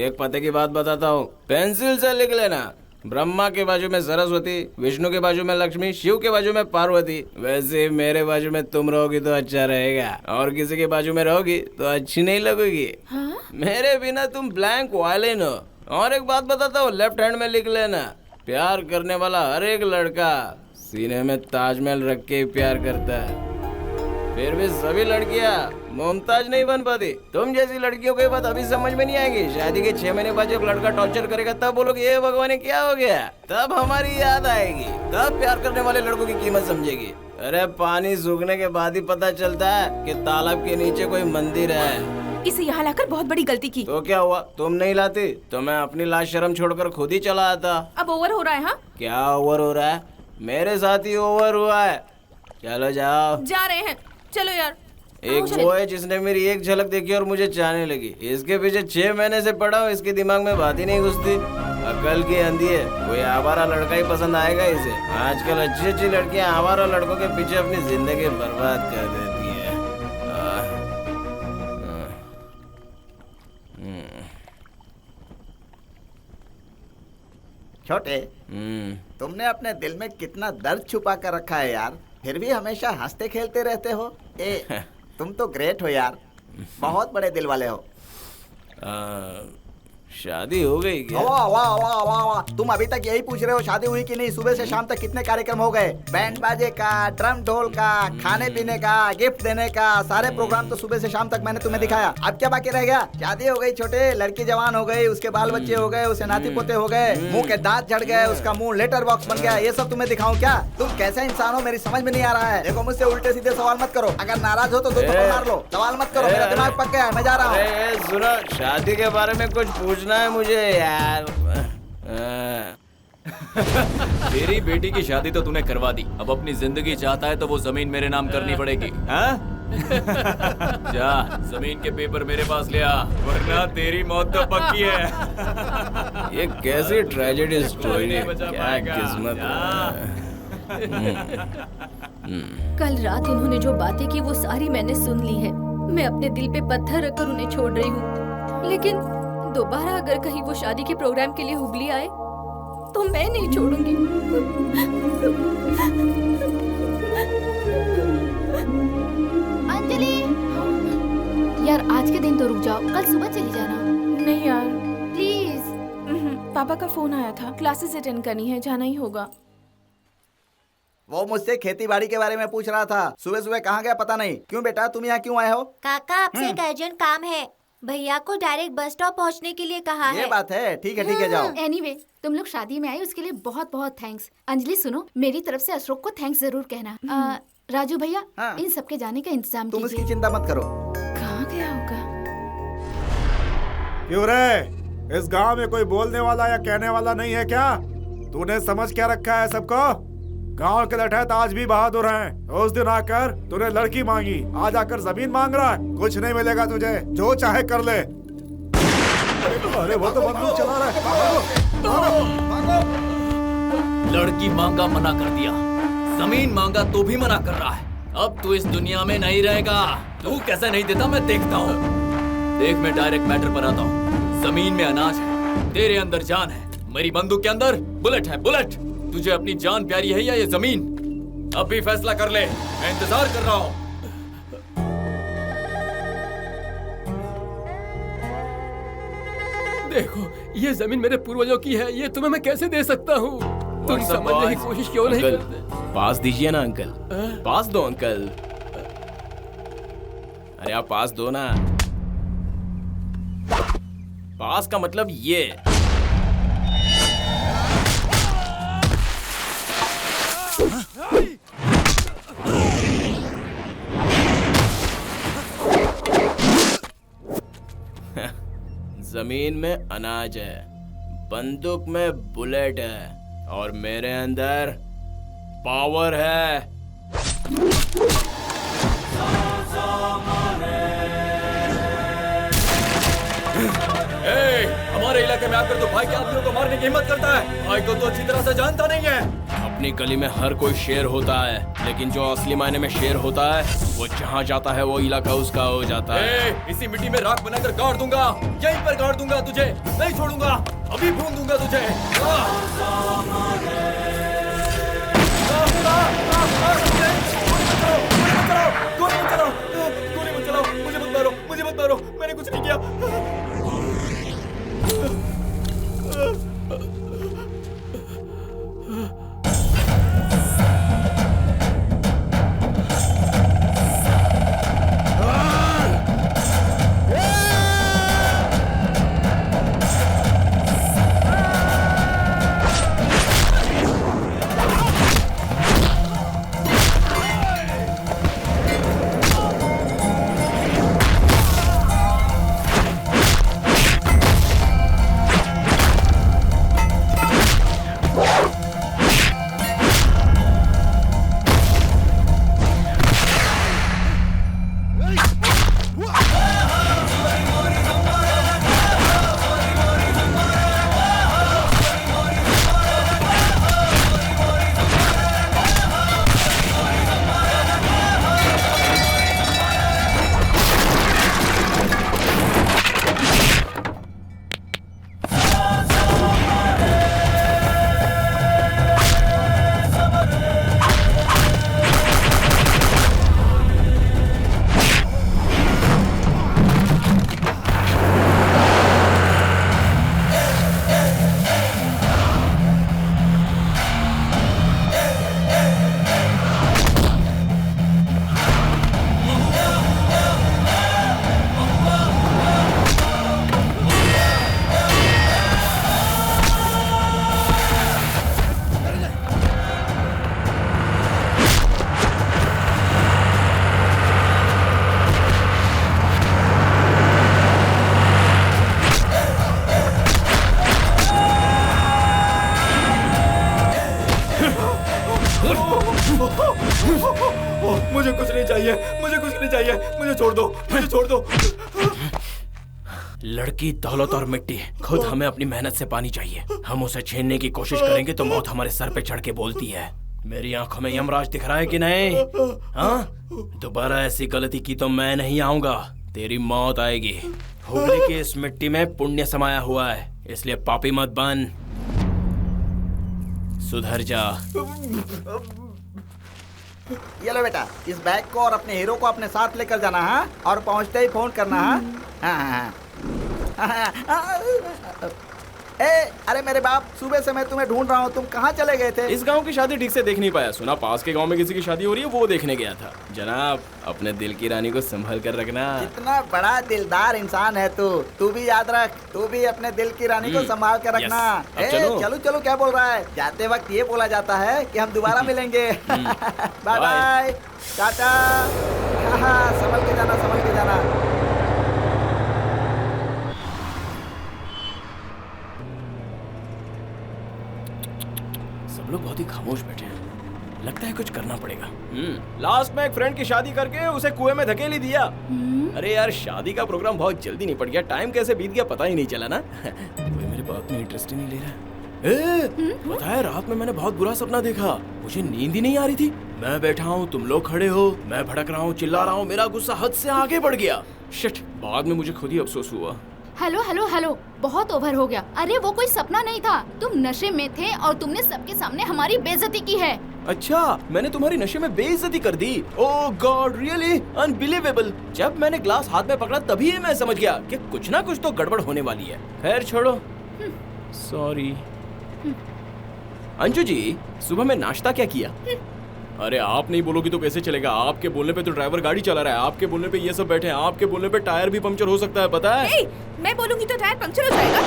Speaker 1: एक पते की बात बताता हूँ, पेंसिल से लिख लेना। ब्रह्मा के बाजू में सरस्वती, विष्णु के बाजू में लक्ष्मी, शिव के बाजू में पार्वती। वैसे मेरे बाजू में तुम रहोगी तो अच्छा रहेगा, और किसी के बाजू में रहोगी तो अच्छी नहीं लगेगी।
Speaker 3: हाँ?
Speaker 1: मेरे बिना तुम ब्लैंक वायलिन हो। और एक बात बताता हूँ, लेफ्ट हैंड में लिख लेना, प्यार करने वाला हर एक लड़का सीने में ताजमहल रख के प्यार करता है। फिर भी सभी लड़कियाँ मुमताज नहीं बन पाती। तुम जैसी लड़कियों को ये बात अभी समझ में नहीं आएगी। शादी के 6 महीने बाद जब लड़का टॉर्चर करेगा तब बोलोगे ये भगवान क्या हो गया, तब हमारी याद आएगी, तब प्यार करने वाले लड़कों की कीमत समझेगी। अरे पानी सूखने के बाद ही पता चलता है कि तालाब के नीचे कोई मंदिर है।
Speaker 3: इसे यहाँ लाकर बहुत बड़ी गलती की।
Speaker 1: तो क्या हुआ, तुम नहीं लाती तो मैं अपनी लाश शर्म छोड़कर खुद ही चला आता।
Speaker 3: अब ओवर हो रहा है। हाँ?
Speaker 1: क्या ओवर हो रहा है? मेरे साथ ही ओवर हुआ है। चलो जाओ।
Speaker 3: जा रहे हैं, चलो यार।
Speaker 1: एक वो है जिसने मेरी एक झलक देखी और मुझे चाहने लगी। इसके पीछे 6 महीने से पड़ा हूँ, इसके दिमाग में बात ही नहीं घुसती। अकल की अंधी है, कोई आवारा लड़का ही पसंद आएगा इसे। आजकल अच्छी अच्छी लड़कियां आवारा लड़कों के पीछे अपनी जिंदगी बर्बाद कर देती है।
Speaker 20: छोटे, तुमने अपने दिल में कितना दर्द छुपा कर रखा है यार, फिर भी हमेशा हंसते खेलते रहते हो। तुम तो ग्रेट हो यार, बहुत बड़े दिल वाले हो।
Speaker 1: शादी हो गई क्या?
Speaker 20: वाह वाह वाह वाह वाह, तुम अभी तक यही पूछ रहे हो शादी हुई कि नहीं? सुबह से शाम तक कितने कार्यक्रम हो गए, बैंड बाजे का, ड्रम ढोल का, खाने पीने का, गिफ्ट देने का, सारे प्रोग्राम तो सुबह से शाम तक मैंने तुम्हें दिखाया। अब क्या बाकी रह गया? शादी हो गई छोटे, लड़की जवान हो गई, उसके बाल बच्चे हो गए, उसे नाती पोते हो गए, मुंह के दांत झड़ गए, उसका मुंह लेटर बॉक्स बन गया, ये सब तुम्हें दिखाऊं क्या? तुम कैसे इंसान हो मेरी समझ में नहीं आ रहा है। देखो मुझसे उल्टे सीधे सवाल मत करो, अगर नाराज हो तो 2 थप्पड़ मार लो। सवाल मत करो, मेरा दिमाग पक गया है, मैं जा रहा हूँ।
Speaker 1: सुनो, शादी के बारे में कुछ पूछना है मुझे यार।
Speaker 16: तेरी बेटी की शादी तो तूने करवा दी, अब अपनी जिंदगी चाहता है तो वो जमीन मेरे नाम करनी पड़ेगी। हाँ? जा जमीन के पेपर मेरे पास ले आ, वरना तेरी मौत तो पक्की है।
Speaker 1: ये कैसी ट्रेजेडी स्टोरी है, क्या किस्मत है।
Speaker 14: कल रात उन्होंने जो बातें की वो सारी मैंने सुन ली है। मैं अपने दिल पे पत्थर रखकर उन्हें छोड़ रही हूँ, लेकिन दोबारा अगर कहीं वो शादी के प्रोग्राम के लिए हुगली आए तो मैं नहीं छोड़ूंगी।
Speaker 17: अंजलि, यार आज के दिन तो रुक जाओ, कल सुबह चली जाना।
Speaker 3: नहीं यार
Speaker 17: प्लीज।
Speaker 3: पापा का फोन आया था, क्लासेस अटेंड करनी है, जाना ही होगा।
Speaker 20: वो मुझसे खेती बाड़ी के बारे में पूछ रहा था। सुबह सुबह कहाँ गया पता नहीं। क्यों बेटा, तुम यहाँ क्यों आए हो?
Speaker 6: काका आपसे एक अर्जेंट काम है। भैया को डायरेक्ट बस स्टॉप पहुँचने के लिए कहा है।
Speaker 20: ये बात है, ठीक है जाओ।
Speaker 17: एनीवे, तुम लोग शादी में आए उसके लिए बहुत बहुत थैंक्स। अंजलि सुनो, मेरी तरफ से अशोक को थैंक्स जरूर कहना। राजू भैया, इन सबके जाने का इंतजाम
Speaker 20: तुम इसकी चिंता मत करो।
Speaker 3: कहाँ गया होगा?
Speaker 19: क्यों रे, इस गांव में कोई बोलने वाला या कहने वाला नहीं है क्या? तूने समझ क्या रखा है सबको? गांव के लठैत आज भी बहादुर हैं। उस दिन आकर तूने लड़की मांगी, आज आकर जमीन मांग रहा है। कुछ नहीं मिलेगा तुझे, जो चाहे कर ले। अरे वो तो बंदूक चला रहा है।
Speaker 16: लड़की मांगा मना कर दिया, जमीन मांगा तो भी मना कर रहा है। अब तू इस दुनिया में नहीं रहेगा। तू कैसे नहीं देता मैं देखता हूँ। देख, मैं डायरेक्ट मैटर पर आता हूँ। जमीन में अनाज है, तेरे अंदर जान है, मेरी बंदूक के अंदर बुलेट है। बुलेट, तुझे अपनी जान प्यारी है या ये जमीन? अब भी फैसला कर ले, मैं इंतजार कर रहा हूँ।
Speaker 7: देखो, ये जमीन मेरे पूर्वजों की है, ये तुम्हें मैं कैसे दे सकता हूँ? तुम समझने की कोशिश क्यों नहीं करते?
Speaker 15: पास दीजिए ना अंकल, पास दो अंकल। अरे आप पास दो ना। पास का मतलब ये। जमीन में अनाज है, बंदूक में बुलेट है और मेरे अंदर पावर है।
Speaker 16: हमारे इलाके में आकर तो भाई के आदमियों को मारने की हिम्मत करता है। भाई को तो अच्छी तरह से जानता नहीं है।
Speaker 15: अपनी गली में हर कोई शेर होता है, लेकिन जो असली मायने में शेर होता है वो जहाँ जाता है वो इलाका उसका हो जाता है।
Speaker 16: इसी मिट्टी में राख बनाकर गाड़ दूंगा, यहीं पर गाड़ दूंगा तुझे, नहीं छोड़ूंगा, अभी भून दूंगा तुझे। गोली मत चलाओ, मुझे मत मारो, मैंने कुछ नहीं किया। मुझे कुछ नहीं चाहिए, मुझे छोड़ दो।
Speaker 15: लड़की, दौलत और मिट्टी, खुद हमें अपनी मेहनत से पानी चाहिए। हम उसे छीनने की कोशिश करेंगे तो मौत हमारे सर पे चढ़ के बोलती है। मेरी आंखों में यमराज दिख रहा है कि नहीं? हाँ, दोबारा ऐसी गलती की तो मैं नहीं आऊंगा, तेरी मौत आएगी। हुगली की इस मिट्टी में पुण्य समाया हुआ है, इसलिए पापी मत बन। सुधर जा।
Speaker 20: ये लो बेटा, इस बैग को और अपने हीरो को अपने साथ लेकर जाना है और पहुंचते ही फोन करना है। ए, अरे मेरे बाप, सुबह से मैं तुम्हें ढूंढ रहा हूँ, तुम कहाँ चले गए थे?
Speaker 15: इस गांव की शादी ठीक से देख नहीं पाया, सुना पास के गांव में किसी की शादी हो रही है, वो देखने गया था। जनाब, अपने दिल की रानी को संभल कर रखना।
Speaker 20: इतना बड़ा दिलदार इंसान है तू भी याद रख, तू भी अपने दिल की रानी को संभाल कर रखना। चलो चलो, क्या बोल रहा है? जाते वक्त ये बोला जाता है कि हम दोबारा मिलेंगे। Bye bye, Tata. संभल के जाना, संभल के जाना।
Speaker 15: लोग बहुत ही खामोश बैठे हैं, लगता है कुछ करना पड़ेगा। लास्ट में एक फ्रेंड की शादी करके उसे कुएं में धकेल ही दिया। अरे यार, शादी का प्रोग्राम बहुत जल्दी निपट गया, टाइम कैसे बीत गया पता ही नहीं चला ना। कोई मेरे बात में इंटरेस्ट ही नहीं ले रहा। पता है, रात में मैंने बहुत बुरा सपना देखा, मुझे नींद ही नहीं आ रही थी। मैं बैठा हूँ, तुम लोग खड़े हो, मैं भड़क रहा हूँ, चिल्ला रहा हूँ, मेरा गुस्सा हद से आगे बढ़ गया। शिट, बाद में मुझे खुद ही अफसोस हुआ।
Speaker 17: हेलो हेलो हेलो, बहुत ओवर हो गया। अरे वो कोई सपना नहीं था, तुम नशे में थे और तुमने सबके सामने हमारी बेइज्जती की है।
Speaker 15: अच्छा, मैंने तुम्हारी नशे में बेइज्जती कर दी? ओह गॉड, रियली अनबिलीवेबल। जब मैंने ग्लास हाथ में पकड़ा तभी मैं समझ गया कि कुछ ना कुछ तो गड़बड़ होने वाली है। खैर छोड़ो, सॉरी। अंजू जी, सुबह में नाश्ता क्या किया? अरे आप नहीं बोलोगी तो कैसे चलेगा? आपके बोलने पे तो ड्राइवर गाड़ी चला रहा है, आपके बोलने पे ये सब बैठे हैं, आपके बोलने पे टायर भी पंक्चर हो सकता है, पता है?
Speaker 3: मैं बोलूंगी तो टायर पंक्चर हो जाएगा।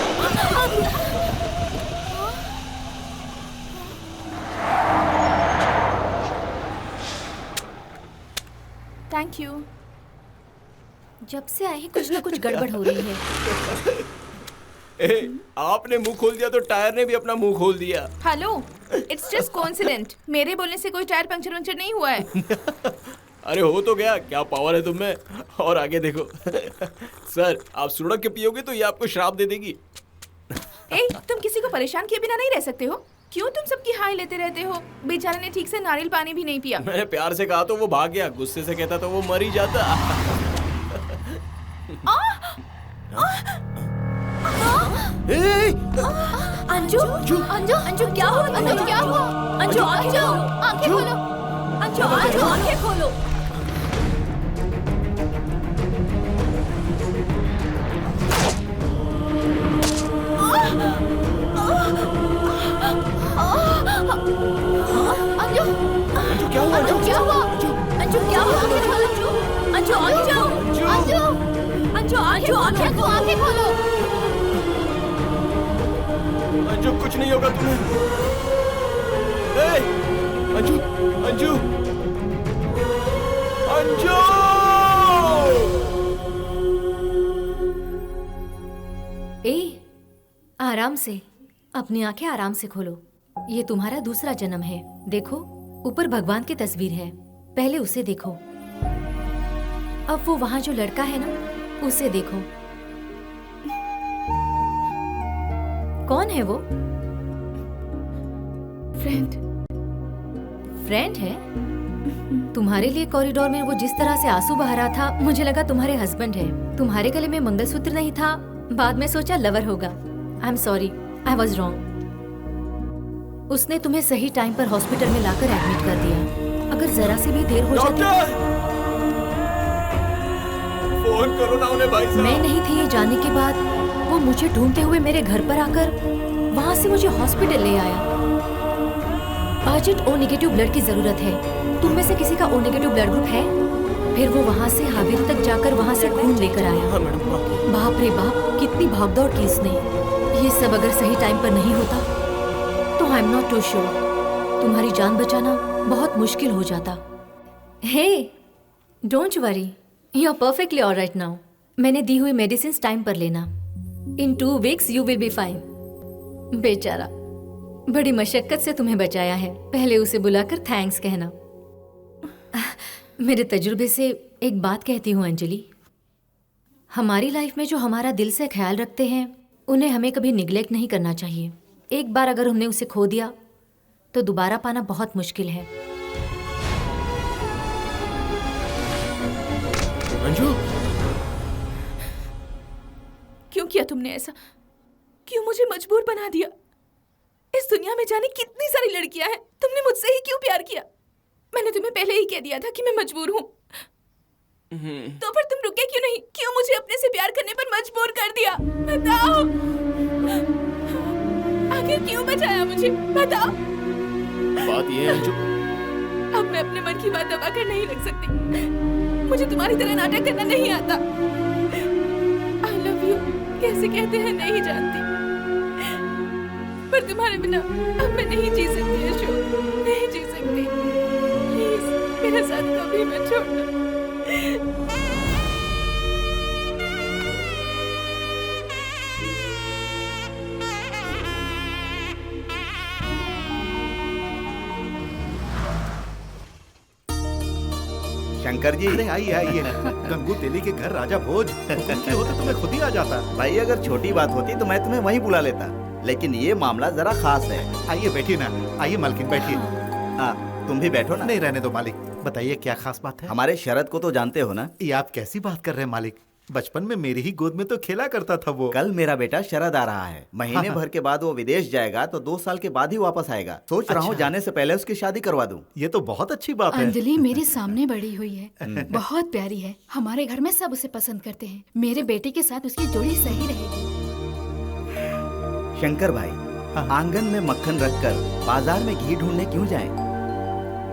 Speaker 3: Thank you.
Speaker 14: जब से आई कुछ ना कुछ गड़बड़ हो रही है।
Speaker 15: आपने मुंह खोल दिया तो टायर ने भी अपना मुंह खोल दिया।
Speaker 3: हेलो, इट्स जस्ट कोइंसिडेंट, मेरे बोलने से कोई टायर पंक्चर वंक्चर नहीं हुआ है।
Speaker 15: अरे हो तो गया, क्या पावर है तुम में। और आगे देखो। सर, आप सुड़क के पियोगे तो ये आपको श्राप दे देगी।
Speaker 3: तुम किसी को परेशान किए बिना नहीं रह सकते हो? क्यों तुम सबकी हाई लेते रहते हो? बेचारे ने ठीक से नारियल पानी भी नहीं पिया।
Speaker 15: मैंने प्यार से कहा तो वो भाग गया, गुस्से से कहता तो वो मर ही जाता।
Speaker 17: अंजू, अंजू, अंजू क्या हुआ? अंजू क्या हुआ? अंजू आंखें खोलो, अंजू आंखें खोलो। अंजू, अंजू क्या हुआ? अंजू क्या हुआ? अंजू क्या हुआ? आंखें खोलो, अंजू, अंजू, अंजू, अंजू, अंजू, आंखें खोलो।
Speaker 15: अंजू, कुछ नहीं होगा तुम्हें। अंजू, अंजू, अंजू।
Speaker 14: आराम से, अपनी आंखें आराम से खोलो। ये तुम्हारा दूसरा जन्म है। देखो, ऊपर भगवान की तस्वीर है, पहले उसे देखो। अब वो वहां जो लड़का है ना, उसे देखो। कौन है वो? फ्रेंड है? तुम्हारे लिए कॉरिडोर में वो जिस तरह से आंसू बहा रहा था, मुझे लगा तुम्हारे हस्बैंड है। तुम्हारे गले में मंगलसूत्र नहीं था, बाद में सोचा लवर होगा। I am sorry, I was wrong. उसने तुम्हें सही टाइम पर हॉस्पिटल में लाकर एडमिट कर दिया। अगर जरा से भी देर हो जाती,
Speaker 15: फोन करो ना उन्हें भाई साहब।
Speaker 14: मैं नहीं थी ये जानने के बाद वो मुझे ढूंढते हुए मेरे घर पर आकर वहाँ से मुझे हॉस्पिटल ले आया। अर्जेंट ओ नेगेटिव ब्लड की जरूरत है। तुम में से किसी का ओ नेगेटिव ब्लड ग्रुप है? फिर वो वहाँ से हावेरी तक जाकर वहाँ से खून लेकर आया। बाप रे बाप, कितनी भागदौड़ की इसने। ये सब अगर सही टाइम पर नहीं होता तो I am not too sure तुम्हारी जान बचाना बहुत मुश्किल हो जाता। Hey, don't worry, you are perfectly alright now. मैंने दी हुई मेडिसिन टाइम पर लेना। In 2 weeks you will be fine. बेचारा, बड़ी मशक्कत से तुम्हें बचाया है। पहले उसे बुलाकर थैंक्स कहना। मेरे तजुर्बे से एक बात कहती हूँ अंजलि, हमारी लाइफ में जो हमारा दिल से ख्याल रखते हैं उन्हें हमें कभी निगलेक्ट नहीं करना चाहिए। एक बार अगर हमने उसे खो दिया तो दोबारा पाना बहुत मुश्किल है।
Speaker 15: अंजू,
Speaker 3: क्यों किया तुमने ऐसा? क्यों मुझे मजबूर बना दिया? इस दुनिया में जाने कितनी सारी लड़कियां हैं, तुमने मुझसे ही क्यों प्यार किया? मैंने तुम्हें पहले ही कह दिया था कि मैं मजबूर हूँ। तो फिर तुम रुके क्यों नहीं? क्यों मुझे अपने से प्यार करने पर मजबूर कर दिया? बताओ, आखिर क्यों बचाया मुझे? बताओ।
Speaker 15: बात ये है अंजू,
Speaker 3: अब मैं अपने मन की बात दबा कर नहीं रख सकती। मुझे तुम्हारी तरह नाटक करना नहीं आता। I love you कैसे कहते हैं नहीं जानती, पर तुम्हारे बिना अब मैं नहीं जी सकती अशोक, नहीं जी सकती। प्लीज मेरा साथ कभी मत छोड़ना।
Speaker 10: शंकर जी,
Speaker 2: अरे आइए आइए। गंगू तेली के घर राजा भोज, हुक्म होते तो मैं खुद ही आ जाता।
Speaker 10: भाई अगर छोटी बात होती तो मैं तुम्हें वहीं बुला लेता, लेकिन ये मामला जरा खास है।
Speaker 2: आइए बैठिए ना, आइए मालकिन बैठिए।
Speaker 10: तुम भी बैठो ना।
Speaker 2: नहीं रहने दो मालिक, बताइए क्या खास बात है?
Speaker 10: हमारे शरद को तो जानते हो ना?
Speaker 2: ये आप कैसी बात कर रहे हैं मालिक? बचपन में मेरी ही गोद में तो खेला करता था वो।
Speaker 10: कल मेरा बेटा शरद आ रहा है, महीने भर के बाद वो विदेश जाएगा तो 2 साल के बाद ही वापस आएगा। सोच रहा हूँ जाने से पहले उसकी शादी करवा दूं।
Speaker 2: ये तो बहुत अच्छी बात है।
Speaker 17: अंजलि मेरे सामने बड़ी हुई है, बहुत प्यारी है। हमारे घर में सब उसे पसंद करते हैं। मेरे बेटे के साथ उसकी जोड़ी सही रहेगी।
Speaker 10: शंकर भाई, आंगन में मक्खन रखकर बाजार में घी ढूंढने क्यों जाएं?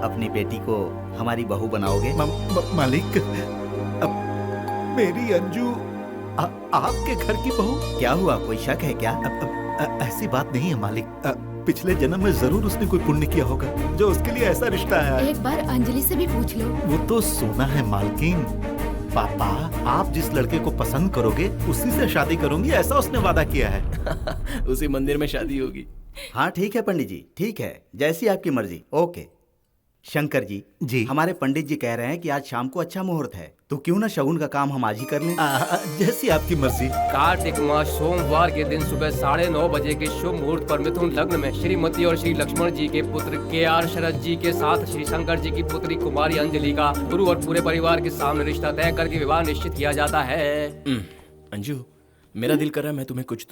Speaker 10: अपनी बेटी को हमारी बहू बनाओगे?
Speaker 2: मालिक, मेरी अंजू आपके घर की बहू?
Speaker 10: क्या हुआ, कोई शक है क्या?
Speaker 2: ऐसी बात नहीं है मालिक। पिछले जन्म में जरूर उसने कोई पुण्य किया होगा जो उसके लिए ऐसा रिश्ता है।
Speaker 17: एक बार अंजलि से भी पूछ लो।
Speaker 2: वो तो सोना है मालकिन। पापा, आप जिस लड़के को पसंद करोगे उसी से शादी करूंगी, ऐसा उसने वादा किया है।
Speaker 15: उसी मंदिर में शादी होगी।
Speaker 10: हाँ ठीक है पंडित जी, ठीक है, जैसी आपकी मर्जी। ओके। शंकर जी,
Speaker 2: जी
Speaker 10: हमारे पंडित जी कह रहे हैं कि आज शाम को अच्छा मुहूर्त है, तो क्यों ना शगुन का काम हम आज ही कर लें?
Speaker 2: जैसी आपकी मर्जी।
Speaker 7: कार्तिक मास सोमवार के दिन सुबह 9:30 बजे के शुभ मुहूर्त पर मिथुन लग्न में श्रीमती और श्री लक्ष्मण जी के पुत्र KR शरद जी के साथ श्री शंकर जी की पुत्री कुमारी अंजलि का गुरु और पूरे परिवार के सामने रिश्ता तय करके विवाह निश्चित किया जाता है।
Speaker 15: अंजू, मेरा दिल कर रहा है मैं तुम्हें कुछ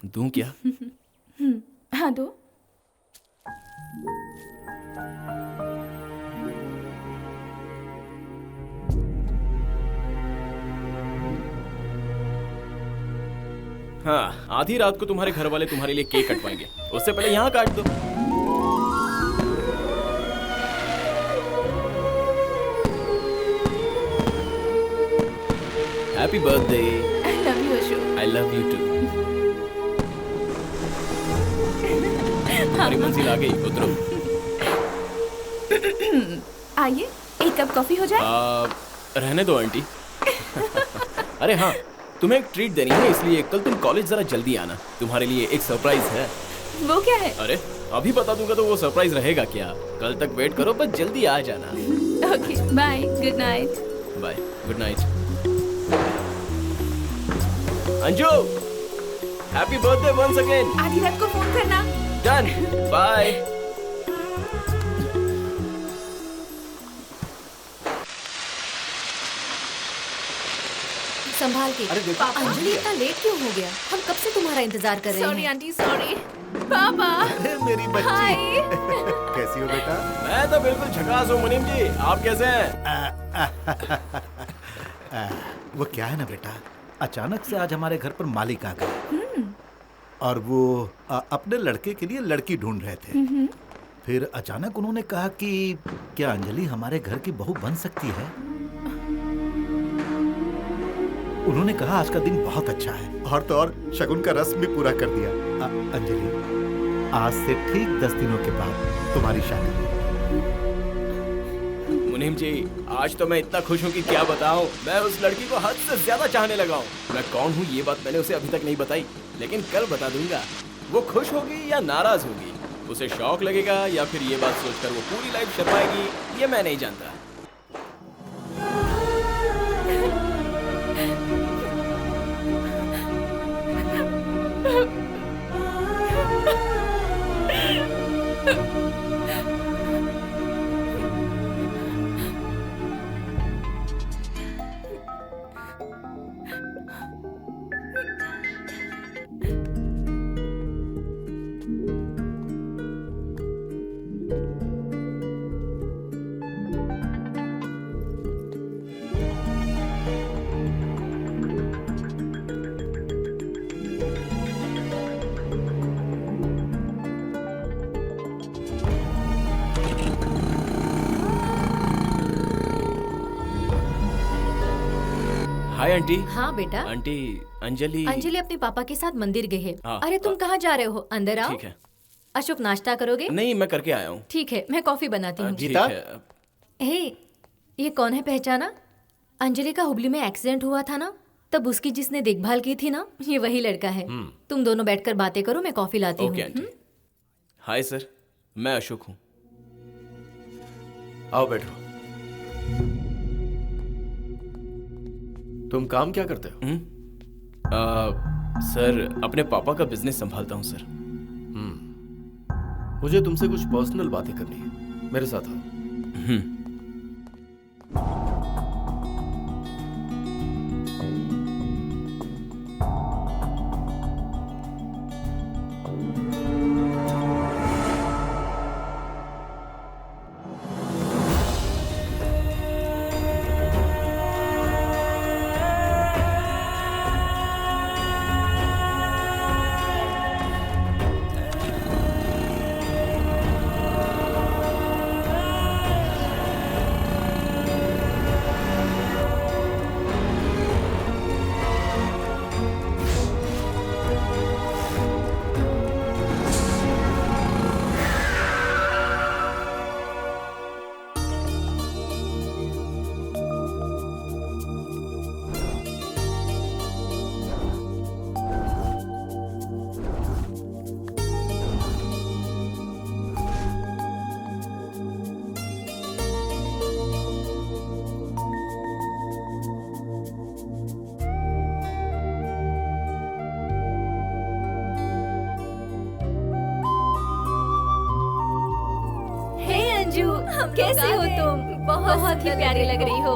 Speaker 15: दूं क्या?
Speaker 3: हाँ दो।
Speaker 15: हाँ, आधी रात को तुम्हारे घर वाले तुम्हारे लिए केक कटवाएंगे, उससे पहले यहाँ काट दो। Happy birthday.
Speaker 3: I love you Ashok.
Speaker 15: I love you too. हमारी मंजिल आ गई, उतरो।
Speaker 3: आइए, एक कप कॉफी हो जाए?
Speaker 15: रहने दो आंटी। अरे हाँ, तुम्हें एक ट्रीट देनी है, इसलिए कल तुम कॉलेज जरा जल्दी आना, तुम्हारे लिए एक सरप्राइज है।
Speaker 3: वो क्या है?
Speaker 15: अरे अभी बता दूंगा तो वो सरप्राइज रहेगा क्या? कल तक वेट करो, बस जल्दी आ जाना।
Speaker 3: Okay, bye, good night.
Speaker 15: Bye, good night. Anju, happy birthday once again.
Speaker 3: आधी रात को फोन करना।
Speaker 15: Done, bye.
Speaker 6: संभाल के। अंजलि इतना लेट क्यों हो गया? हम कब से तुम्हारा इंतजार कर रहे हैं।
Speaker 3: Sorry aunty, sorry. पापा।
Speaker 2: अरे मेरी बच्ची।
Speaker 3: हाय।
Speaker 2: कैसी हो बेटा?
Speaker 15: मैं तो बिल्कुल झकास हूँ मुनीम जी, आप कैसे हैं?
Speaker 2: वो क्या है ना बेटा, अचानक से आज हमारे घर पर मालिक आ गए और वो अपने लड़के के लिए लड़की ढूंढ रहे थे। फिर अचानक उन्होंने कहा कि क्या अंजलि हमारे घर की बहू बन सकती है? उन्होंने कहा आज का दिन बहुत अच्छा है, और तो और शगुन का रस्म भी पूरा कर दिया। अंजलि, आज से ठीक 10 दिनों के बाद तुम्हारी शादी।
Speaker 15: मुनीम जी, आज तो मैं इतना खुश हूँ कि क्या बताऊँ। मैं उस लड़की को हद से ज्यादा चाहने लगा हूँ। मैं कौन हूँ ये बात मैंने उसे अभी तक नहीं बताई, लेकिन कल बता दूंगा। वो खुश होगी या नाराज होगी, उसे शौक लगेगा या फिर ये बात सोचकर वो पूरी लाइफ शर्माएगी, ये मैं नहीं जानता। आंटी।
Speaker 14: हाँ बेटा।
Speaker 15: आंटी अंजलि।
Speaker 14: अंजलि अपने पापा के साथ मंदिर गए है।
Speaker 15: हाँ,
Speaker 14: अरे तुम कहाँ जा रहे हो? अंदर आओ।
Speaker 15: ठीक है।
Speaker 14: अशोक नाश्ता करोगे?
Speaker 15: नहीं, मैं करके आया हूँ।
Speaker 14: ठीक है, मैं कॉफी बनाती हूँ।
Speaker 15: ठीक है।
Speaker 14: हे, ये कौन है, पहचाना? अंजलि का हुबली में एक्सीडेंट हुआ था ना, तब उसकी जिसने देखभाल की थी ना, ये वही लड़का है। तुम दोनों बैठकर बातें करो, मैं कॉफी लाती हूँ।
Speaker 15: Okay aunty. हाय सर, मैं अशोक हूँ।
Speaker 21: आओ बैठो। तुम काम क्या करते हो?
Speaker 15: सर, अपने पापा का बिजनेस संभालता हूँ सर।
Speaker 21: मुझे तुमसे कुछ पर्सनल बातें करनी है, मेरे साथ आओ।
Speaker 14: कैसी हो तुम? बहुत ही प्यारी लग रही हो।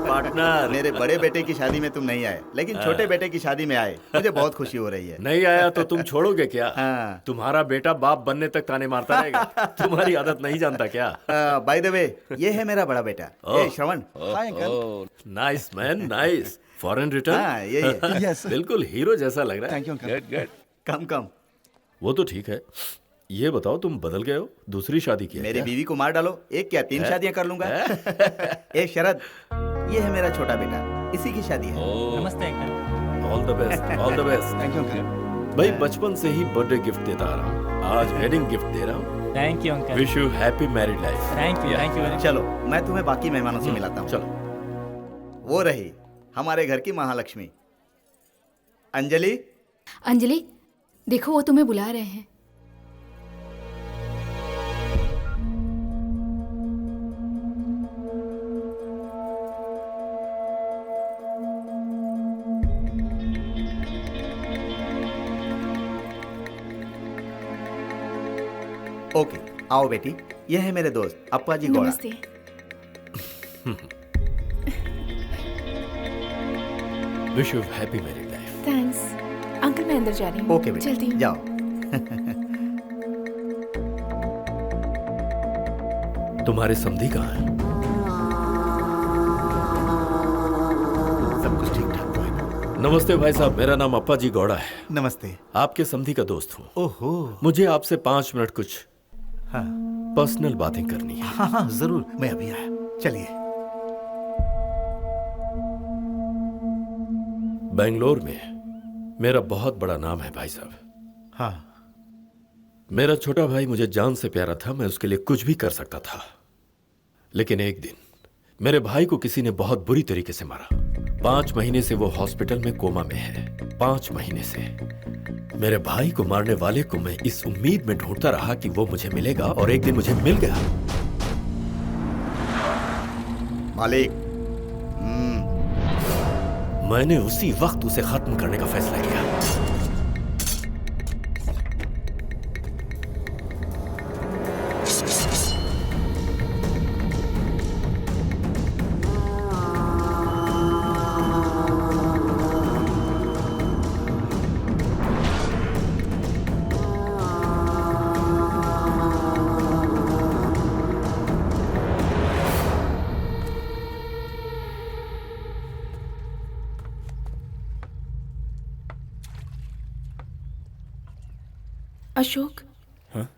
Speaker 10: पार्टनर। मेरे बड़े बेटे की शादी में तुम नहीं आए, लेकिन छोटे बेटे की शादी में आए। मुझे बहुत खुशी हो रही है।
Speaker 11: नहीं आया तो तुम छोड़ोगे क्या? तुम्हारा बेटा बाप बनने तक ताने मारता रहेगा। तुम्हारी आदत नहीं जानता क्या?
Speaker 10: बाय द वे, ये है मेरा बड़ा बेटा, Shravan. Hi uncle.
Speaker 11: Nice man, nice. Foreign return?
Speaker 10: ये यस।
Speaker 11: बिल्कुल हीरो जैसा लग रहा है।
Speaker 10: Thank you uncle. Good. Come.
Speaker 11: वो तो ठीक है। ये बताओ, तुम बदल गए हो, दूसरी शादी की है?
Speaker 10: मेरी बीवी को मार डालो, एक क्या 3 शादियां कर लूंगा। एक शरद, ये है मेरा छोटा बेटा, इसी की शादी है।
Speaker 13: नमस्ते uncle.
Speaker 11: All the best, all the best.
Speaker 10: Thank you uncle.
Speaker 11: भाई बचपन से ही बर्थडे गिफ्ट देता आ रहा हूँ, आज वेडिंग गिफ्ट दे रहा हूँ।
Speaker 13: Thank you uncle.
Speaker 11: Wish you happy married life.
Speaker 13: Thank you.
Speaker 10: चलो, मैं तुम्हें बाकी मेहमानों से मिलाता हूँ।
Speaker 11: चलो।
Speaker 10: वो रही हमारे घर की महालक्ष्मी, अंजलि।
Speaker 17: अंजलि, देखो वो तुम्हें बुला रहे हैं।
Speaker 10: ओके, आओ बेटी, ये है मेरे दोस्त अप्पा जी गौड़ा।
Speaker 3: नमस्ते।
Speaker 11: Wish you happy married life.
Speaker 3: Thanks uncle, मैं अंदर जा रही हूँ।
Speaker 10: ओके बेटा,
Speaker 3: चलती हूँ।
Speaker 10: जाओ।
Speaker 11: तुम्हारे समधी कहाँ हैं?
Speaker 10: सब कुछ ठीक ठाक है ना?
Speaker 11: नमस्ते भाई साहब, मेरा नाम अप्पा जी गौड़ा है।
Speaker 2: नमस्ते।
Speaker 11: आपके समधी का दोस्त हूँ।
Speaker 2: ओहो।
Speaker 11: मुझे आपसे 5 मिनट कुछ
Speaker 2: हाँ,
Speaker 11: पर्सनल बातें करनी है।
Speaker 2: हाँ जरूर, मैं अभी आया। चलिए।
Speaker 11: बेंगलोर में मेरा बहुत बड़ा नाम है भाई साहब।
Speaker 2: हाँ।
Speaker 11: मेरा छोटा भाई मुझे जान से प्यारा था, मैं उसके लिए कुछ भी कर सकता था। लेकिन एक दिन मेरे भाई को किसी ने बहुत बुरी तरीके से मारा। 5 महीने से वो हॉस्पिटल में कोमा में है। 5 महीने से मेरे भाई को मारने वाले को मैं इस उम्मीद में ढूंढता रहा कि वो मुझे मिलेगा, और एक दिन मुझे मिल गया।
Speaker 10: मालिक,
Speaker 11: मैंने उसी वक्त उसे खत्म करने का फैसला किया।
Speaker 3: अशोक,
Speaker 15: हाँ?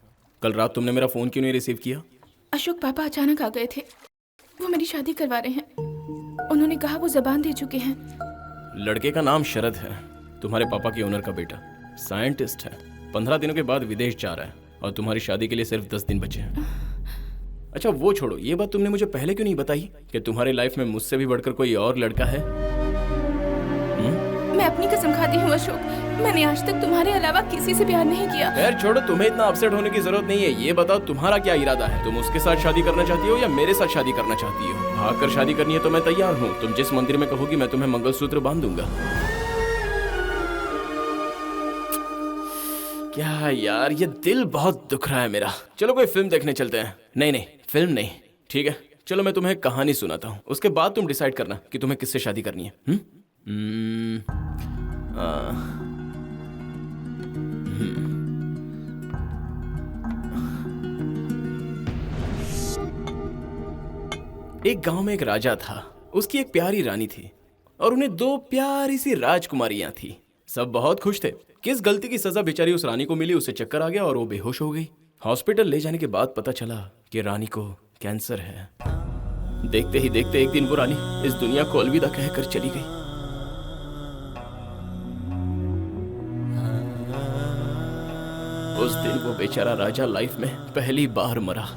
Speaker 15: कल रात तुमने मेरा फोन क्यों नहीं रिसीव किया?
Speaker 3: अशोक पापा अचानक आ गए थे। वो मेरी शादी करवा रहे हैं। उन्होंने कहा वो जबान दे चुके हैं।
Speaker 15: लड़के का नाम शरद है, तुम्हारे पापा के ओनर का बेटा, साइंटिस्ट है। 15 दिनों के बाद विदेश जा रहा है और तुम्हारी शादी के लिए सिर्फ 10 दिन बचे हैं। अच्छा वो छोड़ो, ये बात तुमने मुझे पहले क्यों नहीं बताई कि तुम्हारे लाइफ में मुझसे भी बढ़कर कोई और लड़का है?
Speaker 3: मैं अपनी कसम खाती हूँ अशोक, मैंने आज तक तुम्हारे अलावा किसी से प्यार नहीं किया।
Speaker 15: यार छोड़ो, तुम्हें इतना अपसेट होने की जरूरत नहीं है। ये बताओ तुम्हारा क्या इरादा है? तुम उसके साथ शादी करना चाहती हो या मेरे साथ शादी करना चाहती हो? भागकर शादी करनी है तो मैं तैयार हूँ। तुम जिस मंदिर में कहोगी मैं तुम्हें मंगलसूत्र बांध दूंगा। क्या यार, ये दिल बहुत दुख रहा है मेरा। चलो कोई फिल्म देखने चलते हैं। नहीं, फिल्म नहीं, ठीक है चलो मैं तुम्हें कहानी सुनाता हूँ, उसके बाद तुम डिसाइड करना कि तुम्हें किससे शादी करनी है। एक गांव में एक राजा था, उसकी एक प्यारी रानी थी और उन्हें 2 प्यारी सी राजकुमारियां थी। सब बहुत खुश थे। किस गलती की सजा बेचारी उस रानी को मिली, उसे चक्कर आ गया और वो बेहोश हो गई। हॉस्पिटल ले जाने के बाद पता चला कि रानी को कैंसर है। देखते ही देखते एक दिन वो रानी इस दुनिया को अलविदा कहकर चली गई। उस दिन वो बेचारा राजा लाइफ में पहली बार मरा,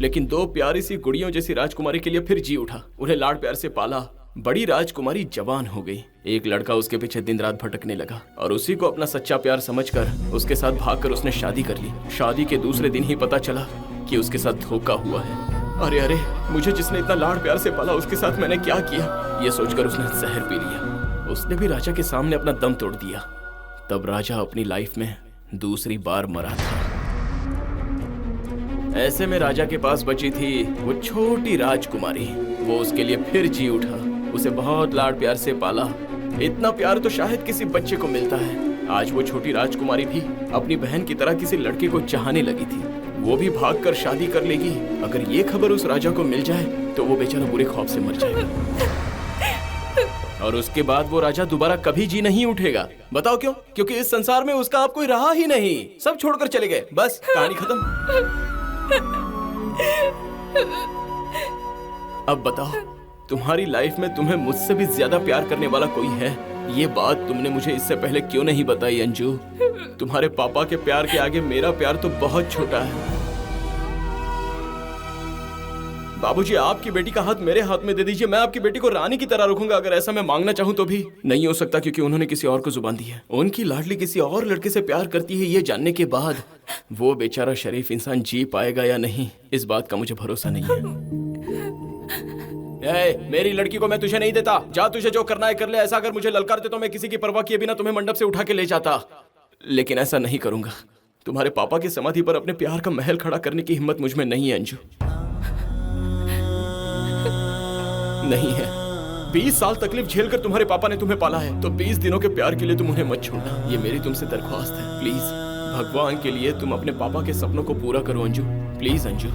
Speaker 15: लेकिन 2 प्यारी सी गुड़ियों जैसी राजकुमारी के लिए फिर जी उठा। उन्हें लाड़ प्यार से पाला। बड़ी राजकुमारी जवान हो गई। एक लड़का उसके पीछे दिन रात भटकने लगा और उसी को अपना सच्चा प्यार समझकर उसके साथ भागकर उसने शादी कर ली। शादी के दूसरे दिन ही पता चला कि उसके साथ धोखा हुआ है। अरे मुझे जिसने इतना लाड़ प्यार से पाला उसके साथ मैंने क्या किया, ये सोचकर उसने जहर पी लिया। उसने भी राजा के सामने अपना दम तोड़ दिया। तब राजा अपनी लाइफ में दूसरी बार मरा था। ऐसे में राजा के पास बची थी वो छोटी राजकुमारी। वो उसके लिए फिर जी उठा, उसे बहुत लाड़ प्यार से पाला। इतना प्यार तो शायद किसी बच्चे को मिलता है। आज वो छोटी राजकुमारी भी अपनी बहन की तरह किसी लड़के को चाहने लगी थी। वो भी भागकर शादी कर लेगी। अगर ये खबर उस राजा को मिल जाए तो वो बेचारा बुरे खौफ से मर जाएगा और उसके बाद वो राजा दोबारा कभी जी नहीं उठेगा। बताओ क्यों? क्योंकि इस संसार में उसका अब कोई रहा ही नहीं। सब छोड़कर चले गए, बस कहानी खत्म। अब बताओ, तुम्हारी लाइफ में तुम्हें मुझसे भी ज्यादा प्यार करने वाला कोई है? ये बात तुमने मुझे इससे पहले क्यों नहीं बताई अंजू? तुम्हारे पापा के प्यार के आगे मेरा प्यार तो बहुत छोटा है। बाबूजी, आपकी बेटी का हाथ मेरे हाथ में दे दीजिए। मैं आपकी बेटी को रानी की तरह रखूंगा। अगर ऐसा मैं मांगना चाहूं तो भी नहीं हो सकता, क्योंकि उन्होंने किसी और को जुबान दी है। उनकी लाडली किसी और लड़के से प्यार करती है, ये जानने के बाद वो बेचारा शरीफ इंसान जी पाएगा या नहीं, इस बात का मुझे भरोसा नहीं है। मेरी लड़की को मैं तुझे नहीं देता। जा, तुझे जो करना है कर ले। ऐसा अगर मुझे ललकारते तो मैं किसी की परवाह किए बिना तुम्हें मंडप से उठा के ले जाता, लेकिन ऐसा नहीं करूंगा। तुम्हारे पापा की समाधि पर अपने प्यार का महल खड़ा करने की हिम्मत मुझ में नहीं है अंजू, नहीं है। 20 साल तकलीफ झेलकर तुम्हारे पापा ने तुम्हें पाला है, तो 20 दिनों के प्यार के लिए तुम उन्हें मत छोड़ना। ये मेरी तुमसे दरख्वास्त है। प्लीज, भगवान के लिए तुम अपने पापा के सपनों को पूरा करो अंजू, प्लीज अंजू।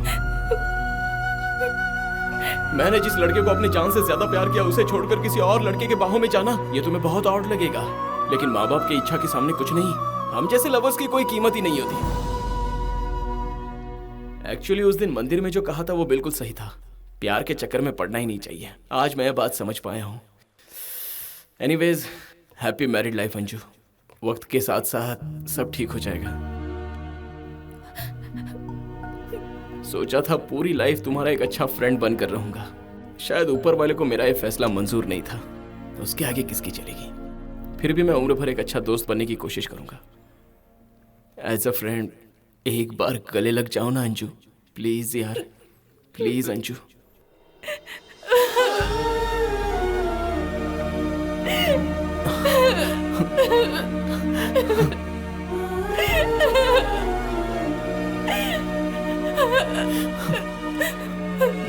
Speaker 15: मैंने जिस लड़के को अपनी जान से ज्यादा प्यार किया, उसे छोड़कर किसी और लड़के के बाहों में जाना, ये तुम्हें बहुत ऑड लगेगा, लेकिन माँ बाप की इच्छा के सामने कुछ नहीं। हम जैसे लवर्स की कोई कीमत ही नहीं होती। एक्चुअली उस दिन मंदिर में जो कहा था वो बिल्कुल सही था। प्यार के चक्कर में पड़ना ही नहीं चाहिए। आज मैं बात समझ पाया हूँ। Anyways, happy married life Anju. वक्त के साथ साथ सब ठीक हो जाएगा। सोचा था पूरी लाइफ तुम्हारा एक अच्छा फ्रेंड बनकर रहूंगा। शायद ऊपर वाले को मेरा ये फैसला मंजूर नहीं था, उसके आगे किसकी चलेगी। फिर भी मैं उम्र भर एक अच्छा दोस्त बनने की कोशिश करूंगा। एज अ फ्रेंड एक बार गले लग जाओ ना अंजू, प्लीज यार, प्लीज अंजू।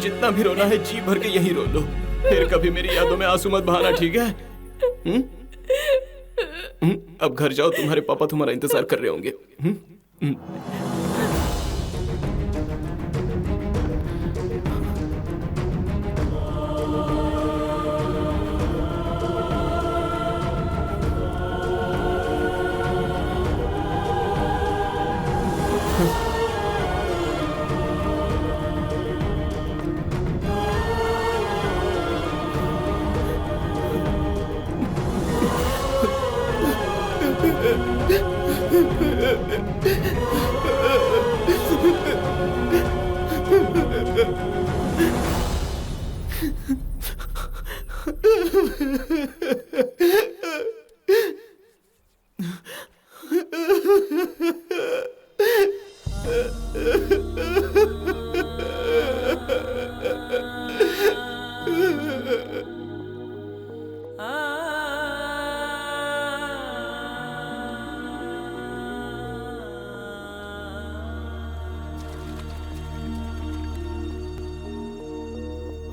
Speaker 15: जितना भी रोना है जी भर के यहीं रो लो, फिर कभी मेरी यादों में आंसू मत बहाना, ठीक है? अब घर जाओ, तुम्हारे पापा तुम्हारा इंतजार कर रहे होंगे।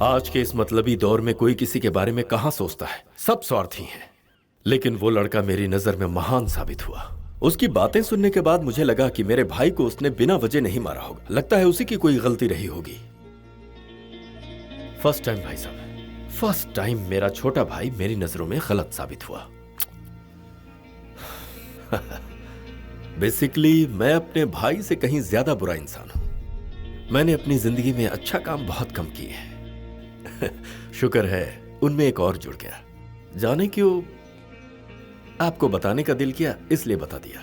Speaker 21: आज के इस मतलबी दौर में कोई किसी के बारे में कहां सोचता है, सब स्वार्थी हैं। लेकिन वो लड़का मेरी नजर में महान साबित हुआ। उसकी बातें सुनने के बाद मुझे लगा कि मेरे भाई को उसने बिना वजह नहीं मारा होगा। लगता है उसी की कोई गलती रही होगी। फर्स्ट टाइम भाई साहब, फर्स्ट टाइम मेरा छोटा भाई मेरी नजरों में गलत साबित हुआ। बेसिकली मैं अपने भाई से कहीं ज्यादा बुरा इंसान हूं। मैंने अपनी जिंदगी में अच्छा काम बहुत कम किए हैं। शुक्र है उनमें एक और जुड़ गया। जाने क्यों आपको बताने का दिल किया, इसलिए बता दिया।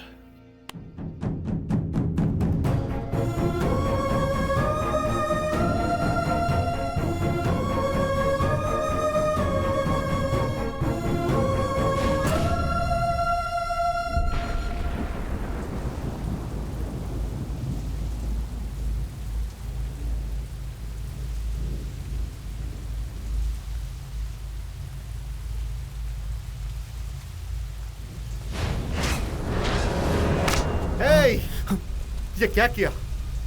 Speaker 2: ये क्या किया?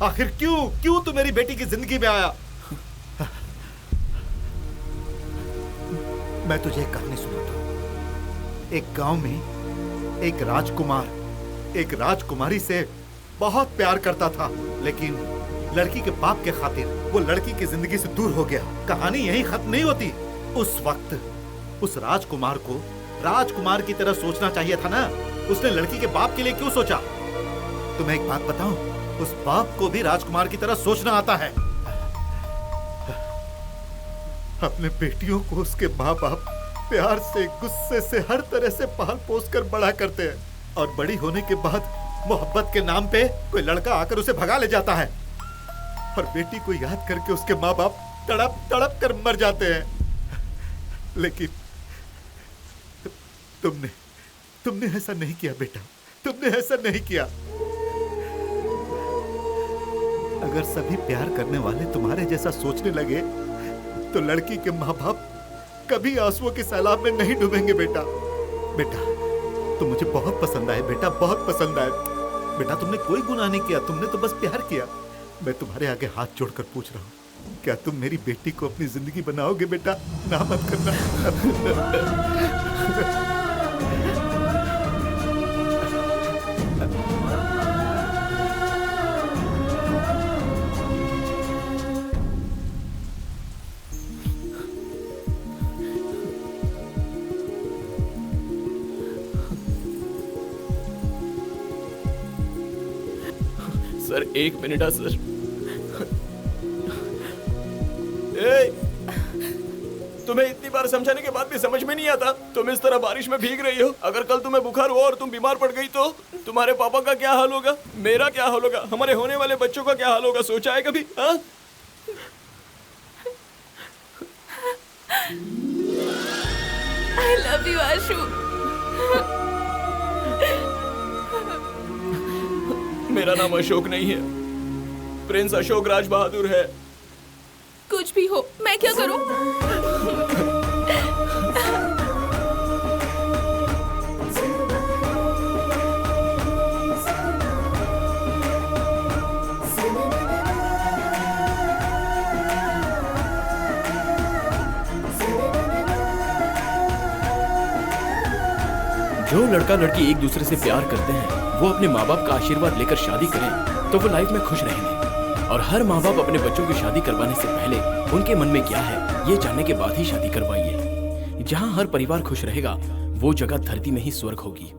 Speaker 2: आखिर क्यों तू मेरी बेटी की जिंदगी में आया? मैं तुझे एक कहानी सुनाता हूं। एक गांव में एक राजकुमार एक राजकुमारी से बहुत प्यार करता था, लेकिन लड़की के बाप के खातिर वो लड़की की जिंदगी से दूर हो गया। कहानी यहीं खत्म नहीं होती। उस वक्त उस राजकुमार को राजकुमार की तरह सोचना चाहिए था ना। उसने लड़की के बाप के लिए क्यों सोचा? तुम्हें एक बात बताऊं, उस बाप को भी राजकुमार की तरह सोचना आता है। अपने बेटियों को उसके माँ बाप प्यार से, गुस्से से, हर तरह से पाल पोस कर बड़ा करते हैं, और बड़ी होने के बाद मोहब्बत के नाम पे कोई लड़का आकर उसे भगा ले जाता है, और बेटी को याद करके उसके माँ बाप तड़प तड़प कर मर जाते हैं। लेकिन तुमने ऐसा नहीं किया बेटा, तुमने ऐसा नहीं किया। अगर सभी प्यार करने वाले तुम्हारे जैसा सोचने लगे तो लड़की के माँ बाप कभी आंसुओं के सैलाब में नहीं डूबेंगे। बेटा तुम मुझे बहुत पसंद आए बेटा, बहुत पसंद आए बेटा। तुमने कोई गुनाह नहीं किया, तुमने तो बस प्यार किया। मैं तुम्हारे आगे हाथ जोड़कर पूछ रहा हूँ, क्या तुम मेरी बेटी को अपनी जिंदगी बनाओगे बेटा? ना मत करना।
Speaker 15: Sir 1 minute sir. तुम्हें इतनी बार समझाने के बाद भी समझ में नहीं आता? तुम इस तरह बारिश में भीग रही हो। अगर कल तुम्हें बुखार हुआ और तुम बीमार पड़ गई तो तुम्हारे पापा का क्या हाल होगा, मेरा क्या हाल होगा, हमारे होने वाले बच्चों का क्या हाल होगा? सोचा है कभी? हाँ?
Speaker 3: I love you, आशु।
Speaker 15: मेरा नाम अशोक नहीं है, प्रिंस अशोक राज बहादुर है।
Speaker 3: कुछ भी हो, मैं क्या करूं?
Speaker 15: जो लड़का लड़की एक दूसरे से प्यार करते हैं वो अपने माँ बाप का आशीर्वाद लेकर शादी करें तो वो लाइफ में खुश रहेंगे। और हर माँ बाप अपने बच्चों की शादी करवाने से पहले उनके मन में क्या है ये जानने के बाद ही शादी करवाइए। जहाँ हर परिवार खुश रहेगा वो जगह धरती में ही स्वर्ग होगी।